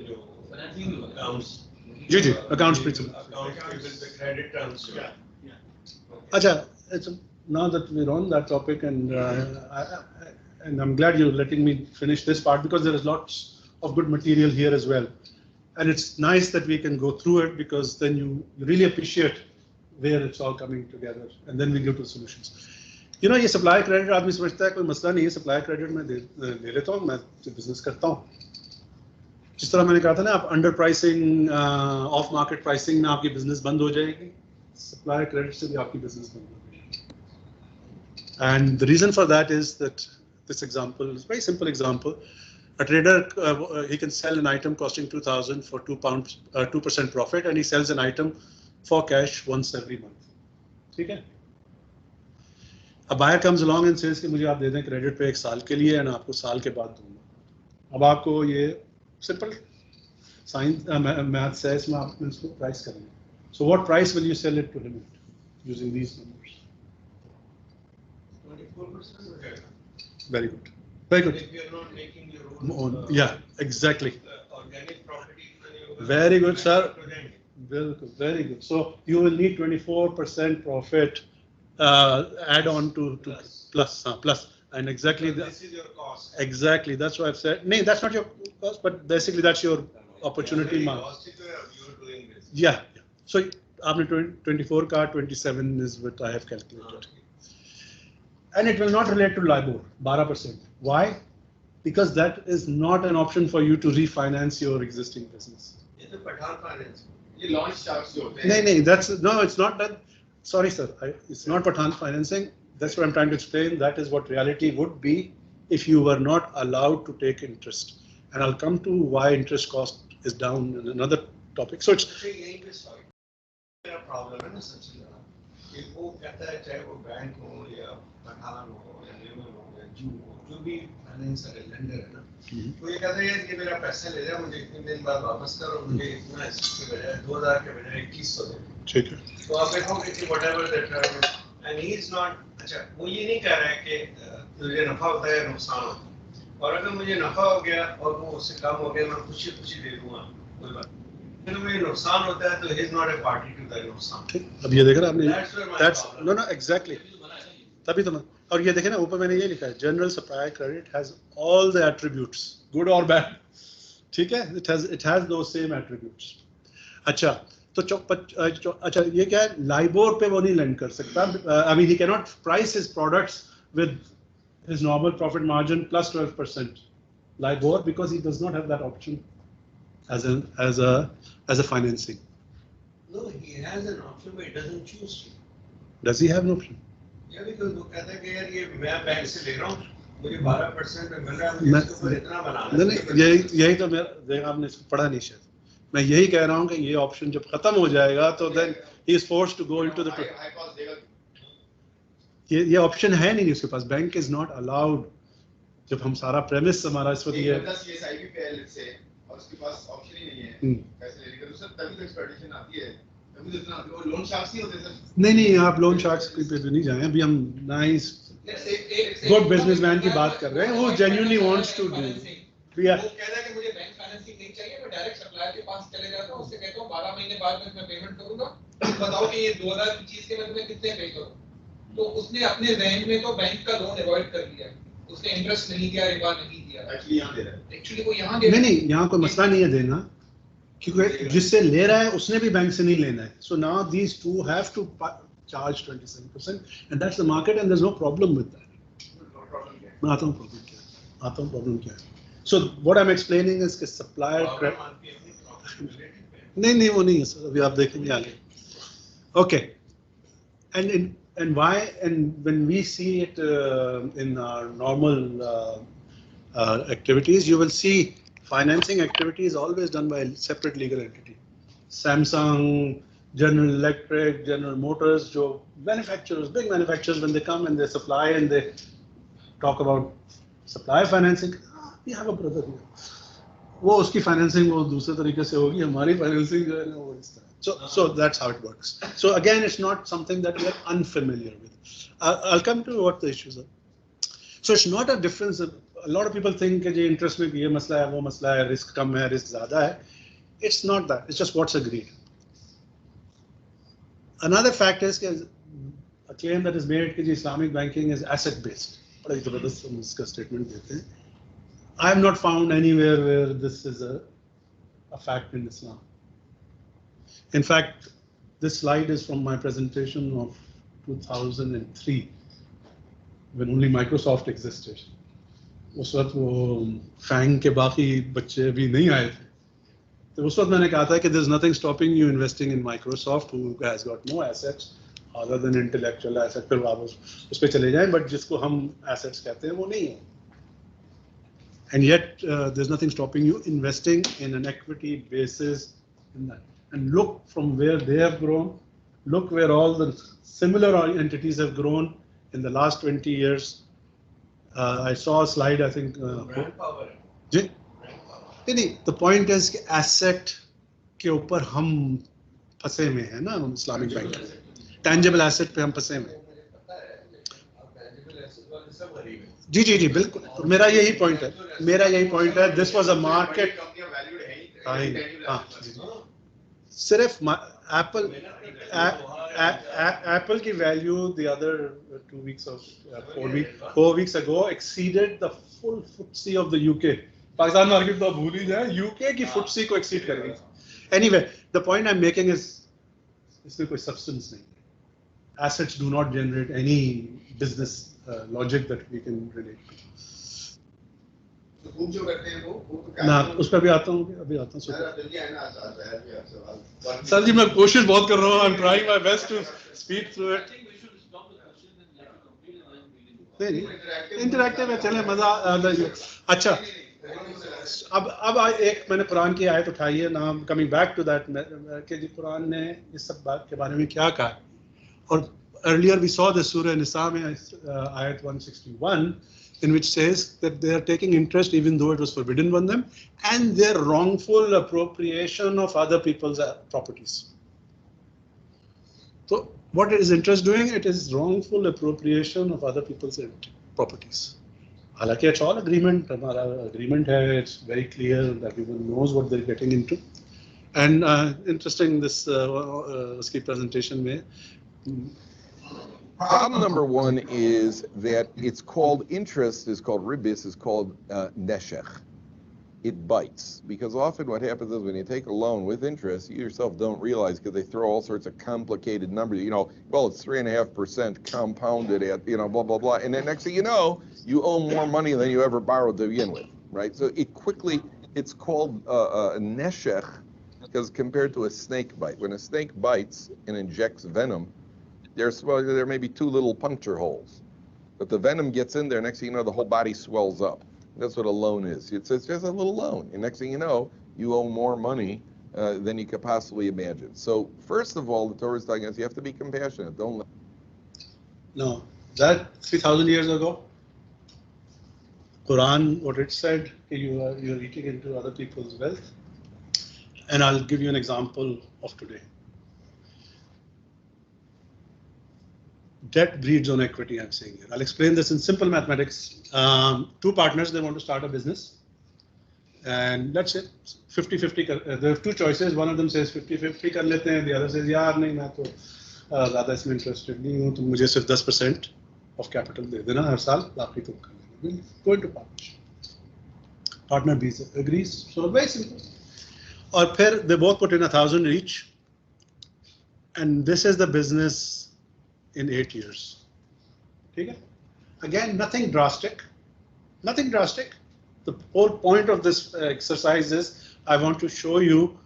accounts. Ji ji, accounts principle. Accounts payable, the credit terms. Yeah. Acha, now that we're on that topic, and I'm glad you're letting me finish this part, because there is lots of good material here as well, and it's nice that we can go through it, because then you really appreciate where it's all coming together, and then we go to solutions. You know, ये supply credit आदमी समझता है कोई मसला नहीं है, supply credit मैं ले लेता हूँ, मैं business करता हूँ. जिस तरह मैंने कहा था ना, आप under pricing, of market pricing में आपकी बिजनेस बंद हो जाएगी, सप्लाई क्रेडिट से भी आपकी बिजनेस बंद हो जाएगी. And the reason for that is that this example is very simple example. A trader, he can sell an item costing 2,000 for £2% profit, and he sells an item for cash once every month. ठीक है? A buyer comes along and says कि मुझे आप दे दें credit पे 1 साल के लिए, and आपको साल के बाद दूंगा. अब आपको ये सिंपल साइंस मैथ्स है इसमें आप इसको प्राइस करेंगे. So what price will you sell it to him at using these numbers? 24% हो जाएगा. Very good. Very good. If you're not making your own. Yeah, exactly. Organic property. Very good, sir. Bilkul, very good. So you will need 24% profit add on to plus. And exactly This is your cost. Exactly, that's what I've said. No, that's not your cost, but basically that's your opportunity mark. Yeah. So आपने 24 का 27 is what I have calculated. And it will not relate to LIBOR, 12%. Why? Because that is not an option for you to refinance your existing business. ये तो Pathan finance. ये launch charge जो होते हैं. No, it's not that. Sorry, sir. It's not Pathan financing. That's what I'm trying to explain. That is what reality would be if you were not allowed to take interest. And I'll come to why interest cost is down in another topic. So it's. यहीं पे sorry मेरा problem है ना सबसे बड़ा कि वो कहता है चाहे वो बैंक हो या पठान हो या लेमन हो या जू हो जो भी फाइनेंसर लेंडर है ना वो ये कहता है यार ये मेरा पैसा ले जा मुझे इतने दिन बाद वापस करो मुझे इतना इसके बजाय 2000 के बजाय 2100 दे. ठीक है. तो आप देखोगे कि whatever the term is and he is not. अच्छा वो ये नहीं कह रहा है कि मुझे नफा होता है नुकसान होता है और अगर मुझे नफा हो गया और वो उससे कम हो गया मैं खुशी खुशी दे दूंगा कोई बात नहीं. अगर मुझे नुकसान होता है तो he is not a party to the नुकसान. ठीक. अब ये देख रहे आपने. That's no exactly. तभी तो मैं और ये देखे ना ऊपर मैंने ये लिखा है general supply credit has all the attributes good और बैड. ठीक है. It has those same attributes. अच्छा तो अच्छा ये क्या है लाइबोर पे वो नहीं लेंड कर सकता. I mean he can not price his products with his normal profit margin plus 12% LIBOR because he does not have that option as a financing. No, he has an option but he doesn't choose to. Does he have an option? Yeah, because वो कहता है कि यार ये मैं bank से ले रहा हूँ मुझे 12% पे मिल रहा है मुझे इसके ऊपर इतना बनाना है. नहीं यही तो मेरा आपने पढ़ा नहीं शायद. मैं यही कह रहा हूँ कि ये ऑप्शन जब खत्म हो जाएगा तो then he is forced to go into the ये ऑप्शन है नहीं उसके पास. Bank is not allowed. जब हम सारा प्रेमिस हमारा इस वक्त ये और उसके पास ऑप्शन ही नहीं है पैसे लेने का. तो तभी तो एक्सपेक्टेशन आती है तभी तो इतना वो लोन शार्क्स नहीं होते सर. नहीं आप लोन शार्क्स पे भी नहीं जाएं. अभी हम नाइस गुड बिजनेसमैन की बात कर रहे हैं वो जेन्युइनली वांट्स टू डू. वो कह रहा है कि मुझे बैंक फाइनेंसिंग नहीं चाहिए मैं डायरेक्ट सप्लायर के पास चले जाता हूं उससे कहता हूं 12 महीने बाद मैं तुम्हें पेमेंट करूंगा बताओ कि ये 2000 की चीज के मैं तुम्हें कितने पे करूं. तो उसने अपने जहन में तो बैंक का लोन अवॉइड कर लिया. उसने इंटरेस्ट नहीं दिया रिबा नहीं दिया. एक्चुअली यहां दे रहा है. एक्चुअली वो यहां दे नहीं यहां कोई मसला नहीं है देना क्योंकि जिससे ले रहा है उसने भी बैंक से नहीं लेना है. So now these two have to charge 27% and that's the market and there's no problem with that. मैं आता हूं प्रॉब्लम क्या है. So what I'm explaining is कि supplier नहीं वो नहीं है सर. अभी आप देखेंगे आगे. Okay. And why? And when we see it in our normal activities, you will see financing activity is always done by a separate legal entity. Samsung, General Electric, General Motors, जो manufacturers, big manufacturers, when they come and they supply and they talk about supply financing, we have a brother here. वो उसकी financing वो दूसरे तरीके से होगी. हमारी financing जो है ना वो इस तरह. So that's how it works. So again, it's not something that we are unfamiliar with. I'll come to what the issues are. So it's not a difference. A lot of people think कि ये interest में ये मसला है वो मसला है risk कम है risk ज़्यादा है. It's not that. It's just what's agreed. Another fact is कि a claim that is made कि Islamic banking is asset based. बड़ा ही जबरदस्त हम इसका statement देते हैं. I have not found anywhere where this is a fact in Islam. In fact, this slide is from my presentation of 2003, when only Microsoft existed. उस वक्त वो FANG के बाकी बच्चे भी नहीं आए थे. तो उस वक्त मैंने कहा था कि there's nothing stopping you investing in Microsoft, who has got no assets other than intellectual assets. फिर आप उस पे चले जाएं, but जिसको हम assets कहते हैं वो नहीं है. And yet there's nothing stopping you investing in an equity basis in that. And look from where they have grown, look where all the similar entities have grown in the last 20 years. I saw a slide, I think. नहीं, the point is कि asset के ऊपर हम फंसे हुए हैं ना, Islamic bank tangible asset पे हम फंसे हुए हैं। जी जी जी बिल्कुल, तो मेरा यही पॉइंट है, दिस वाज अ मार्केट। हाँ जी जी, सिर्फ एप्पल की value the other 2 weeks or 4 weeks ago exceeded the full FTSE of the UK। Pakistan market तो भूल ही जाए, यूके की FTSE को एक्सीड कर गई। Anyway, the point I am making is इसमें कोई सब्सटेंस नहीं है। Assets do not generate any business logic that we can relate to। जो करते हैं वो ना उस पर भी आता हूँ, अभी आता हूँ। सर जी मैं कोशिश बहुत कर रहा हूँ, I am trying my best to speed through it. नहीं इंटरैक्टिव है, चले मजा। अच्छा, अब एक मैंने कुरान की आयत उठाई है, नाम कमिंग बैक टू दैट कि जी कुरान ने इस सब बात के बारे में क्या कहा। और earlier we saw the Surah Nisa में ayat 161 in which says that they are taking interest even though it was forbidden on them, and their wrongful appropriation of other people's properties. So what is interest doing? It is wrongful appropriation of other people's properties. हालांकि it's all agreement, हमारा agreement है, it's very clear that everyone knows what they're getting into. And interesting this उसकी presentation में problem number one is that it's called interest, is called ribis, is called neshech. It bites, because often what happens is when you take a loan with interest, you yourself don't realize, because they throw all sorts of complicated numbers, you know, well, it's 3.5% compounded at, you know, blah, blah, blah. And then next thing you know, you owe more money than you ever borrowed to begin with, right? So it quickly, it's called neshech, because compared to a snake bite, when a snake bites and injects venom, there may be 2 little puncture holes, but the venom gets in there. Next thing you know, the whole body swells up. That's what a loan is. It's just a little loan, and next thing you know, you owe more money than you could possibly imagine. So first of all, the Torah is telling us you have to be compassionate. Don't. No, that 3,000 years ago, Quran, what it said, you're eating into other people's wealth, and I'll give you an example of today. Debt breeds on equity, I'm saying here. I'll explain this in simple mathematics. 2 partners, they want to start a business. And let's say 50-50, there are 2 choices. One of them says 50-50 kar lete hain, the other says, yaar nahi, main to zyada isme interested nahi hu, to mujhe sirf 10% of capital de dena har saal, baaki tum kar lena. We'll go into partnership. Partner B agrees, so very simple. Aur phir they both put in 1,000 each, and this is the business in 8 years. Okay? Again, nothing drastic. The whole point of this exercise is I want to show you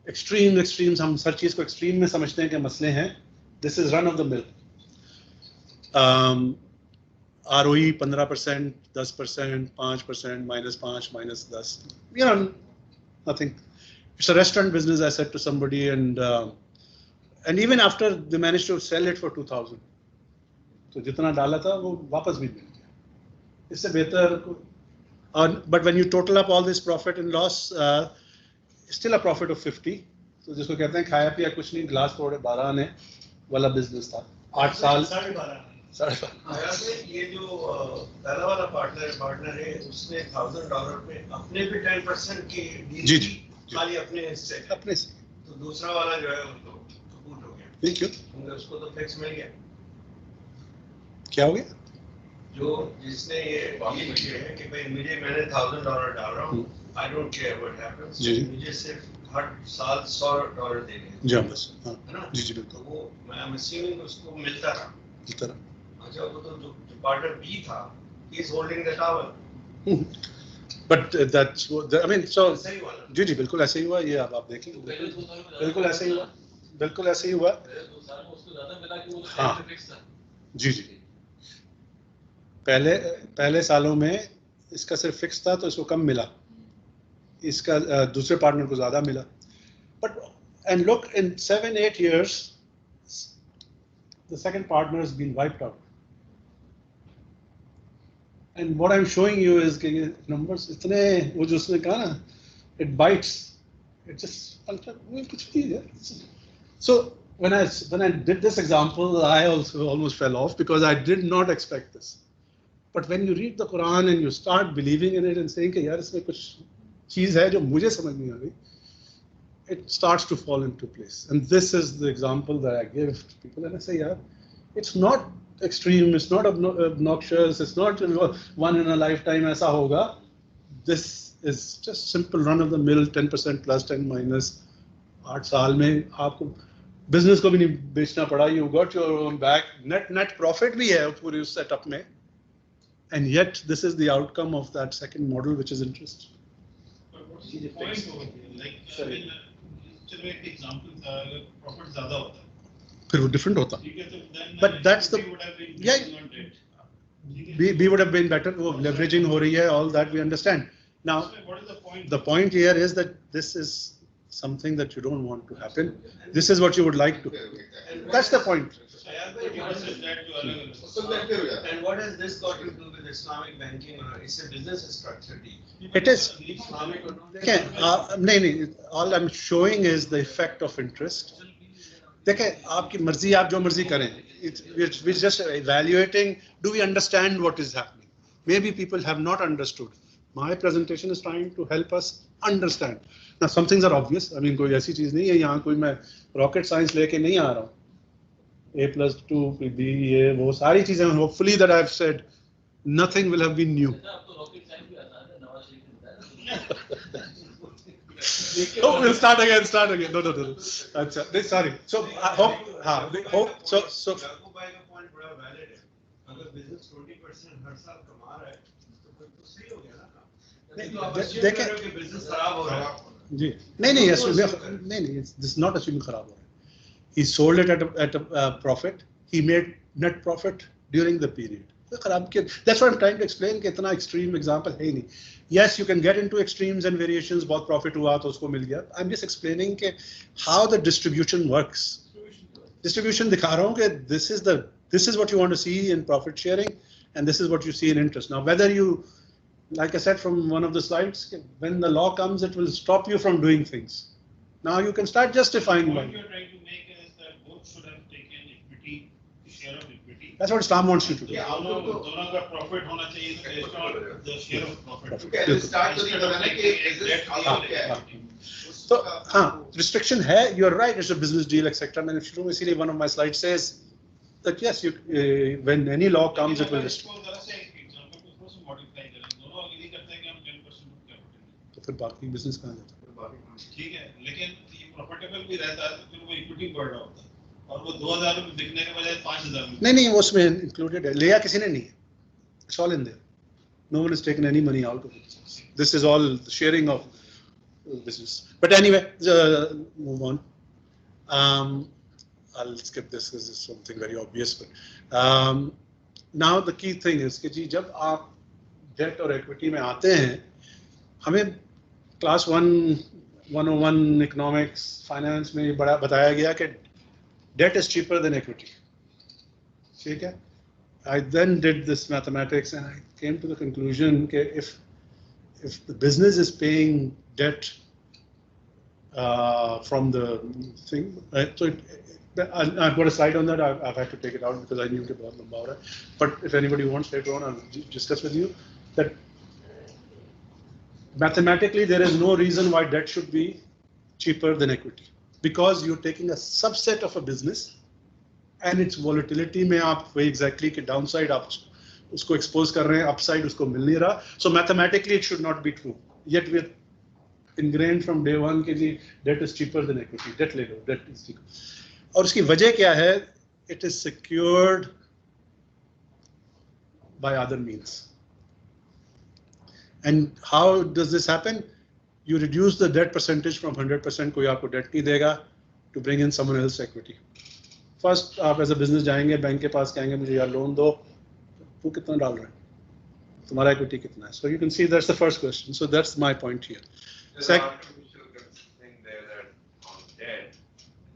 extremes. हम हर चीज को extreme में समझते हैं कि मसले हैं. This is run of the mill. ROE 15%, 10%, 5%, -5, -10. You know, nothing. It's a restaurant business, I said to somebody, and even after they managed to sell it for 2,000, तो जितना डाला था वो वापस भी मिल गया. इससे बेहतर. But when you total up all this profit and loss, still a profit of 50. तो जिसको कहते हैं खाया पिया कुछ नहीं, ग्लास तोड़े 12 आने वाला बिजनेस था. 8 साल 12.5. ये जो पहला वाला पार्टनर है, उसने $1,000 पे अपने भी 10% की डील की, खाली अपने हिस्से से. तो दूसरा वाला जो है उनको कबूल हो गया. Thank you. उसको तो फिक्स मिल गया. क्या हो गया? जो जिसने ये डील की है कि भाई मैंने $1,000 डाल रहा हूँ, I don't care what happens, मुझे सिर्फ हर साल $100 देने हैं. जी बस, हाँ. है ना? जी बिल्कुल. तो वो मैं assuming उसको मिलता रहा. अच्छा, वो तो जो पार्टनर बी था, he is holding the tower. But that's what I mean. So जी बिल्कुल ऐसे ही हुआ. ये अब आप देखें, बिल्कुल ऐसे ही हुआ. हाँ जी. पहले सालों में इसका सिर्फ फिक्स था तो इसको कम मिला, इसका दूसरे पार्टनर को ज्यादा मिला. But and look, in 7-8 years, the second partner has been wiped out. And what I'm showing you is कि numbers इतने, वो जो उसने कहा ना it bites. It just so when I did this example, I also almost fell off because I did not expect this. But when you read the Quran and you start believing in it and saying कि यार इसमें कुछ चीज़ है जो मुझे समझ नहीं आ रही, it starts to fall into place. And this is the example that I give to people, and I say, yeah, it's not extreme, it's not obnoxious, it's not one in a lifetime ऐसा होगा. This is just simple run-of-the-mill 10% plus 10 minus. 8 साल में आपको business को भी नहीं बेचना पड़ा. You got your own back. Net profit भी है पूरे उस setup में. And yet this is the outcome of that second model, which is interest. But what's the point over here? Like, I mean, चलो एक example था, अगर profit ज़्यादा होता, फिर वो different होता. ठीक है, तो then But that's the would have been yeah. on debt. We would have been better. वो leveraging हो रही है, all that we understand. Now, What is the point? the point here is that this is something that you don't want to happen. This is what you would like to. That's the point. And what has this got to do with Islamic banking? It's a business structure. It is. Islamic or not? Okay, नहीं, all I'm showing is the effect of interest. देखें, आपकी मर्जी, आप जो मर्जी करें. We're just evaluating. Do we understand what is happening? Maybe people have not understood. My presentation is trying to help us understand. Now, some things are obvious. I mean, कोई ऐसी चीज नहीं है यहाँ कोई मैं rocket science लेके नहीं आ रहा हूँ. A+2 B ये वो सारी चीजें. Hopefully that I've said nothing will have been new. Oh, we'll start again. No. Achha, sorry. So I hope. So. भाई का point बड़ा valid है. अगर business 20% हर साल कमा रहा है, तो फिर तो सही हो गया ना काम. नहीं तो आप assume कर रहे हो कि business खराब हो रहा है. जी नहीं, this is not assuming खराब हो रहा है. He sold it at a profit. He made net profit during the period. That's what I'm trying to explain. कि इतना extreme example है ही नहीं. Yes, you can get into extremes and variations. बहुत profit हुआ तो उसको मिल गया. I'm just explaining कि how the distribution works. Distribution दिखा रहा हूँ कि this is what you want to see in profit sharing, and this is what you see in interest. Now, whether you, like I said from one of the slides, when the law comes, it will stop you from doing things. Now you can start justifying What why. you're trying to make is that both should have taken equity, share of equity. That's what Islam wants you to do. दोनों का profit होना चाहिए based on the share of profit. Okay, start तो नहीं बताना कि business outcome क्या है. So, restriction है. You're right. It's a business deal, etc. मैंने शुरू में इसीलिए one of my slides says that yes, when any law comes, it will restrict. तो फिर बाकी business कहाँ जाता है? ठीक है, लेकिन ये profitable भी रहता है तो फिर वो equity बढ़ रहा होता है और वो 2000 में बिकने के बजाय 5000 में. नहीं वो उसमें included है. लिया किसी ने नहीं है. It's all in there. No one has taken any money out of it. This is all sharing of business. But anyway, move on. I'll skip this because it's something very obvious. But now the key thing is कि जी जब आप debt और equity में आते हैं, हमें class 101 economics finance में बड़ा बताया गया कि debt is cheaper than equity. ठीक है? I then did this mathematics and I came to the conclusion that if the business is paying debt from the thing, so I've got a slide on that. I've had to take it out because I knew about it. But if anybody wants later on, I'll discuss with you that mathematically there is no reason why debt should be cheaper than equity, because you're taking a subset of a business and its volatility में आप वही exactly के downside आप उसको expose कर रहे हैं, upside उसको मिल नहीं रहा. So mathematically it should not be true. Yet we're ingrained from day one कि जी debt is cheaper than equity. Debt ले लो, debt is cheaper. और उसकी वजह क्या है? It is secured by other means. And how does this happen? You reduce the debt percentage from 100%, कोई आपको debt नहीं देगा, to bring in someone else's equity. First, आप as a business जाएंगे, बैंक के पास कहेंगे मुझे यार लोन दो, तू कितना डाल रहा है? तुम्हारा equity कितना है? So you can see that's the first question. So that's my point here. There's an artificial thing there that on debt,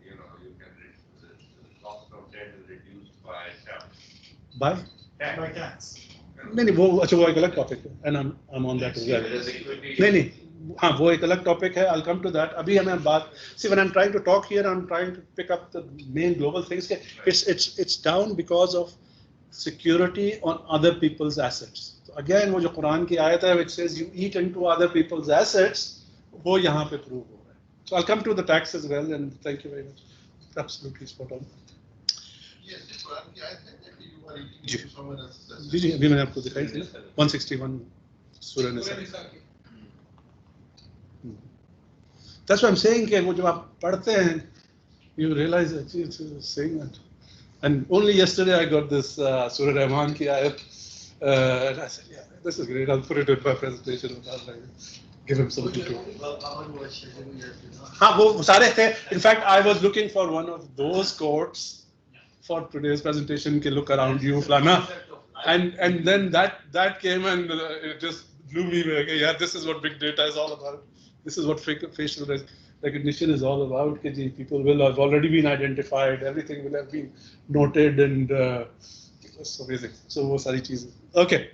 you can the cost of debt is reduced by tax. By tax. नहीं वो अच्छा वो एक अलग topic है, and I'm on that as well. नहीं हाँ वो एक अलग टॉपिक है, I'll come to that. अभी हमें बात, see when I'm trying to talk here, I'm trying to pick up the main global things. It's down because of security on other people's assets. So again वो जो कुरान की आयत है which says you eat into other people's assets, वो यहाँ पे prove हो रहा है. So I'll come to the tax as well, and thank you very much. Absolutely spot on. ये सिर्फ कुरान की आयत है कि you are eating ji. into someone else's assets? जी अभी मैंने आपको दिखाई थी ना 161 सूरह निसा. That's what I'm saying कि वो जब आप पढ़ते हैं, you realize that it's saying that. And only yesterday I got this Surah Rahman ki ayat, and I said, yeah, this is great. I'll put it in my presentation. I'll give him something to. हाँ वो सारे थे. In fact, I was looking for one of those quotes for today's presentation. कि look around you, flana. And then that came and it just blew me away. Okay, yeah, this is what big data is all about. This is what facial recognition is all about. People will have already been identified. Everything will have been noted, and it's amazing. So वो सारी चीजें. Okay.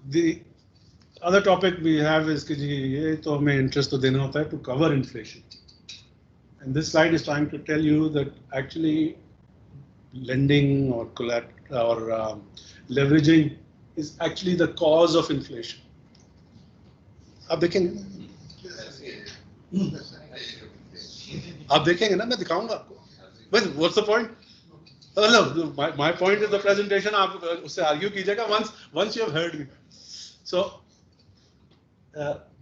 The other topic we have is कि जी ये तो हमें interest तो देना होता है to cover inflation. And this slide is trying to tell you that actually lending or leveraging is actually the cause of inflation. आप देखेंगे ना, मैं दिखाऊंगा आपको. But what's the point? No, my point is the presentation. आप उससे argue कीजिएगा once you have heard me. So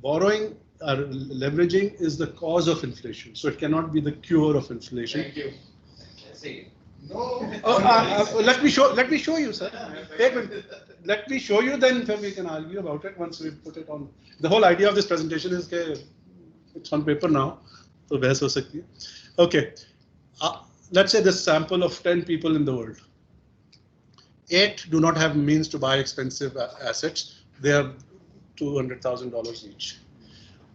borrowing or leveraging is the cause of inflation. So it cannot be the cure of inflation. Thank you. See. No. Let me show you, sir. Let me show you, then we can argue about it once we put it on. The whole idea of this presentation is that it's on paper now, so बहस हो सकती है. Okay, let's say this sample of 10 people in the world. 8 do not have means to buy expensive assets. They have $200,000 each.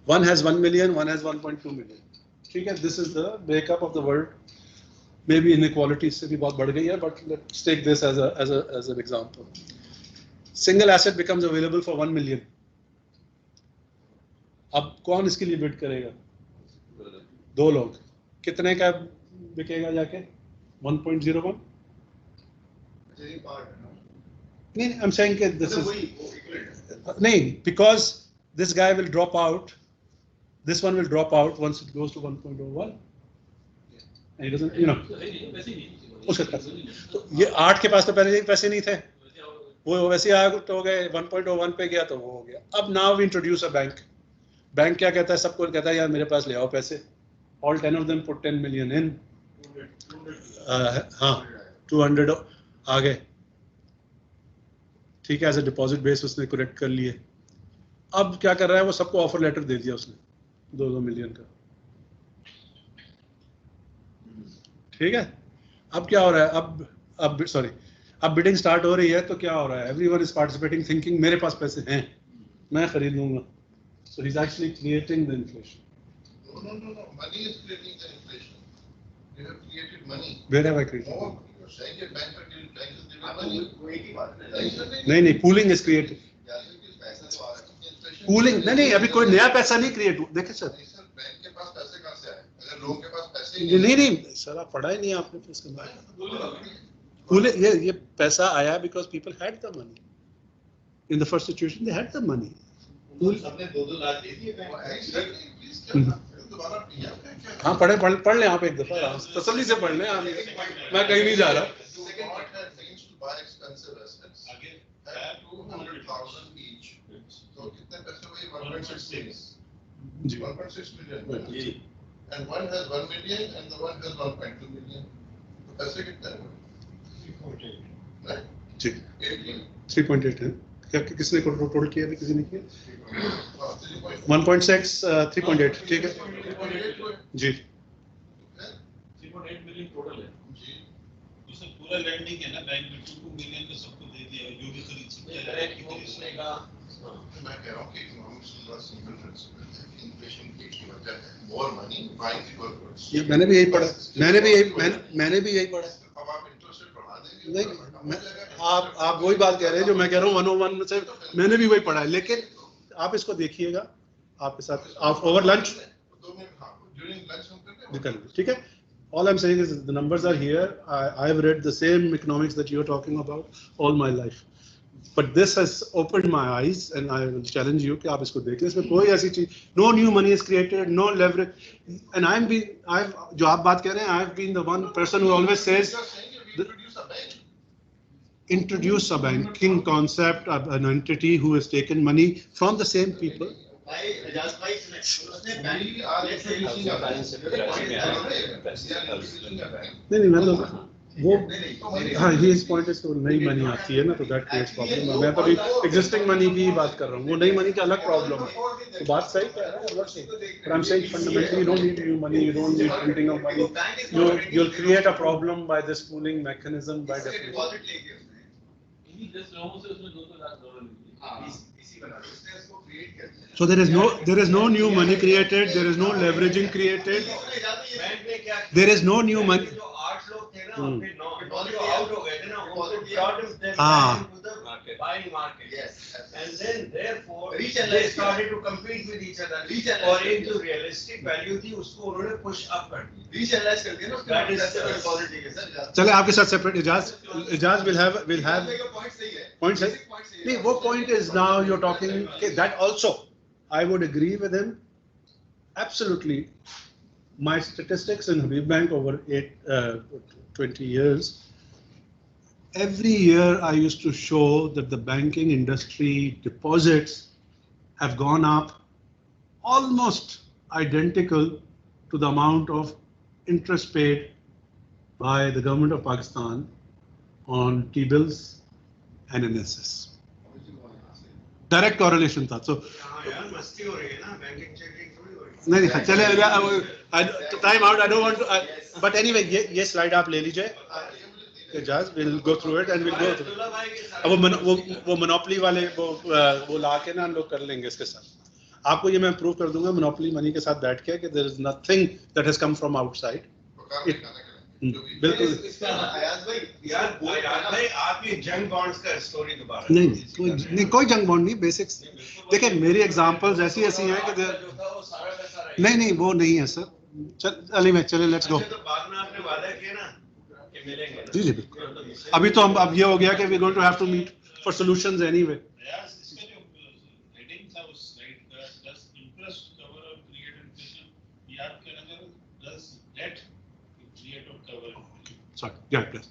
One has 1 million, one has 1.2 million. ठीक है, this is the breakup of the world. Maybe inequality से भी बहुत बढ़ गई है, but let's take this as an example. Single asset becomes available for 1 million. अब कौन इसके लिए बिड करेगा? 2 लोग. कितने का बिकेगा जाके? 1.01? नहीं, I'm saying that this is नहीं, because this guy will drop out. This one will drop out once it goes to 1.01. And he doesn't, उसके पास तो ये 8 के पास तो पहले पैसे नहीं थे, वो वैसे आया तो हो गए 1.01 पे गया तो वो हो गया. अब now we introduce a bank. Bank क्या कहता है? सबको कहता है यार मेरे पास ले आओ पैसे. All 10 of them put 10 million in. हाँ 200 आ गए. ठीक है, एज ए डिपॉजिट बेस उसने कलेक्ट कर लिए. अब क्या कर रहा है? वो सबको ऑफर लेटर दे दिया उसने 2 मिलियन का. ठीक है, अब क्या हो रहा है? अब बिडिंग स्टार्ट हो रही है तो क्या हो रहा है? एवरीवन इज पार्टिसिपेटिंग थिंकिंग मेरे पास पैसे हैं, मैं खरीद लूंगा. So he is actually creating the inflation. No. Money is creating the inflation. You have created money. Where have I created? Oh, you're saying that bank is money. नहीं, pooling is created. पैसा तो आ रहा है. Pooling नहीं, अभी कोई नया पैसा नहीं क्रिएट हुआ. देखिए सर, बैंक के पास पैसे कहाँ से आए? अगर लोगों के पास पैसे नहीं सर, आप पढ़ा ही नहीं आपने फिर इसके बारे. पूलिंग ये पैसा आया because people had the money. In the first situation, they had the money. सबने 2-2 लाख दे दिए. हाँ पढ़ लें आप एक दफा, तसल्ली से पढ़ लें. मैं कहीं नहीं जा रहा. तो कितने पैसे हुए? 1.6 million. And one has 1 million and the one has 1.2 million. तो पैसे कितने हुए? 3.8 है. क्या किसने टोटल किया? अभी किसी ने किया? 1.6 3.8. ठीक है जी. 3.8 मिलियन टोटल है जी. उसने पूरा लैंडिंग है ना, बैंक में 2 मिलियन का सबको दे दिया जो भी खरीद सकता है. मैं कह रहा हूँ कि इकोनॉमिक्स का सिंपल प्रिंसिपल है. इन्फ्लेशन की एक वजह है more money buying fever goods. ये मैंने भी यही पढ़ा. मैंने भी यही पढ़ा. अब आप इंटरेस्ट रेट बढ़ा देंगे. नहीं, आप वही बात कह रहे हैं जो मैं कह रहा हूँ. 101 से मैंने भी वही पढ़ा है. लेकिन आप इसको देखिएगा, आपके साथ आप ओवर लंच निकल, ठीक है. All I'm saying is the numbers are here. I've read the same economics that you're talking about all my life. But this has opened my eyes and I will challenge you कि आप इसको देखें. इसमें कोई ऐसी चीज, no new money is created, no leverage. And I've जो आप बात कह रहे हैं, I've been the one person who always says introduce a banking concept of an entity who has taken money from the same people. नहीं मैं तो वो हाँ his point is तो नई मनी आती है ना, तो that creates problem. मैं तो अभी existing money की ही बात कर रहा हूँ, वो नई मनी का अलग problem है. तो बात सही कह रहा है, I'm not saying, but I'm saying fundamentally you don't need new money, you don't need printing of money. You'll create a problem by this pooling mechanism by definition. So there is no new money created, there is no leveraging created, there is no new money. Buying market. Yes. And then therefore they started to compete with each other. और एक जो realistic value थी उसको उन्होंने push up कर दी. Regionalize कर दिया ना. That is positive sir. चले आपके साथ separate Ijaz will have point सही. नहीं वो point is now you're talking that also I would agree with him absolutely. My statistics in Habib Bank over 20 years. Every year I used to show that the banking industry deposits have gone up almost identical to the amount of interest paid by the government of Pakistan on T-bills and NSS. Direct correlation था. So मस्ती हो रही है ना, banking checking थोड़ी हो रही है. नहीं चले time out. I don't want to. But anyway ये slide आप ले लीजिए. Jazz, we'll go through it and we'll go through. अब वो monopoly वाले वो लाके ना हम लोग कर लेंगे इसके साथ. आपको ये मैं prove कर दूंगा monopoly money के साथ बैठ के कि there is nothing that has come from outside. बिल्कुल. आयाज भाई आप ये जंग बॉन्ड्स का स्टोरी दोबारा. नहीं कोई जंग बॉन्ड नहीं, बेसिक्स देखिए मेरी एग्जांपल्स ऐसी हैं कि नहीं वो नहीं है सर. चले लेट्स गो. तो बाद में आपने वादा किया ना कि मिलेंगे. जी बिल्कुल. अभी तो हम अब ये हो गया कि we going to have to meet for solutions anyway. इसका जो हेडिंग था उस स्लाइड का, does interest cover or create inflation, याद करना does debt create or cover inflation. Sorry, yeah, debt.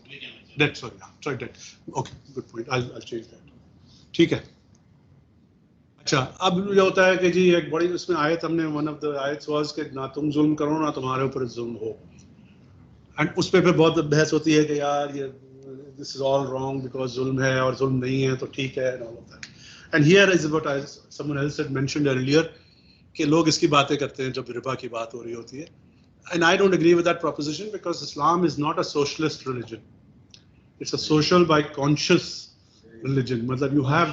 Sorry, debt. Okay, good point. I'll change that. ठीक है. अच्छा अब ये होता है कि जी एक बड़ी उसमें आयत हमने वन ऑफ द आयट्स वाज कि ना तुम जुल्म करो ना तुम्हारे ऊपर जुल्म हो. एंड उस पे फिर बहुत बहस होती है कि यार ये this is all wrong because जुल्म है और जुल्म नहीं है तो ठीक है and all of that. And here is what someone else had mentioned earlier कि लोग इसकी बातें करते हैं जब रिबा की बात हो रही होती है. And I don't agree with that proposition because Islam is not a socialist religion. It's a social by conscious religion. मतलब यू आर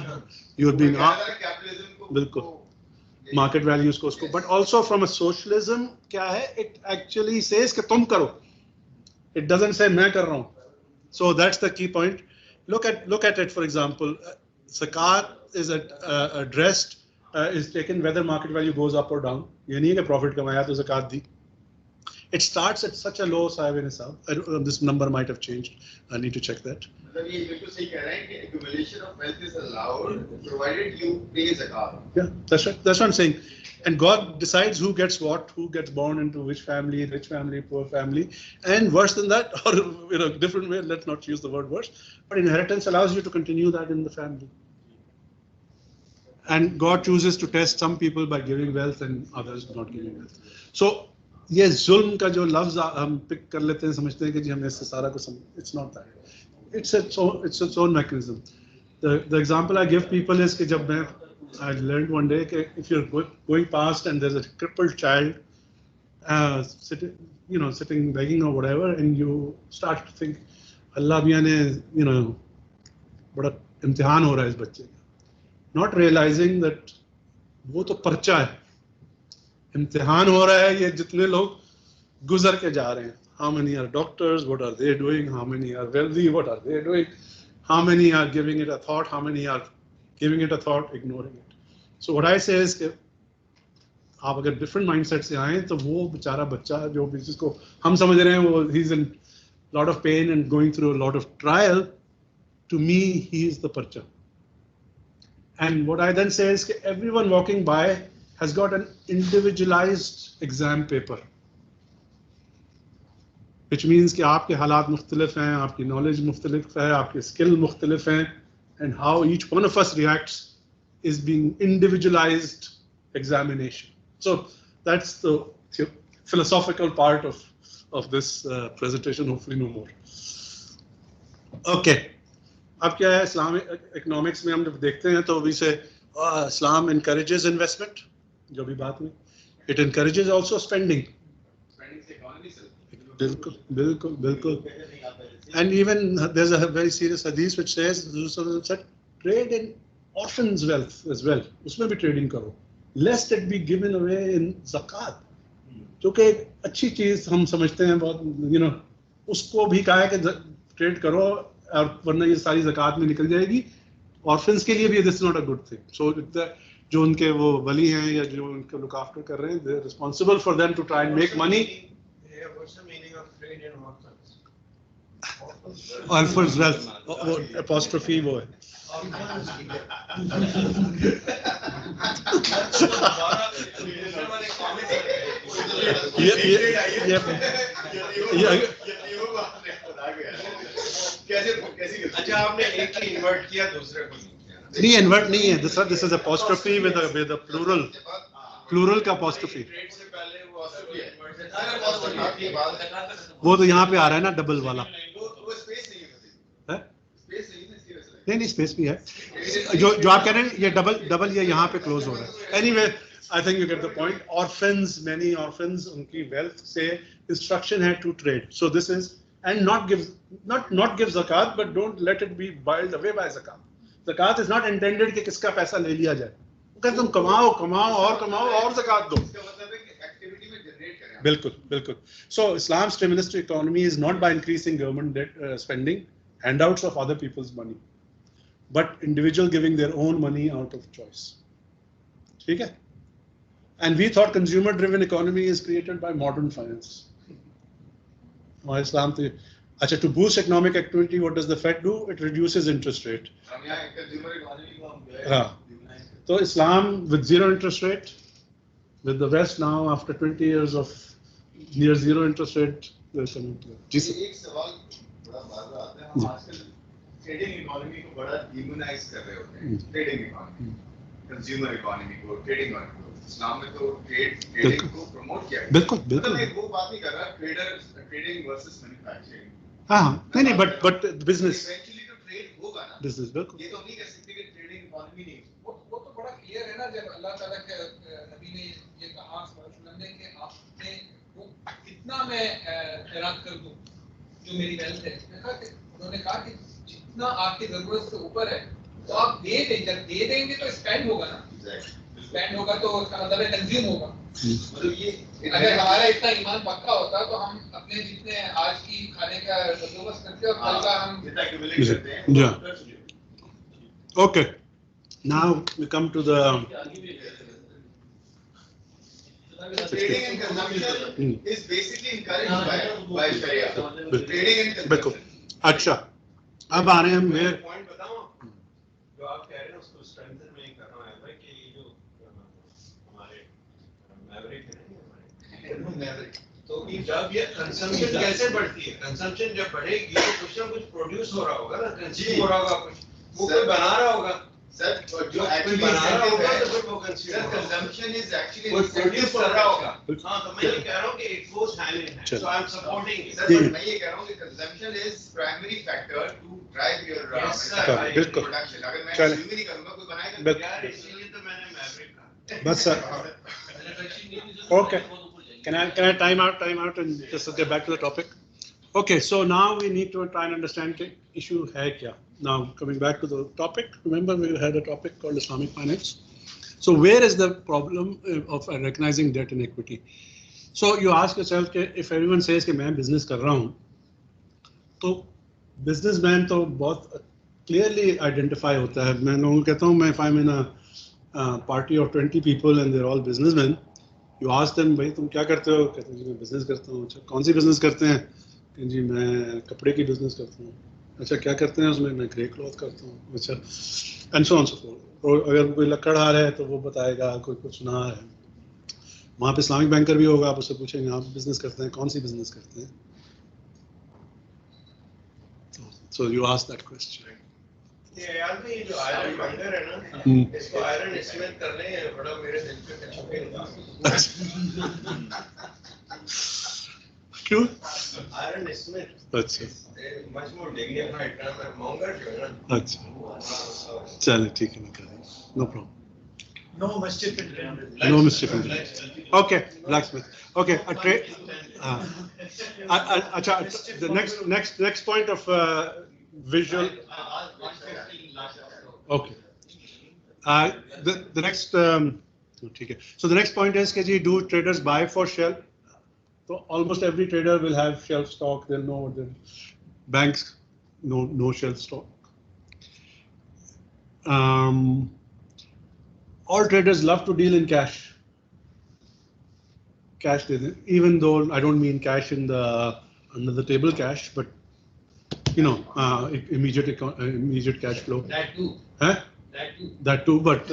बीइंग बिल्कुल मार्केट वैल्यूज को उसको, but also from a socialism क्या है, इट एक्चुअली सेज कि तुम करो. It doesn't say मैं कर रहा हूँ. So that's the key point. Look at it, for example, zakat is addressed, is taken whether market value goes up or down. ये नहीं है कि profit कमाया तो zakat the. It starts at such a low sahib nisab. This number might have changed. I need to check that. मतलब ये बिल्कुल सही कह रहे हैं कि accumulation of wealth is allowed provided you pay zakat. Yeah, that's right. That's what I'm saying. And God decides who gets what, who gets born into which family, rich family, poor family, and worse than that, or in a different way, let's not use the word worse, but inheritance allows you to continue that in the family. And God chooses to test some people by giving wealth and others not giving wealth. So, ये जुल्म का जो लफ्ज हम pick कर लेते हैं, समझते हैं कि जी हमने इससे सारा कुछ it's not that. It's its own mechanism. The example I give people is कि जब मैं I learned one day that if you're going past and there's a crippled child sitting begging or whatever, and you start to think, Allah miyan ne, बड़ा इम्तिहान हो रहा है इस बच्चे का, not realizing that वो तो पर्चा है, इम्तिहान हो रहा है ये जितने लोग गुजर के जा रहे हैं. How many are doctors? What are they doing? How many are wealthy? What are they doing? How many are giving it a thought? How many are giving it a thought, ignoring it? So what I say is कि आप अगर different mindset से आएं तो वो बेचारा बच्चा जो भी जिसको हम समझ रहे हैं वो he's in lot of pain and going through a lot of trial, to me he is the पर्चा. And what I then say is that everyone walking by has got an individualized exam paper, which means कि आपके हालात मुख्तलिफ हैं, आपकी knowledge मुख्तलिफ है, आपके skill मुख्तलिफ हैं, and how each one of us reacts is being individualized examination. So that's the philosophical part of this presentation, hopefully no more. Okay. अब क्या है इस्लामिक इकोनॉमिक्स में हम जब देखते हैं तो we say Islam encourages investment, जो भी बात हुई, it encourages also spending. Spending से economy से बिल्कुल बिल्कुल बिल्कुल. And even there's a very serious hadith which says trade in orphans' wealth as well. उसमें भी trading करो, lest it be given away in zakat. जो कि एक अच्छी चीज हम समझते हैं बहुत, उसको भी कहा है कि ट्रेड करो और वरना ये सारी ज़कात में निकल जाएगी. ऑर्फन्स के लिए भी this is not a good thing. So जो उनके वो वली हैं या जो उनको लुक आफ्टर कर रहे हैं, they are responsible for them to try and make money. What's the meaning of trade in orphans? Orphans wealth, वो अपॉस्ट्रोफी वो है. अच्छा आपने एक ही इन्वर्ट किया दूसरे को नहीं, इन्वर्ट नहीं है. This is apostrophe with a plural का अपॉस्ट्रोफी. वो तो यहाँ पे आ रहा है ना डबल वाला. नहीं स्पेस भी है. जो आप कह रहे हैं ये डबल ये यहाँ पे क्लोज हो रहा है. Anyway, I think you get the point. Orphans, many orphans, उनकी वेल्थ से इंस्ट्रक्शन है to trade. So this is and not give zakat, but don't let it be boiled away by zakat. Zakat is not intended कि किसका पैसा ले लिया जाए. अगर तुम कमाओ और zakat दो. बिल्कुल. So Islam's stimulus to economy is not by increasing government debt, spending, handouts of other people's money, but individual giving their own money out of choice. ठीक है? And we thought consumer-driven economy is created by modern finance. Islam to boost economic activity, what does the Fed do? It reduces interest rate. So Islam with zero interest rate, with the West now after 20 years of near zero interest rate, there's some. एक सवाल बड़ा बार आता है. हम आजकल trading economy को बड़ा demonise कर रहे होते हैं. ट्रेडिंग इकोनॉमी, कंज्यूमर इकोनॉमी को, ट्रेडिंग इकोनॉमी को. इस्लाम में तो ट्रेडिंग को प्रमोट किया है. बिल्कुल. मैं वो बात नहीं कर रहा ट्रेडिंग वर्सेस मैन्युफैक्चरिंग. नहीं बट बिजनेस इवेंचुअली तो ट्रेड होगा ना. बिजनेस बिल्कुल. ये तो नहीं कह सकते कि ट्रेडिंग इकोनॉमी नहीं. वो तो बड़ा क्लियर है ना, जब अल्लाह ताला के नबी ने ये कहा सल्लल्लाहु अलैहि वसल्लम ने कि आपने वो कितना मैं खैरात कर दूं जो मेरी वेल्थ है. उन्होंने कहा कि जितना आपकी जरूरत से ऊपर है तो आप दे दें. जब दे देंगे तो स्पेंड होगा ना. स्पेंड होगा तो उसका मतलब है कंज्यूम होगा. मतलब ये अगर हमारा इतना ईमान पक्का होता तो हम अपने जितने आज की खाने का बंदोबस्त करते और कल का हम जितना एक्यूमुलेट करते हैं. Okay, now we come to the trading and consumption is basically encouraged by Sharia. Trading and बिल्कुल. अच्छा, अब आ रहे हैं हम मेरे पॉइंट बताऊं. जो आप कह रहे हैं उसको स्ट्रेंथन में कर रहा है कि ये जो हमारे मैवरिक है ना, मैवरिक, तो कि जब ये कंजम्पशन कैसे बढ़ती है. कंजम्पशन जब बढ़ेगी तो कुछ ना कुछ प्रोड्यूस हो रहा होगा ना, कंज्यूम हो रहा होगा, कुछ वो कोई बना रहा होगा. सर जो एक्चुअली बना रहा होगा तो है फिर वो कंज्यूम कंजम्पशन इज एक्चुअली कोई प्रोड्यूस कर रहा होगा. हाँ, तो मैं ये कह रहा हूँ कि it goes hand in hand. So I am supporting it. Sir मैं ये कह रहा हूँ कि consumption is primary factor to drive your बिल्कुल. प्रोडक्शन. अगर मैं चल. कंज्यूम ही नहीं करूंगा कोई बनाएगा यार, इसलिए तो मैंने मैवरिक कहा. बस sir. Okay. Can I time out and just get back to the topic? Okay, so now we need to try and understand the issue है क्या. Now coming back to the topic, remember we had a topic called Islamic Finance. So where is the problem of recognizing debt and equity? So you ask yourself कि if everyone says कि मैं business कर रहा हूँ, तो businessman तो बहुत clearly identify होता है. मैं लोगों को कहता हूँ मैं if I'm in a party of 20 people and they're all businessmen, you ask them, भाई तुम क्या करते हो? कहते हैं जी मैं business करता हूँ. अच्छा कौन सी business करते हैं? कहते हैं जी मैं कपड़े की business करता हूँ. अच्छा क्या करते हैं उसमें? मैं grey cloth करता हूँ. अच्छा and so on so forth. और अगर कोई लकड़हार है तो वो बताएगा, कोई कुछ ना है. वहाँ पे इस्लामिक बैंकर भी होगा, आप उससे पूछेंगे आप बिजनेस करते हैं, कौन सी बिजनेस करते हैं? So you ask that question. ये यार भाई ये जो आयरन बैंकर है ना, इसको आयरन स्मिथ करने हैं, बड़ा मेरे दिल पे छुपे हुआ. क्यों? Iron Smith. अच्छा. Much more dignified term and monger जो है ना. अच्छा. चलिए ठीक है, निकाल दें. No problem. No mischief intended. No mischief intended. Okay, blacksmith. Okay, a trade. The next point of visual. Okay. The next. Okay. So the next point is, do traders buy for shelf? So almost every trader will have shelf stock. They'll know the banks no shelf stock. All traders love to deal in cash. Cash, even though I don't mean cash in the under the table cash, but you know, immediate cash flow. That too. Huh? That too. That too, but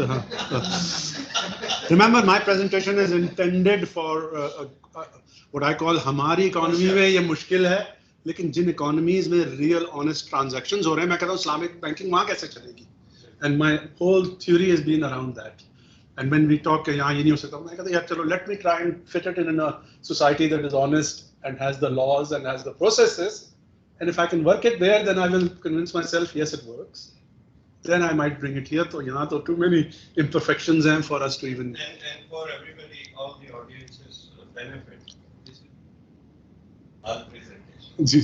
remember, my presentation is intended for what I call हमारी economy में ये मुश्किल है, लेकिन जिन economies में real honest transactions हो रहे हैं, मैं कहता हूँ Islamic banking वहाँ कैसे चलेगी? And my whole theory has been around that. And when we talk, यहाँ ये नहीं हो सकता, मैं कहता यार चलो, let me try and fit it in a society that is honest and has the laws and has the processes. And if I can work it there, then I will convince myself, yes, it works. Then I might bring it here. So यहाँ तो too many imperfections हैं for us to even. And for everybody, all the audiences benefit. This is our presentation. जी.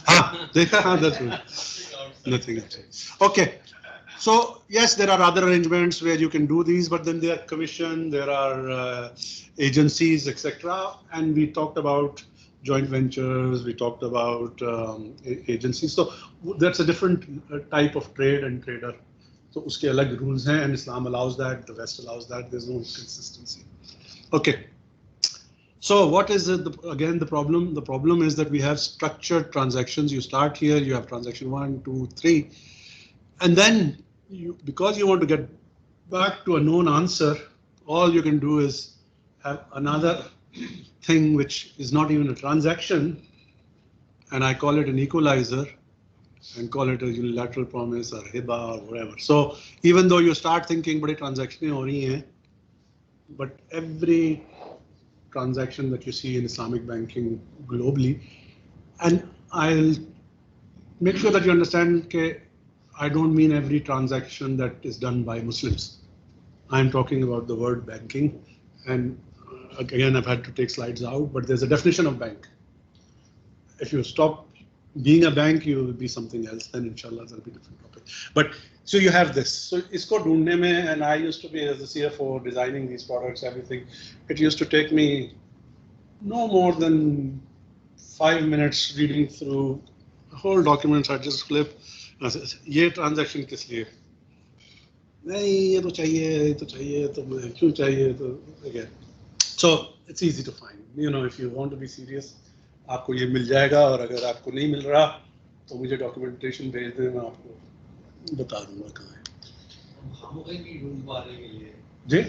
हाँ, that's good. Nothing else. Okay. So yes, there are other arrangements where you can do these, but then there are commission, there are agencies, etc. And we talked about joint ventures, we talked about agencies. So that's a different type of trade and trader. So uske alag rules hain, and Islam allows that, the West allows that. There's no consistency. Okay. So what is it? Again, the problem? The problem is that we have structured transactions. You start here, you have transaction 1, 2, 3, and then because you want to get back to a known answer, all you can do is have another thing which is not even a transaction, and I call it an equalizer, and call it a unilateral promise or hiba or whatever. So even though you start thinking bade transactions ho rahi hain, but every transaction that you see in Islamic banking globally, and I'll make sure that you understand that I don't mean every transaction that is done by Muslims. I'm talking about the word banking, and again, I've had to take slides out, but there's a definition of bank. If you stop being a bank, you will be something else, then inshallah there'll be different topic. But so you have this. So isko dhoondne mein, and I used to be as the CFO designing these products, everything. It used to take me no more than 5 minutes reading through the whole documents. I just flip. ये transaction किस लिए? नहीं ये तो चाहिए तो क्यों चाहिए तो again. So it's easy to find. You know, if you want to be serious, आपको ये मिल जाएगा, और अगर आपको नहीं मिल रहा तो मुझे डॉक्यूमेंटेशन भेज दें, मैं आपको बता दूंगा कहाँ है. हम लोग भी ढूंढ पा रहे हैं जी.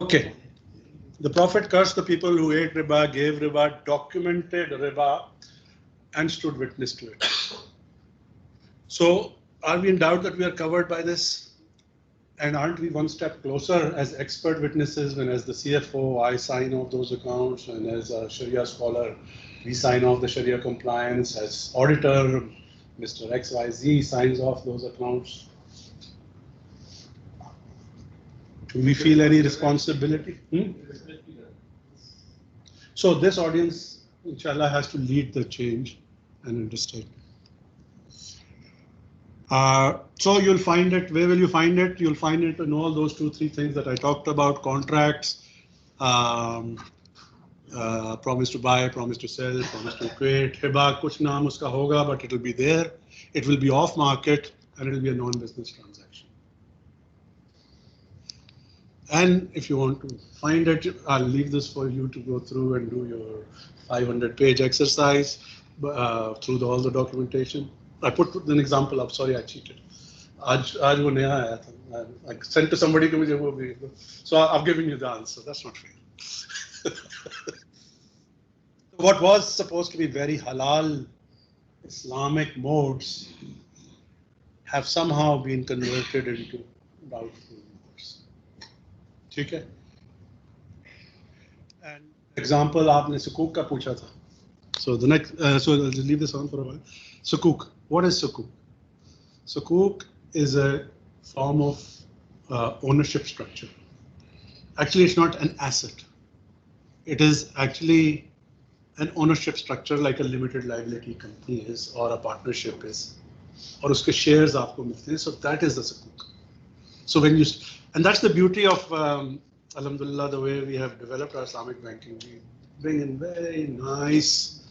Okay. The Prophet cursed the people who ate riba, gave riba, documented riba, and stood witness to it. So, are we in doubt that we are covered by this? And aren't we one step closer as expert witnesses when, as the CFO, I sign off those accounts, and as a Sharia scholar, we sign off the Sharia compliance, as auditor, Mr. XYZ signs off those accounts? Do we feel any responsibility? So this audience, inshallah, has to lead the change and understand. So you'll find it. Where will you find it? You'll find it in all those 2-3 things that I talked about: contracts, promise to buy, promise to sell, promise to equate, hiba, kuch naam uska hoga, but it will be there. It will be off market. and it'll be a non-business transaction. And if you want to find it, I'll leave this for you to go through and do your 500-page exercise through all the documentation. I put an example up. Sorry, I cheated. आज वो नया आया था. I sent to somebody कि मुझे वो भेज दो. So I've given you the answer. That's not fair. What was supposed to be very halal Islamic modes have somehow been converted into doubtful modes. ठीक है? And example आपने sukuk का पूछा था. So the next, so I'll just leave this on for a while. Sukuk. What is sukuk? Sukuk is a form of ownership structure. Actually, it's not an asset. It is actually an ownership structure like a limited liability company is or a partnership is. और उसके shares आपको मिलते हैं. So that is the sukuk. So when you, and that's the beauty of Alhamdulillah, the way we have developed our Islamic banking. We bring in very nice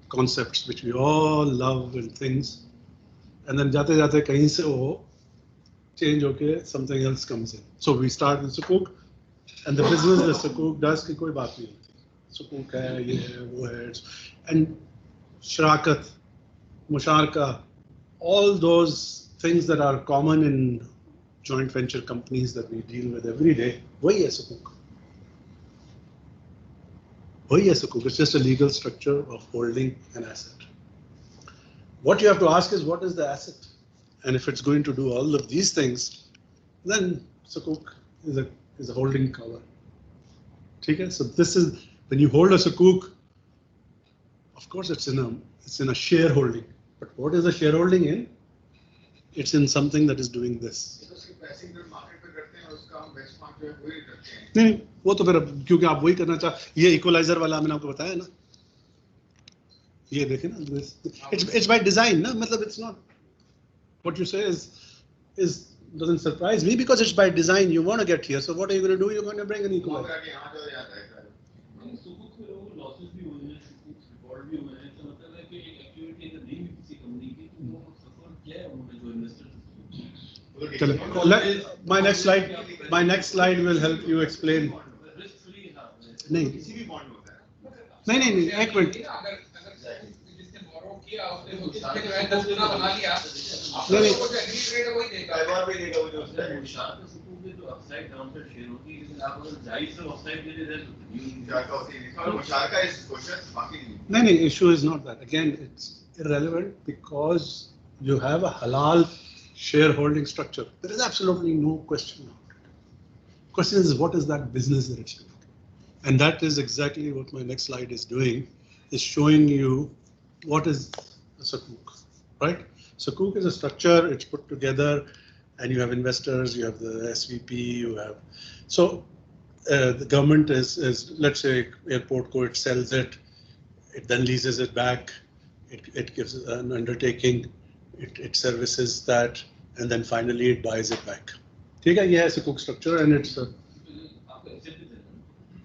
concepts which we all love and things, and then जाते जाते कहीं से वो change होके something else comes in. So we start with sukuk, and the business the sukuk does की कोई बात नहीं होती. Sukuk है, ये है, वो है, and shirakat, musharka, all those things that are common in joint venture companies that we deal with every day, वही है sukuk. वही है sukuk. It's just a legal structure of holding an asset. What you have to ask is, what is the asset? And if it's going to do all of these things, then sukuk is a holding cover. Okay? So this is, when you hold a sukuk, of course it's in a shareholding. But what is the shareholding in? It's in something that is doing this. नहीं, वो तो फिर क्योंकि आप वही करना ये equaliser वाला मैंने आपको बताया ना, ये देखें ना, it's by design ना, मतलब it's not, what you say is doesn't surprise me because it's by design. You want to get here, so what are you going to do? You're going to bring an equalizer. My next slide will help you explain. नहीं एक minute. नहीं, issue is not that. Again, it's irrelevant because you have a halal shareholding structure. There is absolutely no question about it. Question is, what is that business that it's doing? And that is exactly what my next slide is doing, is showing you what is a sukuk, right? Sukuk is a structure, it's put together, and you have investors, you have the SVP, you have, so the government is let's say airport co, it sells it, it then leases it back, it gives an undertaking, it services that, and then finally it buys it back. ठीक है, ये है sukuk structure, and it's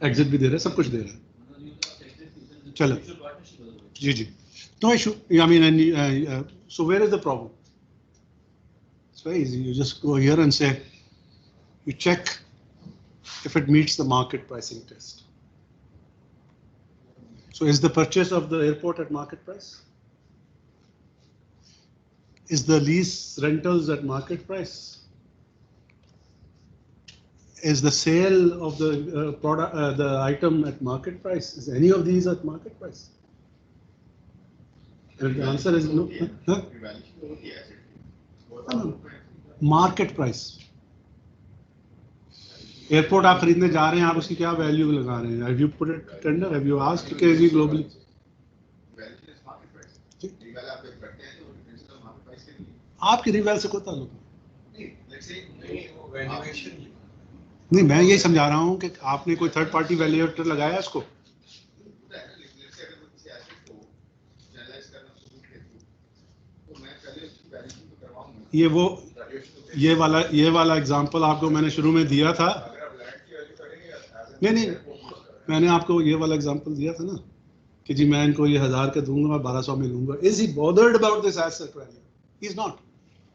exit भी दे रहा है, सब कुछ दे रहा है. चलो, जी. No issue. I mean, and so where is the problem? It's very easy. You just go here and say, you check if it meets the market pricing test. So is the purchase of the airport at market price? Is the lease rentals at market price? Is the sale of the product, the item at market price? Is any of these at market price? And the answer is no. Huh? Market price. Airport आप खरीदने जा रहे हैं, आप उसकी क्या value लगा रहे हैं? Have you put it tender? Have you asked KG globally? आपकी रिवैल से कोई ताल्लुक नहीं, मैं यही समझा रहा हूँ कि आपने कोई थर्ड पार्टी वैल्यूएटर लगाया इसको. ये वाला एग्जांपल आपको मैंने शुरू में दिया था. नहीं, मैंने आपको ये वाला एग्जांपल दिया था ना कि जी मैं इनको ये 1000 का दूंगा और 1200 में लूंगा. Is he bothered about this asset value? He's not.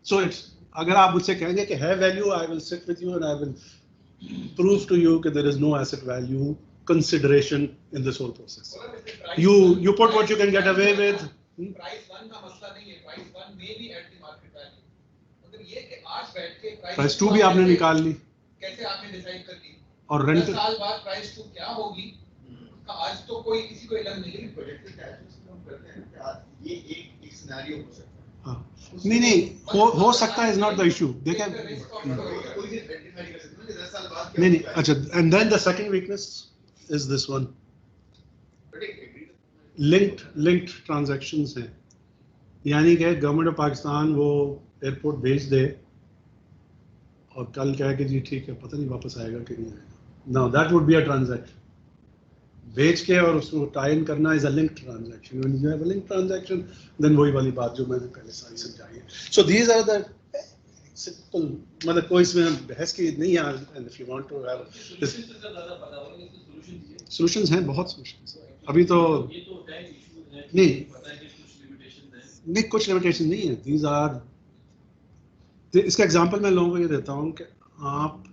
So it's अगर आप मुझसे कहेंगे कि है value, I will sit with you and I will prove to you that there is no asset value consideration in this whole process. You put what you can get away with. Price 1 का मसला नहीं है, price 1 में भी at the market value, मतलब ये कि आज बैठ के प्राइस 2 भी आपने निकाल ली, कैसे आपने डिसाइड कर ली, और रेंट 10 साल बाद प्राइस 2 क्या होगी, आज तो कोई किसी को इल्म नहीं है। प्रोजेक्टेड कैश फ्लो हम करते हैं कि आज ये एक सिनेरियो हो सकता है। हाँ, नहीं हो सकता है, इज नॉट द इशू। देखिए कोई भी आइडेंटिफाई कर सकते हैं कि 10 साल बाद नहीं अच्छा, and then the second weakness is this one, linked transactions हैं, यानी कि गवर्नमेंट ऑफ पाकिस्तान वो एयरपोर्ट भेज दे और कल कहे कि जी ठीक है, पता नहीं वापस आएगा कि नहीं आएगा। Now that would be a transaction, भेज के और उसको टाई इन करना is a linked transaction. When you have a linked transaction then वही वाली बात जो मैंने पहले सारी समझाई है। So these are the simple, मतलब कोई इसमें बहस की नहीं है। And if you want to have solutions हैं, बहुत सॉल्यूशंस हैं अभी तो नहीं कुछ लिमिटेशन नहीं है। दीज आर, इसका एग्जांपल मैं लोगों को ये देता हूँ कि आप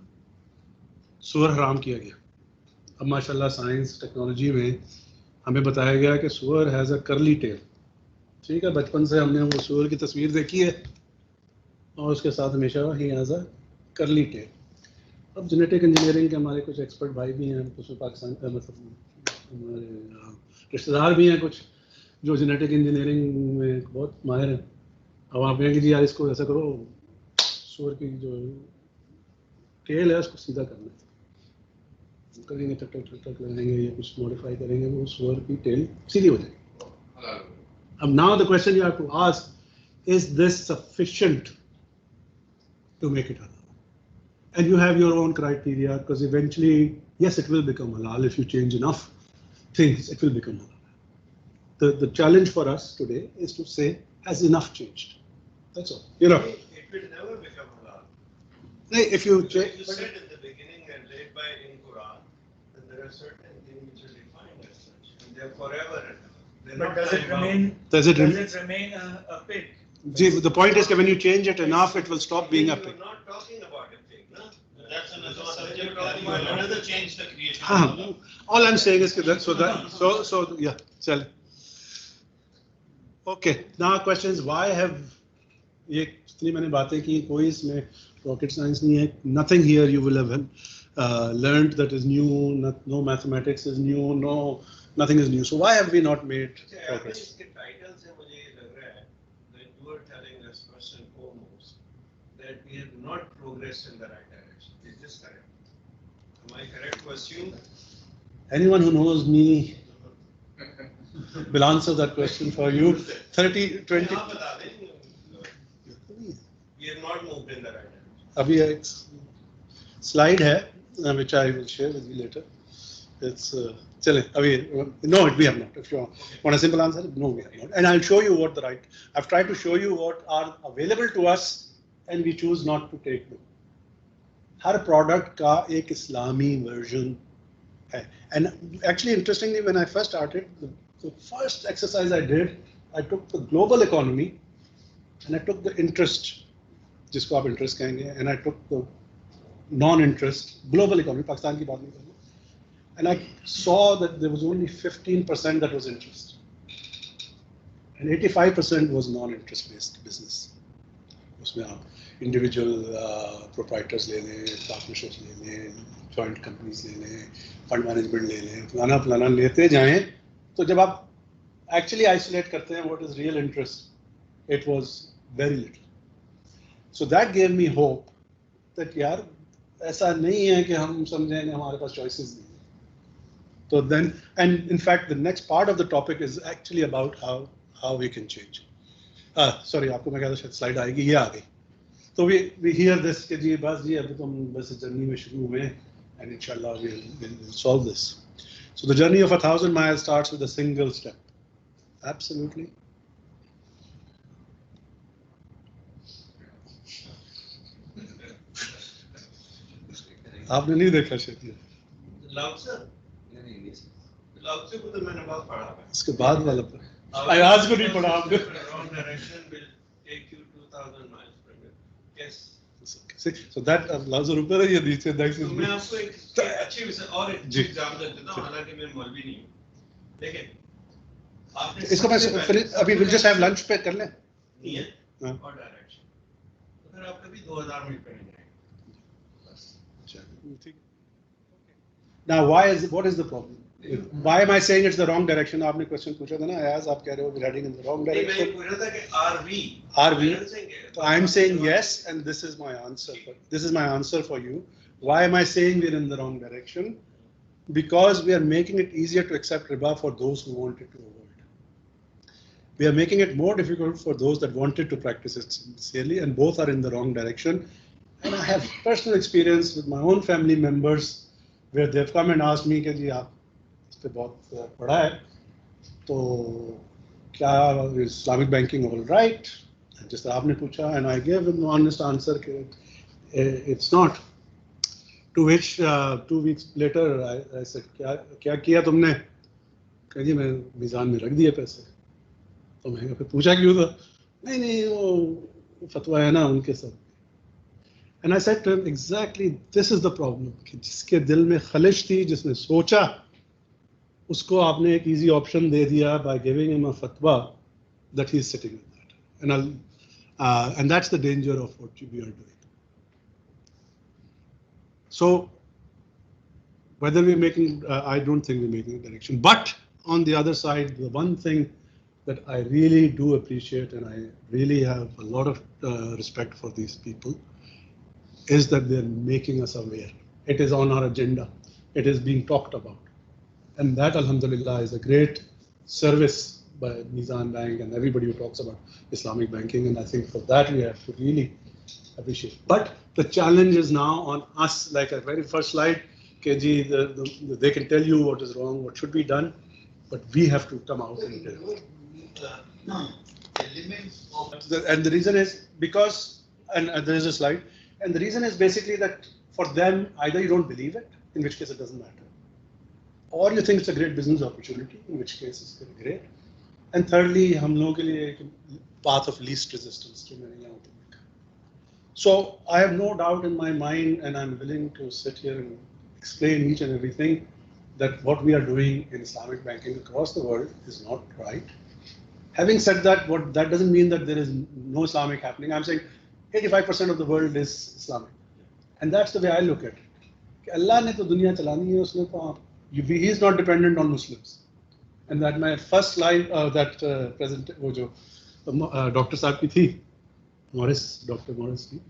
सूअर हराम किया गया, अब माशाल्लाह साइंस टेक्नोलॉजी में हमें बताया गया कि सूअर हैज़ अ कर्ली टेल। ठीक है, बचपन से हमने वो सूअर की तस्वीर देखी है और उसके साथ हमेशा ही हैज़ अ कर्ली टेल। अब जेनेटिक इंजीनियरिंग के हमारे कुछ एक्सपर्ट भाई भी हैं, कुछ पाकिस्तान का मतलब हमारे रिश्तेदार भी हैं कुछ जो जेनेटिक इंजीनियरिंग में बहुत माहिर हैं। अब आप कहेंगे जी यार इसको ऐसा करो, सूअर की जो टेल है उसको सीधा करना है, करेंगे टक टक टक टक लगाएंगे या कुछ मॉडिफाई करेंगे, वो सूअर की टेल सीधी हो जाएगी। अब now the question you have to ask, is this sufficient to make it halal? And you have your own criteria, because eventually, yes, it will become halal if you change enough things, it will become halal. The challenge for us today is to say, has enough changed? That's all. You know. It will never become halal. If you Like you said in the beginning and led by in Quran, that there are certain things which are defined as such, and they're forever. But does it remain? Does it remain a pig? The point is that when you change it enough, it will stop being a pig. You're not talking about a pig, no? That's another subject. You're talking about another change, the creation. All I'm saying is that so yeah, chal. Okay, now question is, why have ये इतनी मैंने बातें की, कोई इसमें rocket science नहीं है, nothing here you will have learned that is new, no mathematics is new, nothing is new. So why have we not made progress? इसके टाइटल से मुझे ये लग रहा है that you are telling us first and foremost that we have not progressed in the right direction. Is this correct? Am I correct to assume that? Anyone who knows me will answer that question for you. 30, 20. आप बता दें, we have not moved in the right direction. अभी एक slide है which I will share with you later. It's चले अभी no, we have not. If you want a simple answer, no, we have not. And I'll show you what the right. I've tried to show you what are available to us, and we choose not to take them. Her product का एक इस्लामी version है. And actually, interestingly, when I first started, the first exercise I did, I took the global economy, and I took the interest, जिसको आप interest कहेंगे, and I took the non-interest global economy, Pakistan की बात नहीं करूँगा. And I saw that there was only 15% that was interest, and 85% was non-interest based business. उसमें आप individual proprietors ले लें, partnerships ले लें, joint companies ले लें, fund management ले लें, फलाना लेते जाएं, तो जब आप actually isolate करते हैं what is real interest, it was very little. So that gave me hope that यार ऐसा नहीं है कि हम समझें कि हमारे पास choices नहीं. So then, and in fact, the next part of the topic is actually about how we can change. Sorry, आपको मैं कहता शायद slide आएगी, ये आ गई. So we hear this कि जी बस जी अभी तो हम बस जर्नी में शुरू हुए, and inshallah we'll solve this. So the journey of 1,000 miles starts with a single step. Absolutely. आपने नहीं देखा शायद ये. लाउत्से को तो मैंने बहुत पढ़ा है. इसके बाद वाला पर आज को नहीं पढ़ा आपने. Wrong direction will take you 2,000 miles from your Yes. So that Lajo ऊपर है ये नीचे दाई से तो मैं आपको एक अच्छी और एक जी। एग्जांपल देता हूँ, हालांकि मैं मौलवी नहीं हूँ, लेकिन आपने इसको मैं सबसे फिर पहले- अभी we'll just have lunch पे कर लें नहीं है हाँ। और डायरेक्शन, तो फिर आप कभी 2000 मिनट पे नहीं जाएंगे बस। ठीक। Now what is the problem? Why am I saying it's the wrong direction? आपने क्वेश्चन पूछा था ना Ayaz, आप कह रहे हो we're heading in the wrong नहीं, मैं ये direction. पूछ रहा था कि are we? Are we? balancing So I'm saying yes, and this is my answer. This is my answer for you. Why am I saying we're in the wrong direction? Because we are making it easier to accept riba for those who wanted to avoid. We are making it more difficult for those that wanted to practice it sincerely, and both are in the wrong direction. And I have personal experience with my own family members where they've come and asked me कि जी आप इस पे बहुत पढ़ा है, तो क्या Islamic banking all right? जिस तरह आपने पूछा, and I gave an honest answer कि it's not. To which 2 weeks later I said क्या किया तुमने? कहा जी मैं मीज़ान में रख दिए पैसे। तो मैंने फिर पूछा क्यों था? नहीं वो फतवा है ना उनके सब। And I said to him exactly this is the problem कि जिसके दिल में खलिश थी, जिसने सोचा, उसको आपने एक easy option दे दिया by giving him a fatwa that he is sitting with that. And that's the danger of what we are doing. So whether we're making, I don't think we're making a direction. But on the other side, the one thing that I really do appreciate, and I really have a lot of respect for these people, is that they're making us aware. It is on our agenda. It is being talked about. And that, alhamdulillah, is a great service by Mizan Bank and everybody who talks about Islamic banking. And I think for that, we have to really appreciate. But the challenge is now on us, like a very first slide, KG, they can tell you what is wrong, what should be done, but we have to come out and tell it. And the reason is because, and there is a slide, and the reason is basically that for them, either you don't believe it, in which case it doesn't matter, or you think it's a great business opportunity, in which case it's great. And thirdly, हम लोगों के लिए एक path of least resistance जो मैंने यहाँ पे लिखा. So I have no doubt in my mind, and I'm willing to sit here and explain each and everything, that what we are doing in Islamic banking across the world is not right. Having said that, that doesn't mean that there is no Islamic happening. I'm saying 85% of the world is Islamic. And that's the way I look at it. Allah ne to dunya chalani hai, usne to he is not dependent on Muslims. And that my first slide, Dr. Saab ki thi, Dr. Morris ki,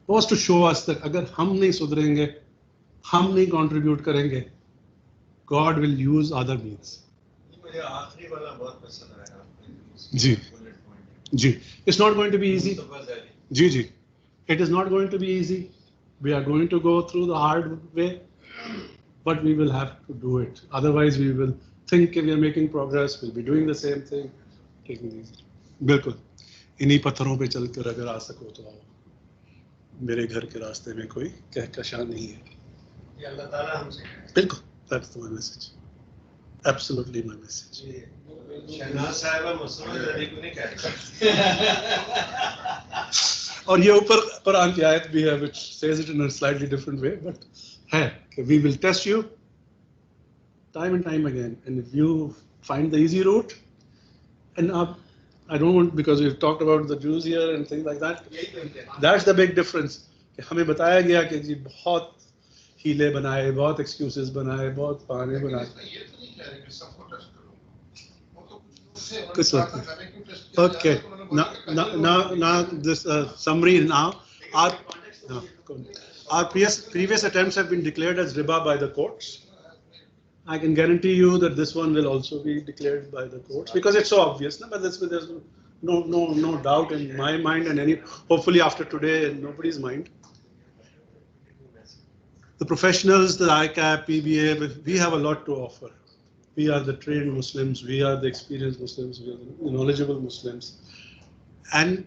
was to show us that agar hum nahi sudrenge, hum nahi contribute karenge, God will use other means. मुझे आखिरी वाला बहुत पसंद आया जी जी it's not going to be easy ji it is not going to be easy. We are going to go through the hard way, but we will have to do it. Otherwise we will think we are making progress, we'll be doing the same thing, taking these. बिल्कुल इन्हीं पत्थरों पे चलकर अगर आ सको तो आओ, मेरे घर के रास्ते में कोई कहकशां नहीं है. ये अल्लाह ताला हमसे बिल्कुल, that's my message, absolutely my message. Shehnaaz साहिबा मुसलमान नबी को नहीं कहते. और ये ऊपर कुरान की आयत भी है which says it in a slightly different way, but है कि we will test you time and time again, and if you find the easy route, and I don't want, because we've talked about the Jews here and things like that, that's the big difference. कि हमें बताया गया कि जी बहुत Healy बनाए, बहुत excuses बनाए, बहुत बहाने बनाए. ये तो नहीं कह रहे कि सबको टेस्ट करूंगा, वो तो कुछ वक्त. Okay, now this summary now. Our previous attempts have been declared as riba by the courts. I can guarantee you that this one will also be declared by the courts because it's so obvious. But there's no doubt in my mind, and hopefully after today in nobody's mind. The professionals, the ICAP, PBA, we have a lot to offer. We are the trained Muslims, we are the experienced Muslims, we are the knowledgeable Muslims. And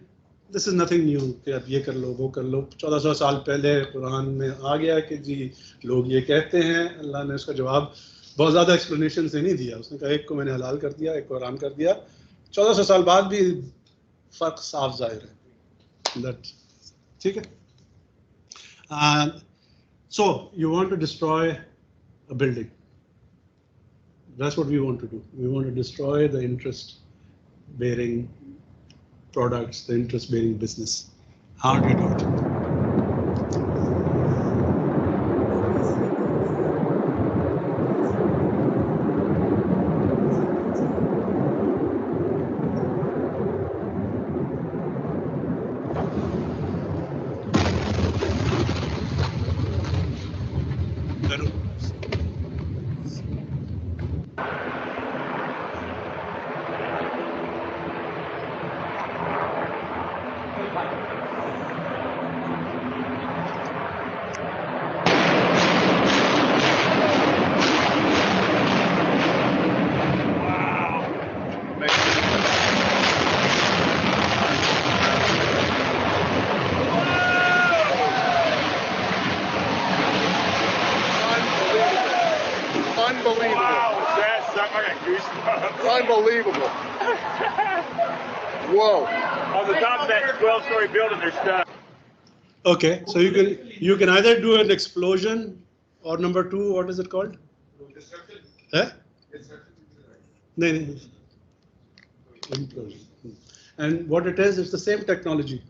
this is nothing new कि अब ये कर लो वो कर लो. 1400 साल पहले कुरान में आ गया कि जी लोग ये कहते हैं. अल्लाह ने उसका जवाब बहुत ज़्यादा एक्सप्लेनेशन से नहीं दिया. उसने कहा एक को मैंने हलाल कर दिया, एक को हराम कर दिया. 1400 साल बाद भी फ़र्क साफ ज़ाहिर है. ठीक है? So you want to destroy a building. That's what we want to do. We want to destroy the interest-bearing products, the interest-bearing business. How do you do it? Unbelievable. Whoa. On the top of that 12-story building, there's stuff. Okay, so you can either do an explosion or number two, what is it called? Eh? No, no. Implosion. And what it is, it's the same technology,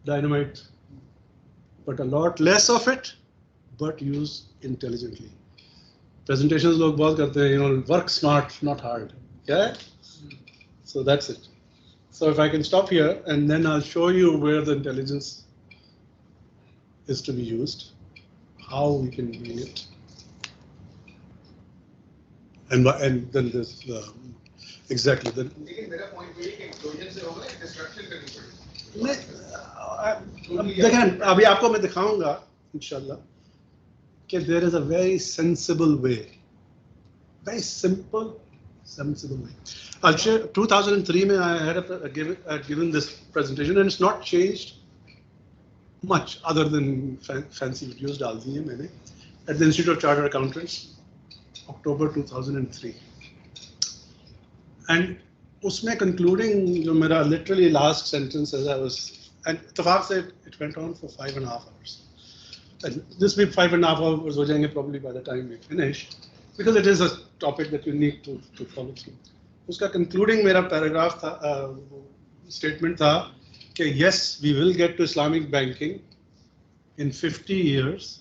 dynamite, but a lot less of it, but used intelligently. Presentations लोग बहुत करते हैं, work smart, not hard. Yeah? So that's it. So if I can stop here, and then I'll show you where the intelligence is to be used, how we can bring it. And then there's exactly. लेकिन मेरा point ये है कि explosion से होगा या destruction करनी पड़ेगी? देखिए अभी आपको मैं दिखाऊंगा इंशाल्लाह कि there is a very sensible way, very simple, sensible way. I'll share 2003 में I had given this presentation and it's not changed much other than fancy videos डाल दी हैं मैंने at the Institute of Chartered Accountants, October 2003. And उसमें concluding जो मेरा literally last sentence as I was, and इत्तेफाक से it went on for 5.5 hours. And this will be 5.5 hours हो जाएंगे probably by the time we finish, because it is a topic that you need to follow through. उसका concluding मेरा paragraph था, statement था कि yes, we will get to Islamic banking in 50 years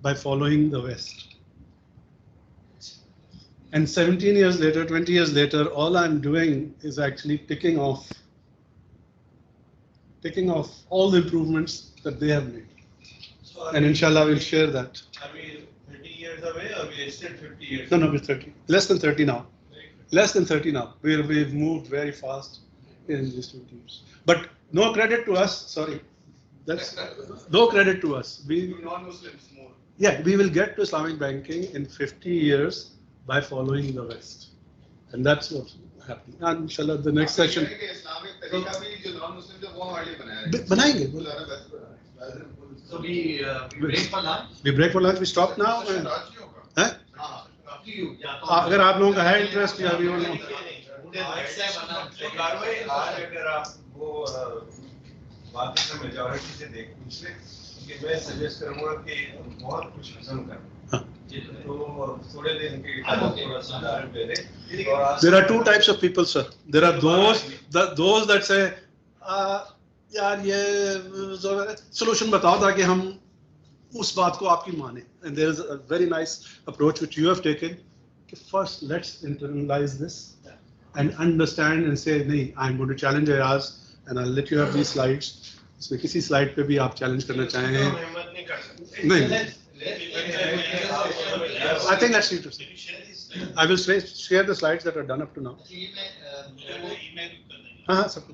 by following the West. And 17 years later, 20 years later, all I'm doing is actually ticking off all the improvements that they have made. So and inshallah, we'll share that. Are we 30 years away or we are still 50 years? No, we're 30. Less than 30 now. Less than 30 now. We've moved very fast in these 20 years. But no credit to us, sorry. That's no credit to us. Non-Muslims more. Yeah, we will get to Islamic banking in 50 years by following the West. And that's what's happening. And inshallah, the next session. बनाएंगे. So we break for lunch? We break for lunch, we stop now. And, अगर आप लोगों का है interest या भी अगर आप वो बाकी से मेजॉरिटी से पूछ लें कि मैं सजेस्ट करूंगा कि बहुत कुछ खत्म करना तो थोड़े दिन के थोड़ा सा उदाहरण दे दें. There are two types of people, sir. There are those that say यार ये solution बताओ ताकि हम उस बात को आपकी माने. And there is a very nice approach which you have taken. First, let's internalize this and understand and say, नहीं, I'm going to challenge Ayaz and I'll let you have these slides. इसमें किसी slide पे भी आप challenge करना चाहें. नहीं. I think that's interesting. I will share the slides that are done up to now. हाँ सब